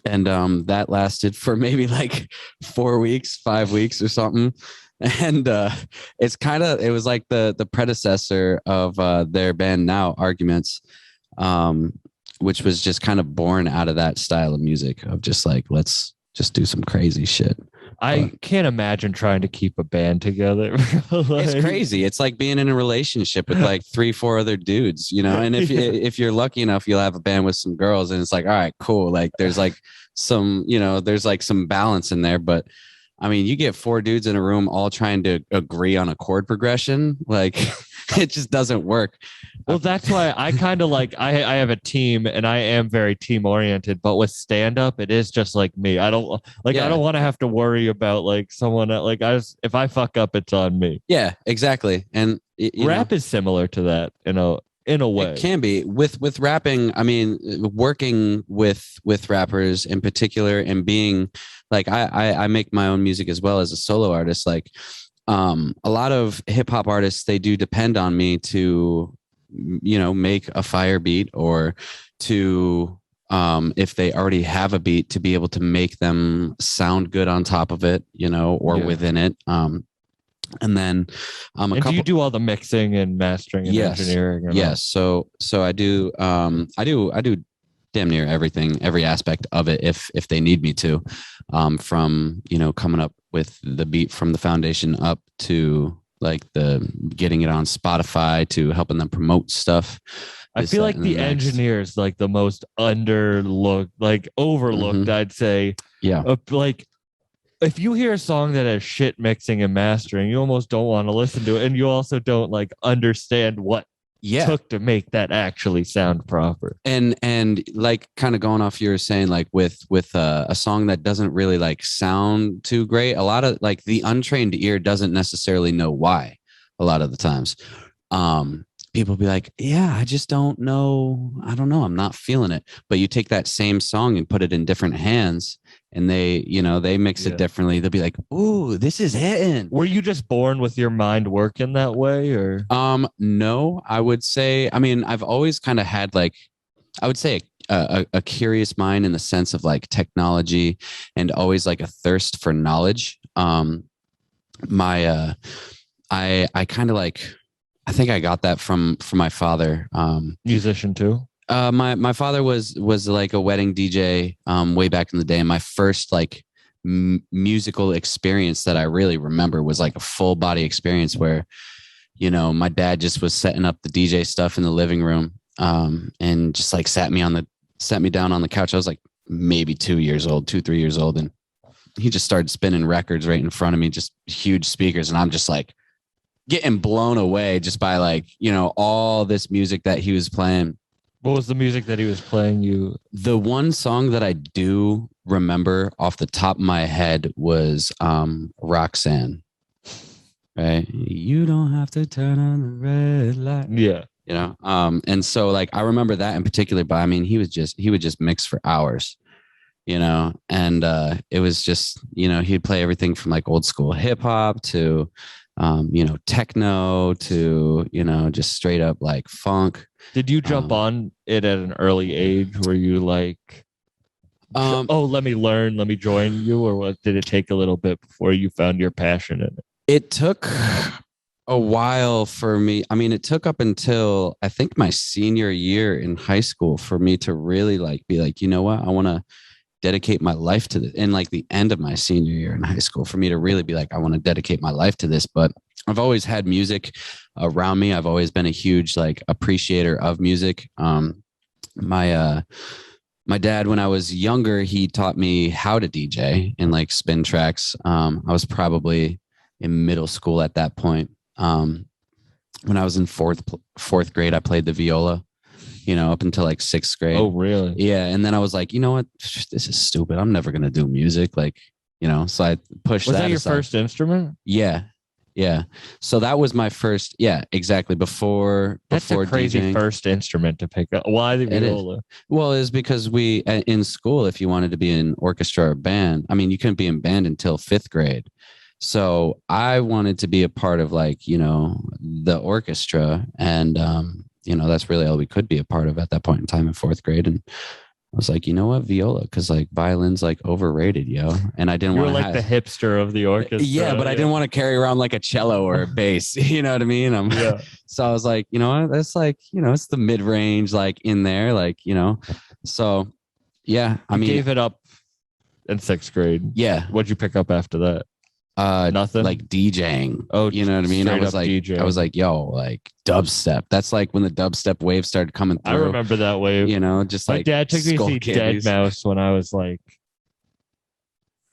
And that lasted for maybe like 4 weeks, 5 weeks or something. And it was like the predecessor of their band now, Arguments, which was just kind of born out of that style of music of just like, let's just do some crazy shit. I can't imagine trying to keep a band together. It's crazy. It's like being in a relationship with like 3-4 other dudes, and if you're lucky enough, you'll have a band with some girls, and it's like, all right, cool. Like there's like some, there's like some balance in there, but I mean, you get 4 dudes in a room all trying to agree on a chord progression. Like it just doesn't work. Well, that's why I kind of like I have a team and I am very team oriented, but with stand up it is just like me. I don't like I don't want to have to worry about like someone like if I fuck up it's on me. Yeah, exactly. And rap is similar to that, in a way. It can be with rapping. I mean, working with rappers in particular and being like I make my own music as well as a solo artist. Like a lot of hip hop artists, they do depend on me to make a fire beat or to if they already have a beat to be able to make them sound good on top of it, or within it. And then do you do all the mixing and mastering and engineering? Yes. So I do damn near everything, every aspect of it if they need me to, from coming up with the beat from the foundation up to like the getting it on Spotify to helping them promote stuff. I feel like the engineer is like the most overlooked, I'd say. Yeah. Like if you hear a song that has shit mixing and mastering, you almost don't want to listen to it. And you also don't like understand what took to make that actually sound proper. And like kind of going off you were saying, like with a song that doesn't really like sound too great, a lot of like the untrained ear doesn't necessarily know why. A lot of the times people be like, yeah, I just don't know, I'm not feeling it. But you take that same song and put it in different hands and they mix it differently. They'll be like, ooh, this is hitting. Were you just born with your mind working that way, or? No, I would say, I mean, I've always kind of had like, I would say a curious mind in the sense of like technology and always like a thirst for knowledge. I kind of like, I think I got that from my father. Musician too? My father was like a wedding DJ way back in the day. And my first like musical experience that I really remember was like a full body experience where, my dad just was setting up the DJ stuff in the living room and just like sat me down on the couch. I was like maybe 3 years old. And he just started spinning records right in front of me, just huge speakers. And I'm just like getting blown away just by like, all this music that he was playing. What was the music that he was playing? The one song that I do remember off the top of my head was Roxanne. Right? You don't have to turn on the red light. Yeah. And so like I remember that in particular, but I mean he would just mix for hours, and it was just, he'd play everything from like old school hip hop to techno to, just straight up like funk. Did you jump on it at an early age? Were you like, let me learn, let me join you? Or what, did it take a little bit before you found your passion in it? It took a while for me. I mean, it took up until I think my senior year in high school for me to really like be like, you know what, I want to dedicate my life to this. And like the end of my senior year in high school for me to really be like, I want to dedicate my life to this. But I've always had music around me. I've always been a huge like appreciator of music. My dad, when I was younger, he taught me how to DJ and like spin tracks. I was probably in middle school at that point. When I was in fourth grade, I played the viola, up until like sixth grade. Oh, really? Yeah. And then I was like, you know what? This is stupid. I'm never going to do music. Like, so I pushed that. Was that your aside. first instrument? Yeah. Yeah. So that was my first. Yeah, exactly. Before a crazy DJing. First instrument to pick up. Why the viola? Well, it's because we in school, if you wanted to be in orchestra or band, I mean, you couldn't be in band until fifth grade. So I wanted to be a part of like, the orchestra. And, that's really all we could be a part of at that point in time in fourth grade. And I was like, you know what, viola, because like violin's like overrated, yo. And I didn't want to like the hipster of the orchestra. Yeah, but I didn't want to carry around like a cello or a bass. You know what I mean? So I was like, you know what, that's like, it's the mid range, like in there, like, So yeah, I mean, gave it up in sixth grade. Yeah. What'd you pick up after that? Nothing. Like DJing. Oh, you know what I mean? I was like, DJing. I was like, yo, like dubstep. That's like when the dubstep wave started coming through. I remember that wave. Just my like dad took me to see Skull Candies. Dead Mouse when I was like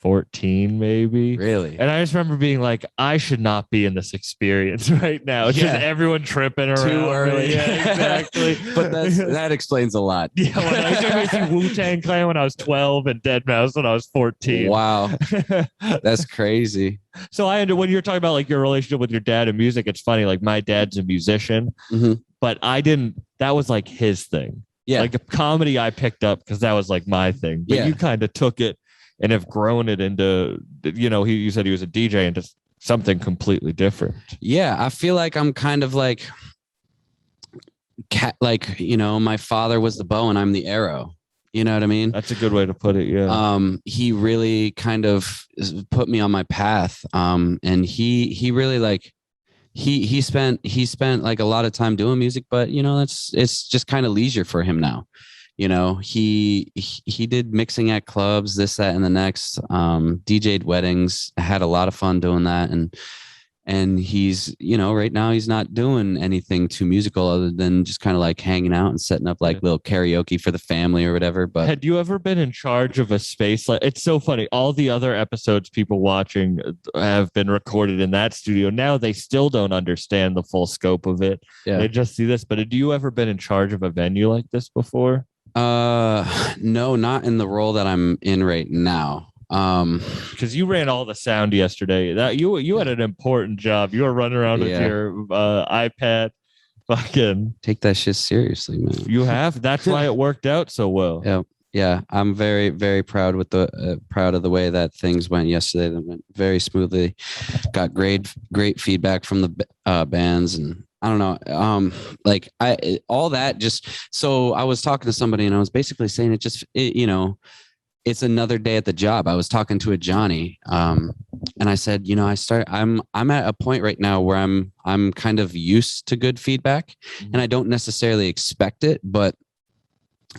14 maybe. Really? And I just remember being like, I should not be in this experience right now. It's just everyone tripping around. Too early. Me. Yeah, exactly. But that explains a lot. Yeah, when I took me to Wu-Tang Clan when I was 12 and Dead Mouse when I was 14. Wow. That's crazy. So when you're talking about like your relationship with your dad and music, it's funny. Like my dad's a musician, but that was like his thing. Yeah. Like a comedy I picked up because that was like my thing. But you kind of took it and have grown it into, you said he was a DJ into something completely different. Yeah. I feel like I'm kind of like, my father was the bow and I'm the arrow. You know what I mean? That's a good way to put it. Yeah. He really kind of put me on my path. And he really like, he spent like a lot of time doing music, but it's just kind of leisure for him now. He did mixing at clubs, this, that, and the next, DJ'd weddings, had a lot of fun doing that. And he's, right now he's not doing anything too musical other than just kind of like hanging out and setting up like little karaoke for the family or whatever. But had you ever been in charge of a space? Like, it's so funny. All the other episodes people watching have been recorded in that studio. Now they still don't understand the full scope of it. Yeah. They just see this. But had you ever been in charge of a venue like this before? No, not in the role that I'm in right now. Because you ran all the sound yesterday. That you had an important job. You were running around with your iPad. Fucking take that shit seriously, man. You have. That's why it worked out so well. Yeah. I'm very, very proud of the way that things went yesterday. That went very smoothly. Got great feedback from the bands, and I don't know. All that just. So I was talking to somebody, and I was basically saying it's another day at the job. I was talking to Ajani, and I said, I'm at a point right now where I'm kind of used to good feedback, and I don't necessarily expect it, but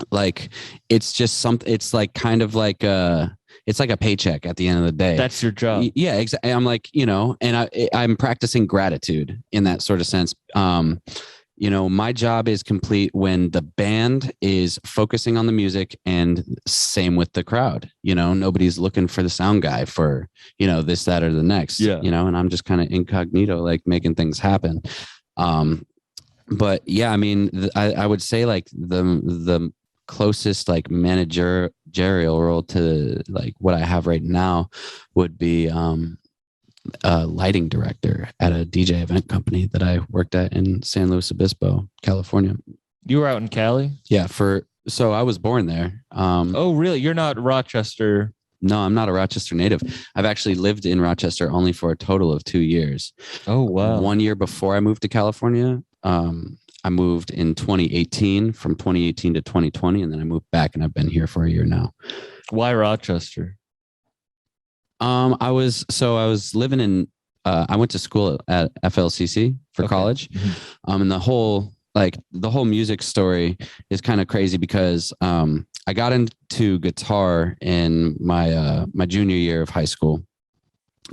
like it's just something. It's like kind of like it's like a paycheck at the end of the day. That's your job. Yeah, exactly. I'm like, and I'm practicing gratitude in that sort of sense. My job is complete when the band is focusing on the music, and same with the crowd. Nobody's looking for the sound guy for, this, that, or the next, and I'm just kind of incognito, like making things happen. But yeah, I mean, I would say like the closest like managerial role to like what I have right now would be, a lighting director at a DJ event company that I worked at in San Luis Obispo, California. You were out in Cali? Yeah. So I was born there. Oh, really? You're not Rochester? No, I'm not a Rochester native. I've actually lived in Rochester only for a total of 2 years. Oh, wow. 1 year before I moved to California. I moved in 2018, from 2018 to 2020, and then I moved back, and I've been here for a year now. Why Rochester? I was living in, I went to school at FLCC for college. And the whole music story is kind of crazy because, I got into guitar in my junior year of high school,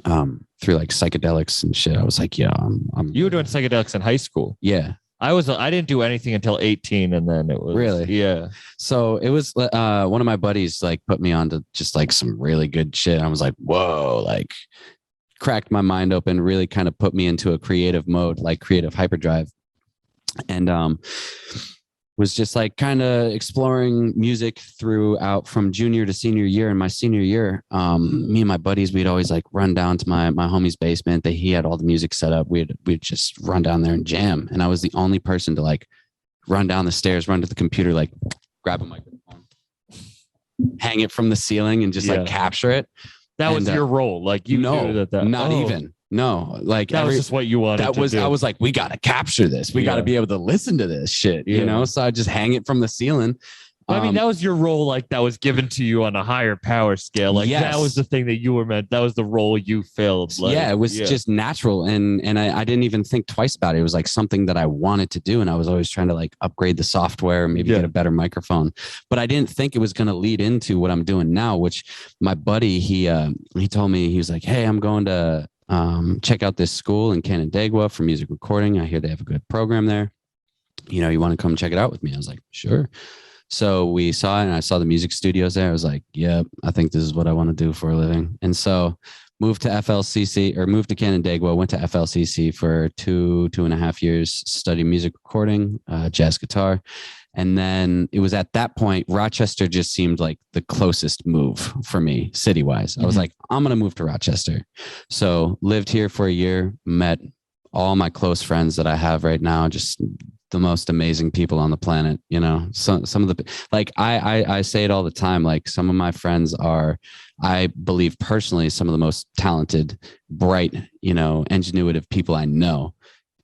through like psychedelics and shit. I was like, yeah, you were doing psychedelics in high school. Yeah. I didn't do anything until 18, and then it was really, yeah. So it was one of my buddies like put me on to just like some really good shit. I was like, whoa, like cracked my mind open, really kind of put me into a creative mode, like creative hyperdrive, and was just like kind of exploring music throughout from junior to senior year. And my senior year, me and my buddies, we'd always like run down to my homie's basement. He had all the music set up. We'd just run down there and jam. And I was the only person to like run down the stairs, run to the computer, like grab a microphone, hang it from the ceiling, and just like capture it. That was your role. Like even. No, like that was just what you wanted. I was like, we got to capture this. We got to be able to listen to this shit, So I just hang it from the ceiling. I mean, that was your role. Like that was given to you on a higher power scale. Like that was the thing that you were meant. That was the role you filled. Like, it was just natural. And I didn't even think twice about it. It was like something that I wanted to do. And I was always trying to like upgrade the software, maybe get a better microphone, but I didn't think it was going to lead into what I'm doing now, which my buddy, he told me, he was like, hey, I'm going to, check out this school in Canandaigua for music recording. I hear they have a good program there. You want to come check it out with me? I was like, sure. So we saw it, and I saw the music studios there. I was like, yep, I think this is what I want to do for a living. And so moved to moved to Canandaigua, went to FLCC for 2.5 years, studied music recording, jazz guitar. And then it was at that point, Rochester just seemed like the closest move for me city-wise. I was like, I'm going to move to Rochester. So lived here for a year, met all my close friends that I have right now, just the most amazing people on the planet. You know, some of the, like I say it all the time, like some of my friends are, I believe personally, some of the most talented, bright, you know, ingenuitive people I know,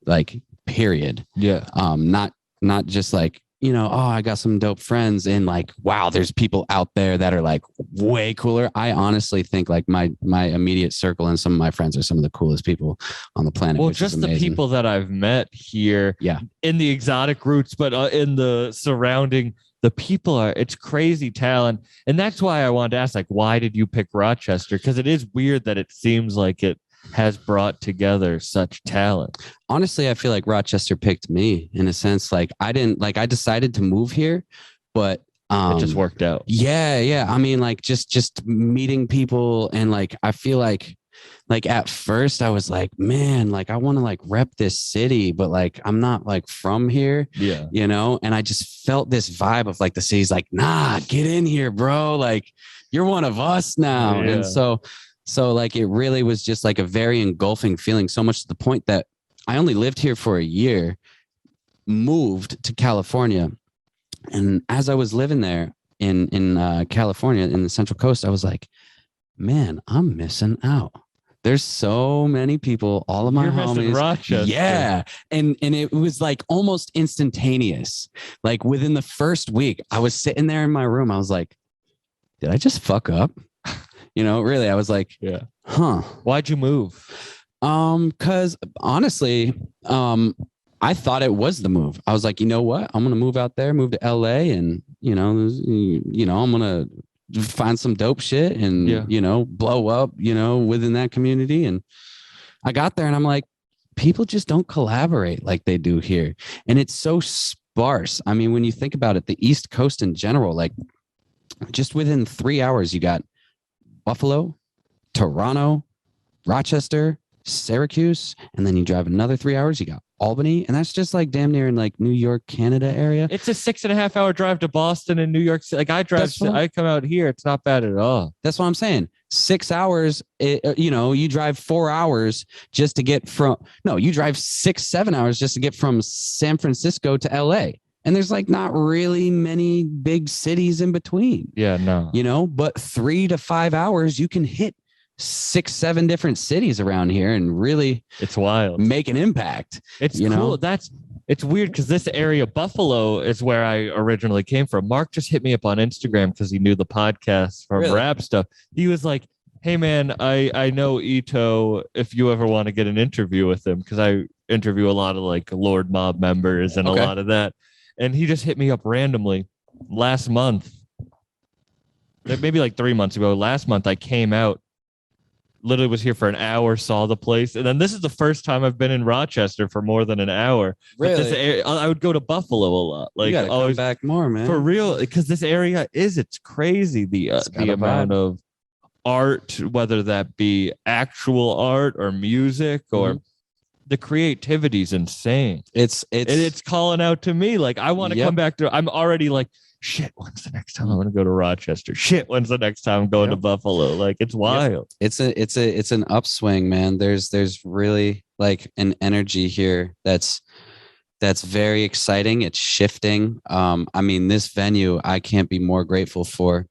like period. Yeah. Not just like, you know, oh, I got some dope friends and like, wow, there's people out there that are like way cooler. I honestly think like my immediate circle and some of my friends are some of the coolest people on the planet. Well, just the people that I've met here in the Exotic Roots, but in the surrounding, the people it's crazy talent. And that's why I wanted to ask, like, why did you pick Rochester? Because it is weird that it seems like it has brought together such talent. Honestly, I feel like Rochester picked me in a sense. Like I decided to move here, but it just worked out. Yeah. I mean, like just meeting people, and like I feel like at first I was like, man, like I want to like rep this city, but like I'm not like from here. Yeah. You know, and I just felt this vibe of like the city's like, nah, get in here, bro. Like you're one of us now. Yeah. And so like it really was just like a very engulfing feeling, so much to the point that I only lived here for a year, moved to California. And as I was living there in California, in the Central Coast, I was like, man, I'm missing out. There's so many people, all of my homies. Rochester. Yeah. And it was like almost instantaneous. Like within the first week, I was sitting there in my room. I was like, did I just fuck up? You know, really, I was like, huh. Why'd you move? Because honestly, I thought it was the move. I was like, you know what? I'm gonna move out there, move to LA, and you know, I'm gonna find some dope shit and you know, blow up, you know, within that community. And I got there, and I'm like, people just don't collaborate like they do here, and it's so sparse. I mean, when you think about it, the East Coast in general, like just within 3 hours, you got Buffalo, Toronto, Rochester, Syracuse, and then you drive another 3 hours, you got Albany, and that's just like damn near in like New York, Canada area. It's a 6.5 hour drive to Boston and New York City. Like I come out here, it's not bad at all. That's what I'm saying. 6 hours, you know, you drive 4 hours just to get you drive 6-7 hours just to get from San Francisco to LA. And there's like not really many big cities in between. Yeah, no. You know, but 3 to 5 hours, you can hit 6-7 different cities around here and really it's wild. Make an impact. It's you cool. know? It's weird because this area, Buffalo, is where I originally came from. Mark just hit me up on Instagram because he knew the podcast from rap stuff. He was like, hey man, I know Ito, if you ever want to get an interview with him, because I interview a lot of like Lord Mob members and a lot of that. And he just hit me up randomly last month, maybe like 3 months ago. Last month, I came out, literally was here for an hour, saw the place. And then this is the first time I've been in Rochester for more than an hour. Really? But this area, I would go to Buffalo a lot. Like, you gotta come back more, man. For real, because this area it's crazy. The amount of art, whether that be actual art or music or the creativity is insane. It's calling out to me. Like I want to come back to. I'm already like, shit. When's the next time I want to go to Rochester? Shit. When's the next time I'm going to Buffalo? Like it's wild. It's an upswing, man. There's really like an energy here that's very exciting. It's shifting. I mean, this venue I can't be more grateful for.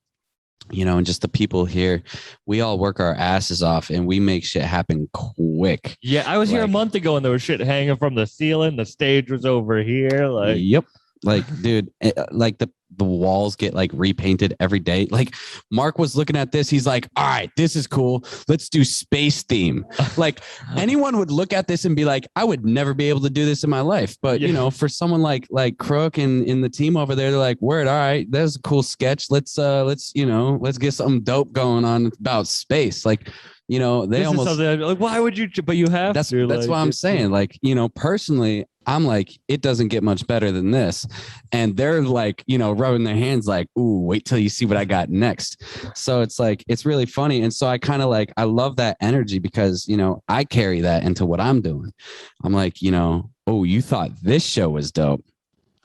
You know, and just the people here, we all work our asses off and we make shit happen quick. Yeah, I was here a month ago and there was shit hanging from the ceiling. The stage was over here. Like, yep. Like, dude, like the walls get like repainted every day. Like Mark was looking at this. He's like, all right, this is cool. Let's do space theme. Like anyone would look at this and be like, I would never be able to do this in my life. But, you know, for someone like Crük and in the team over there, they're like, word, all right, that's a cool sketch. Let's get something dope going on about space. Like You know, they This is almost something like, why would you? But you have that's to. that's like, what I'm it's- saying. Like, you know, personally, I'm like, it doesn't get much better than this. And they're like, you know, rubbing their hands like, ooh, wait till you see what I got next. So it's like, it's really funny. And so I kind of like, I love that energy because, you know, I carry that into what I'm doing. I'm like, you know, oh, you thought this show was dope.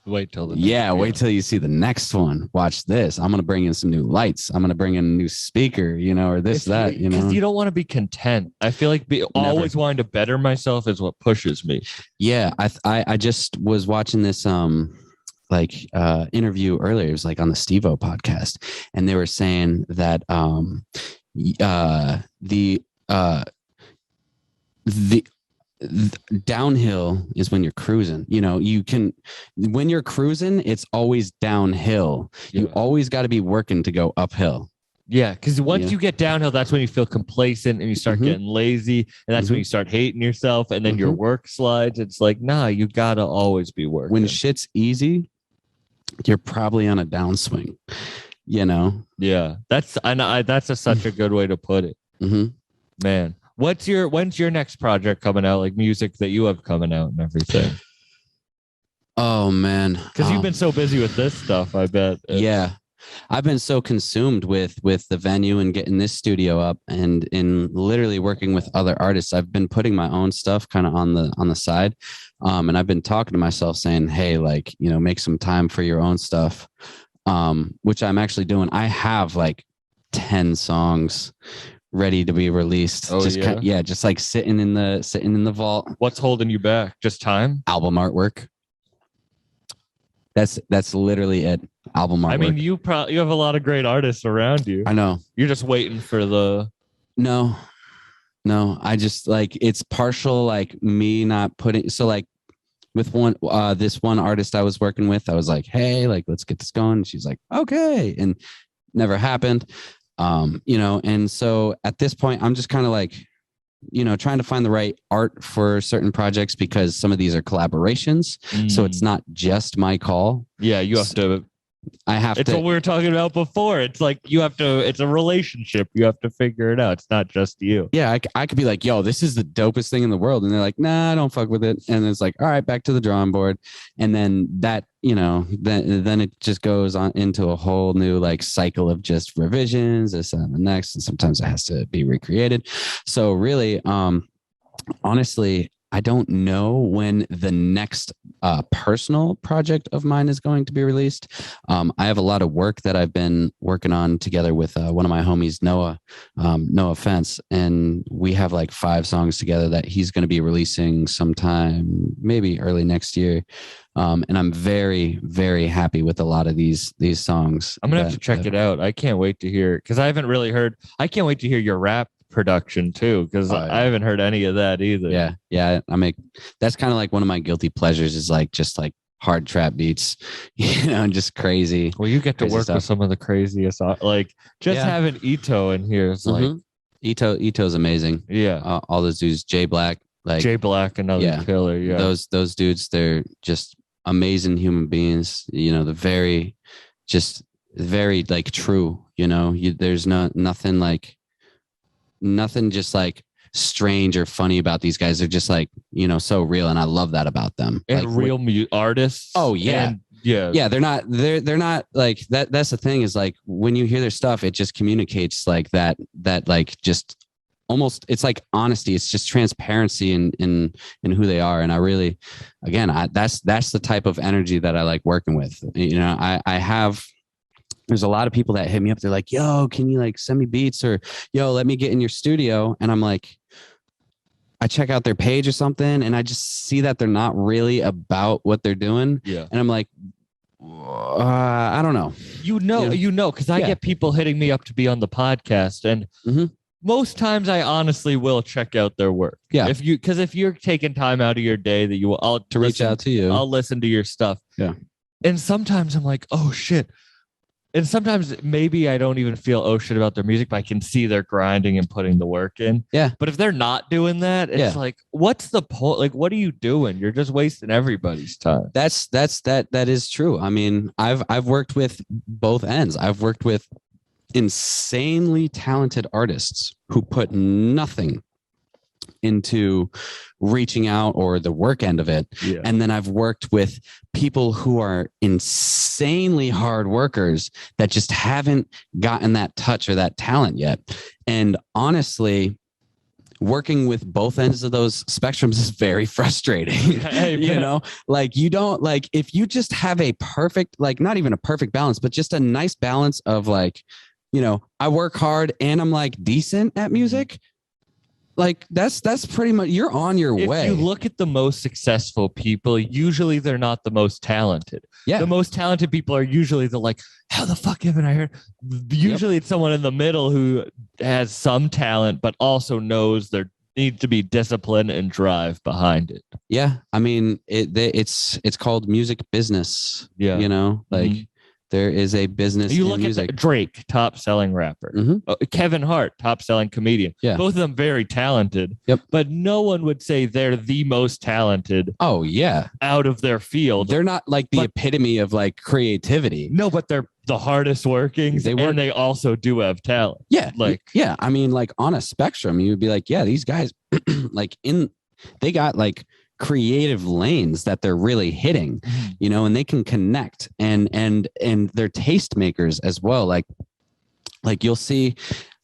Wait till the Wait till you see the next one. Watch this. I'm gonna bring in some new lights. I'm gonna bring in a new speaker, you know, or this, that, you know. Because you don't want to be content. I feel like always wanting to better myself is what pushes me. Yeah, I just was watching this interview earlier. It was like on the Steve-O podcast, and they were saying that the downhill is when you're cruising. You know, when you're cruising, it's always downhill. You always got to be working to go uphill. Yeah, because once you get downhill, that's when you feel complacent and you start getting lazy, and that's when you start hating yourself, and then your work slides. It's like, nah, you gotta always be working. When shit's easy, you're probably on a downswing. You know? Yeah, that's such a good way to put it. Man. When's your next project coming out? Like music that you have coming out and everything. Oh man, because you've been so busy with this stuff. I bet. Yeah, I've been so consumed with the venue and getting this studio up, and in literally working with other artists. I've been putting my own stuff kind of on the side, and I've been talking to myself saying, "Hey, like, you know, make some time for your own stuff," which I'm actually doing. I have like 10 songs ready to be released. Oh, just just like sitting in the vault. What's holding you back? Just time? Album artwork. That's literally it. Album artwork. I mean, you have a lot of great artists around you. I know. You're just waiting for the. No, I just like, it's partial like me not putting. So like with this one artist I was working with, I was like, hey, like, let's get this going. She's like, okay, and never happened. You know, and so at this point, I'm just kind of like, you know, trying to find the right art for certain projects because some of these are collaborations. So it's not just my call. Yeah, you have to. It's what we were talking about before. It's like it's a relationship. You have to figure it out. It's not just you. Yeah, I could be like, yo, this is the dopest thing in the world. And they're like, nah, I don't fuck with it. And it's like, all right, back to the drawing board. And then that, you know, then it just goes on into a whole new like cycle of just revisions, this and the next. And sometimes it has to be recreated. So really, honestly, I don't know when the next personal project of mine is going to be released. I have a lot of work that I've been working on together with one of my homies, Noah, no offense. And we have like 5 songs together that he's going to be releasing sometime, maybe early next year. And I'm very, very happy with a lot of these songs. I'm going to have to check it out. I can't wait to hear, because I haven't really heard, I can't wait to hear your rap production too, because I haven't heard any of that either. Yeah. That's kind of like one of my guilty pleasures is like just like hard trap beats, you know, and just crazy. Well, you get to work with some of the craziest, like just having Ito in here is like Ito's amazing. Yeah, all those dudes, J Black, another killer. Yeah, those dudes, they're just amazing human beings. You know, very like true. You know, there's nothing just like strange or funny about these guys. They're just like, you know, so real, and I love that about them. And like, real artists. Oh yeah. Yeah, they're not like that. That's the thing is like when you hear their stuff, it just communicates like that like just almost, it's like honesty. It's just transparency in who they are. And I really, again, that's the type of energy that I like working with. You know, there's a lot of people that hit me up. They're like, yo, can you like send me beats, or yo, let me get in your studio. And I'm like, I check out their page or something, and I just see that they're not really about what they're doing. Yeah. And I'm like, I don't know. You know, because I get people hitting me up to be on the podcast, and most times I honestly will check out their work. Yeah. If you're taking time out of your day that you will, reach out to you, I'll listen to your stuff. Yeah. And sometimes I'm like, oh shit. And sometimes maybe I don't even feel oh shit about their music, but I can see they're grinding and putting the work in. Yeah. But if they're not doing that, it's like, what's the point? Like, what are you doing? You're just wasting everybody's time. That is true. I mean, I've worked with both ends. I've worked with insanely talented artists who put nothing into reaching out or the work end of it. Yeah. And then I've worked with people who are insanely hard workers that just haven't gotten that touch or that talent yet. And honestly, working with both ends of those spectrums is very frustrating. You know, like you don't like, if you just have a perfect, like not even a perfect balance, but just a nice balance of like, you know, I work hard and I'm like decent at music. Like that's pretty much, you're on your way. If you look at the most successful people, usually they're not the most talented. Yeah. The most talented people are usually the like, how the fuck haven't I heard? Usually it's someone in the middle who has some talent, but also knows there needs to be discipline and drive behind it. Yeah. I mean, it's called music business. Yeah. You know, like there is a business You in look music. at Drake, top selling rapper. Kevin Hart, top selling comedian. Yeah. Both of them very talented. Yep. But no one would say they're the most talented. Oh yeah. Out of their field. They're not like the epitome of like creativity. No, but they're the hardest working. They work, and they also do have talent. Yeah. Like, yeah. I mean, like on a spectrum, you would be like, yeah, these guys like they got like creative lanes that they're really hitting, you know, and they can connect and they're taste makers as well. Like you'll see,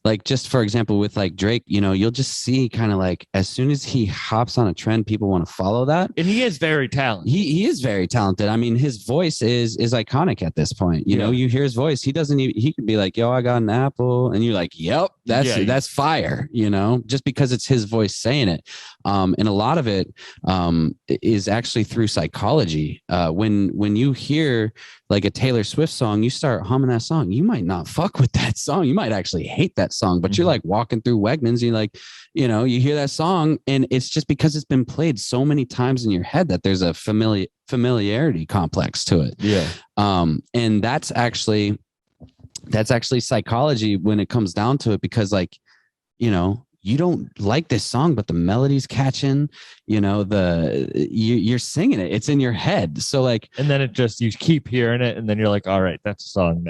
like just for example, with like Drake, you know, you'll just see kind of like as soon as he hops on a trend, people want to follow that. And he is very talented. He is very talented. I mean, his voice is iconic at this point. You know, you hear his voice. He doesn't even, he could be like, yo, I got an apple. And you're like, yep, that's fire, you know, just because it's his voice saying it. And a lot of it is actually through psychology. When you hear like a Taylor Swift song, you start humming that song. You might not fuck with that song. You might actually hate that song, but you're like walking through Wegmans. And you're like, you know, you hear that song and it's just because it's been played so many times in your head that there's a familiarity complex to it. Yeah. And that's actually psychology when it comes down to it, because like, you know, you don't like this song, but the melody's catching, you know, you're singing it. It's in your head. So like, and then it just, you keep hearing it and then you're like, all right, that's a song.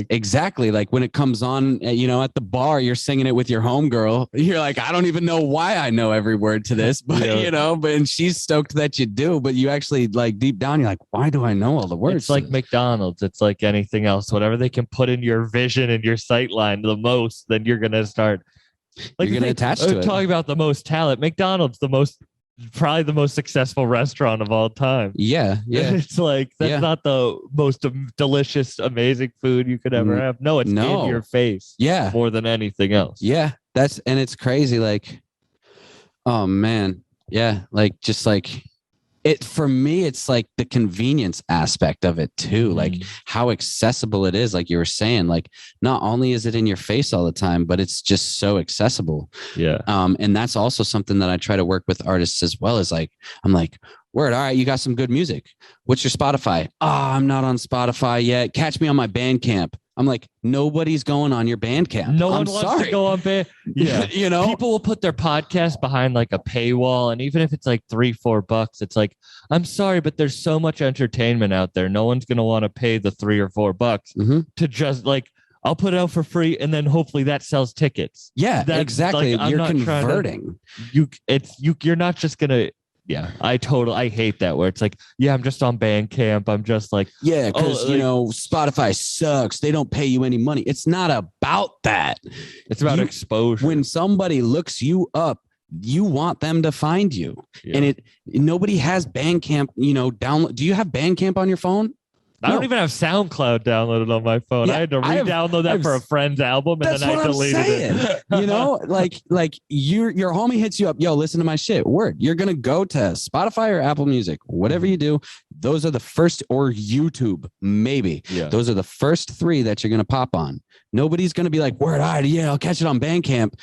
Exactly. Like when it comes on, you know, at the bar, you're singing it with your homegirl. You're like, I don't even know why I know every word to this, but you know, and she's stoked that you do, but you actually like deep down, you're like, why do I know all the words? It's like McDonald's. It's like anything else, whatever they can put in your vision and your sight line the most, then you're going to start. Like you're going to attach to it. Talking about the most talent, McDonald's probably the most successful restaurant of all time. Yeah. It's like that's not the most delicious, amazing food you could ever have. No, it's in your face. Yeah, more than anything else. Yeah, and it's crazy. Like, oh man, yeah, like just like it for me, it's like the convenience aspect of it too, like how accessible it is. Like you were saying, like not only is it in your face all the time, but it's just so accessible. Yeah. And that's also something that I try to work with artists as well. Is like, I'm like, word, all right, you got some good music. What's your Spotify? I'm not on Spotify yet. Catch me on my Bandcamp. I'm like, nobody's going on your Bandcamp. No one wants to go on Bandcamp. Yeah. You know, people will put their podcast behind like a paywall. And even if it's like $3-4, it's like, I'm sorry, but there's so much entertainment out there. No one's going to want to pay the $3 or $4 to just like, I'll put it out for free. And then hopefully that sells tickets. Yeah, exactly. Like, you're converting. You're not just going to. Yeah, I hate that where it's like, yeah, I'm just on Bandcamp. I'm just like, yeah, because you know, Spotify sucks. They don't pay you any money. It's not about that. It's about exposure. When somebody looks you up, you want them to find you. Yeah. And nobody has Bandcamp, you know, download. Do you have Bandcamp on your phone? I don't even have SoundCloud downloaded on my phone. Yeah, I had to re-download that for a friend's album, and then I deleted it. You know, like your homie hits you up, yo, listen to my shit. Word, you're gonna go to Spotify or Apple Music, whatever you do. Those are the first, or YouTube, maybe. Yeah. Those are the first 3 that you're gonna pop on. Nobody's gonna be like, word, all right, yeah, I'll catch it on Bandcamp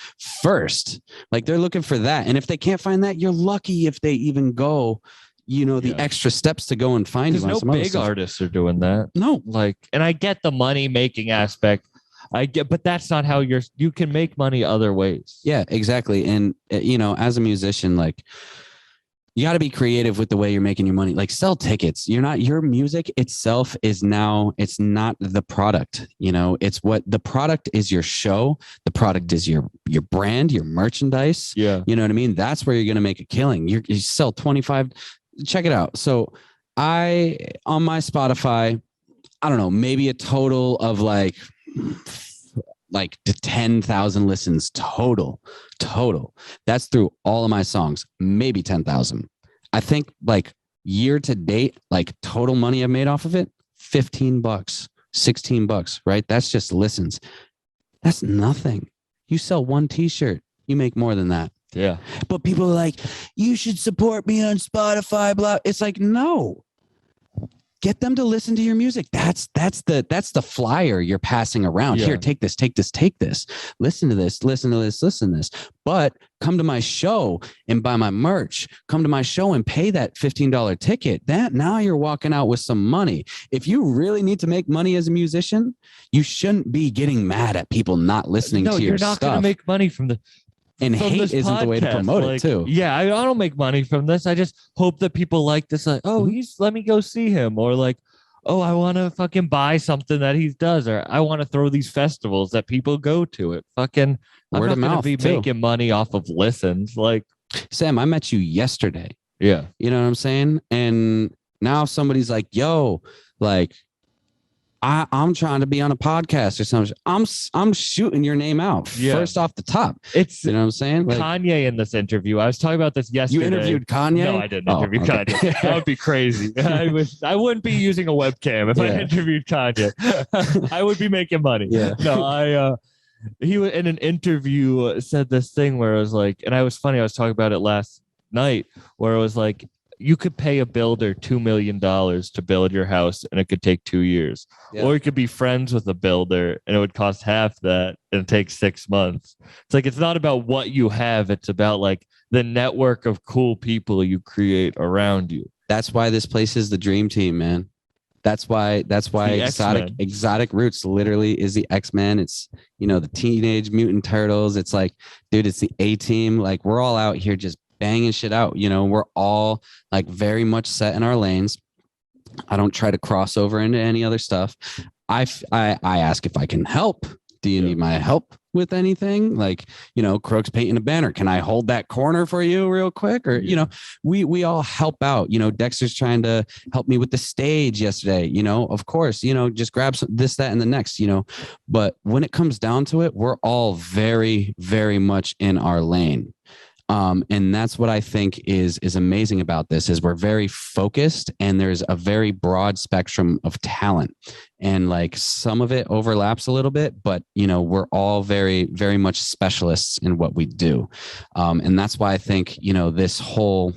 first. Like they're looking for that, and if they can't find that, you're lucky if they even go. You know, the extra steps to go and find you. No big artists are doing that. No, like, and I get the money making aspect. But that's not how you can make money other ways. Yeah, exactly. And you know, as a musician, like, you got to be creative with the way you're making your money. Like sell tickets. Your music itself is now, it's not the product, it's what the product is. Your show, the product is your brand, your merchandise. Yeah. You know what I mean? That's where you're going to make a killing. You sell 25, check it out. So on my Spotify, I don't know, maybe a total of like to 10,000 listens total. That's through all of my songs, maybe 10,000. I think like year to date, like total money I've made off of it, $15, $16, right? That's just listens. That's nothing. You sell one t-shirt, you make more than that. Yeah. But people are like, you should support me on Spotify, blah. It's like, no. Get them to listen to your music. That's the flyer you're passing around. Yeah. Here, take this. Listen to this. But come to my show and buy my merch. Come to my show and pay that $15 ticket. That now you're walking out with some money. If you really need to make money as a musician, you shouldn't be getting mad at people not listening to your stuff. No, you're not going to make money from the. And hate isn't the way to promote it too. Yeah, I don't make money from this. I just hope that people like this. Like, oh, let me go see him, or like, oh, I want to fucking buy something that he does, or I want to throw these festivals that people go to. It fucking I'm Word not of going to mouth, be too. making money off of listens. Like, Sam, I met you yesterday. yeah, You know what I'm saying? And now somebody's like, yo, like, I'm trying to be on a podcast or something. I'm shooting your name out first off the top. It's you know what I'm saying? Like, Kanye in this interview. I was talking about this yesterday. you interviewed Kanye? No, I didn't Oh, interview okay. Kanye. That would be crazy. I wouldn't be using a webcam if I Yeah. interviewed Kanye. I would be making money. Yeah. No, he was in an interview said this thing where it was like, and I was funny. I was talking about it last night where it was like, you could pay a builder $2 million to build your house and it could take 2 years. Yeah. Or you could be friends with a builder and it would cost half that and take 6 months. It's like, it's not about what you have. It's about like the network of cool people you create around you. That's why this place is the dream team, man. That's why The exotic roots literally is the X-Men. It's, the Teenage Mutant Turtles. It's like, dude, it's the A-team. Like, we're all out here just banging shit out. We're all like very much set in our lanes. I don't try to cross over into any other stuff. I ask if I can help. Do you need my help with anything? Like, Crük's painting a banner. Can I hold that corner for you real quick? Or, we all help out. Dexter's trying to help me with the stage yesterday. Of course, just grab some, this, that, and the next, But when it comes down to it, we're all very, very much in our lane. And that's what I think is amazing about this is we're very focused and there's a very broad spectrum of talent and like some of it overlaps a little bit, but we're all very, very much specialists in what we do. And that's why I think, this whole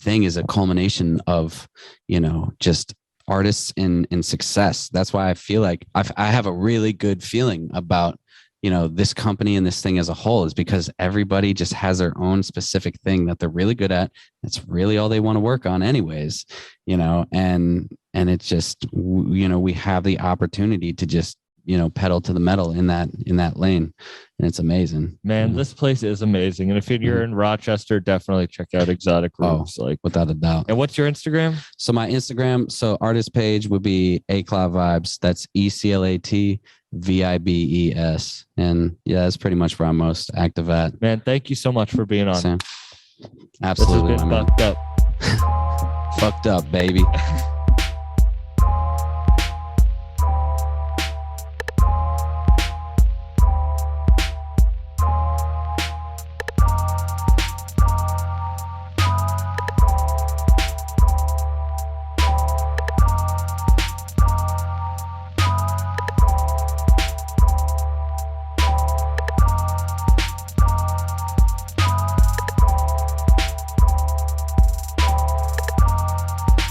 thing is a culmination of, just artists in success. That's why I feel like I have a really good feeling about this company and this thing as a whole is because everybody just has their own specific thing that they're really good at. That's really all they want to work on anyways, and it's just, we have the opportunity to just, pedal to the metal in that lane. And it's amazing, man. This place is amazing. And if you're in Rochester, definitely check out Exotic Roots. Like, without a doubt. And what's your Instagram? So my Instagram, artist page would be Aclav Vibes. That's ECLAT VIBES. And yeah, that's pretty much where I'm most active at. Man, thank you so much for being on. Sam. Absolutely. This has been fucked up. Fucked up, baby.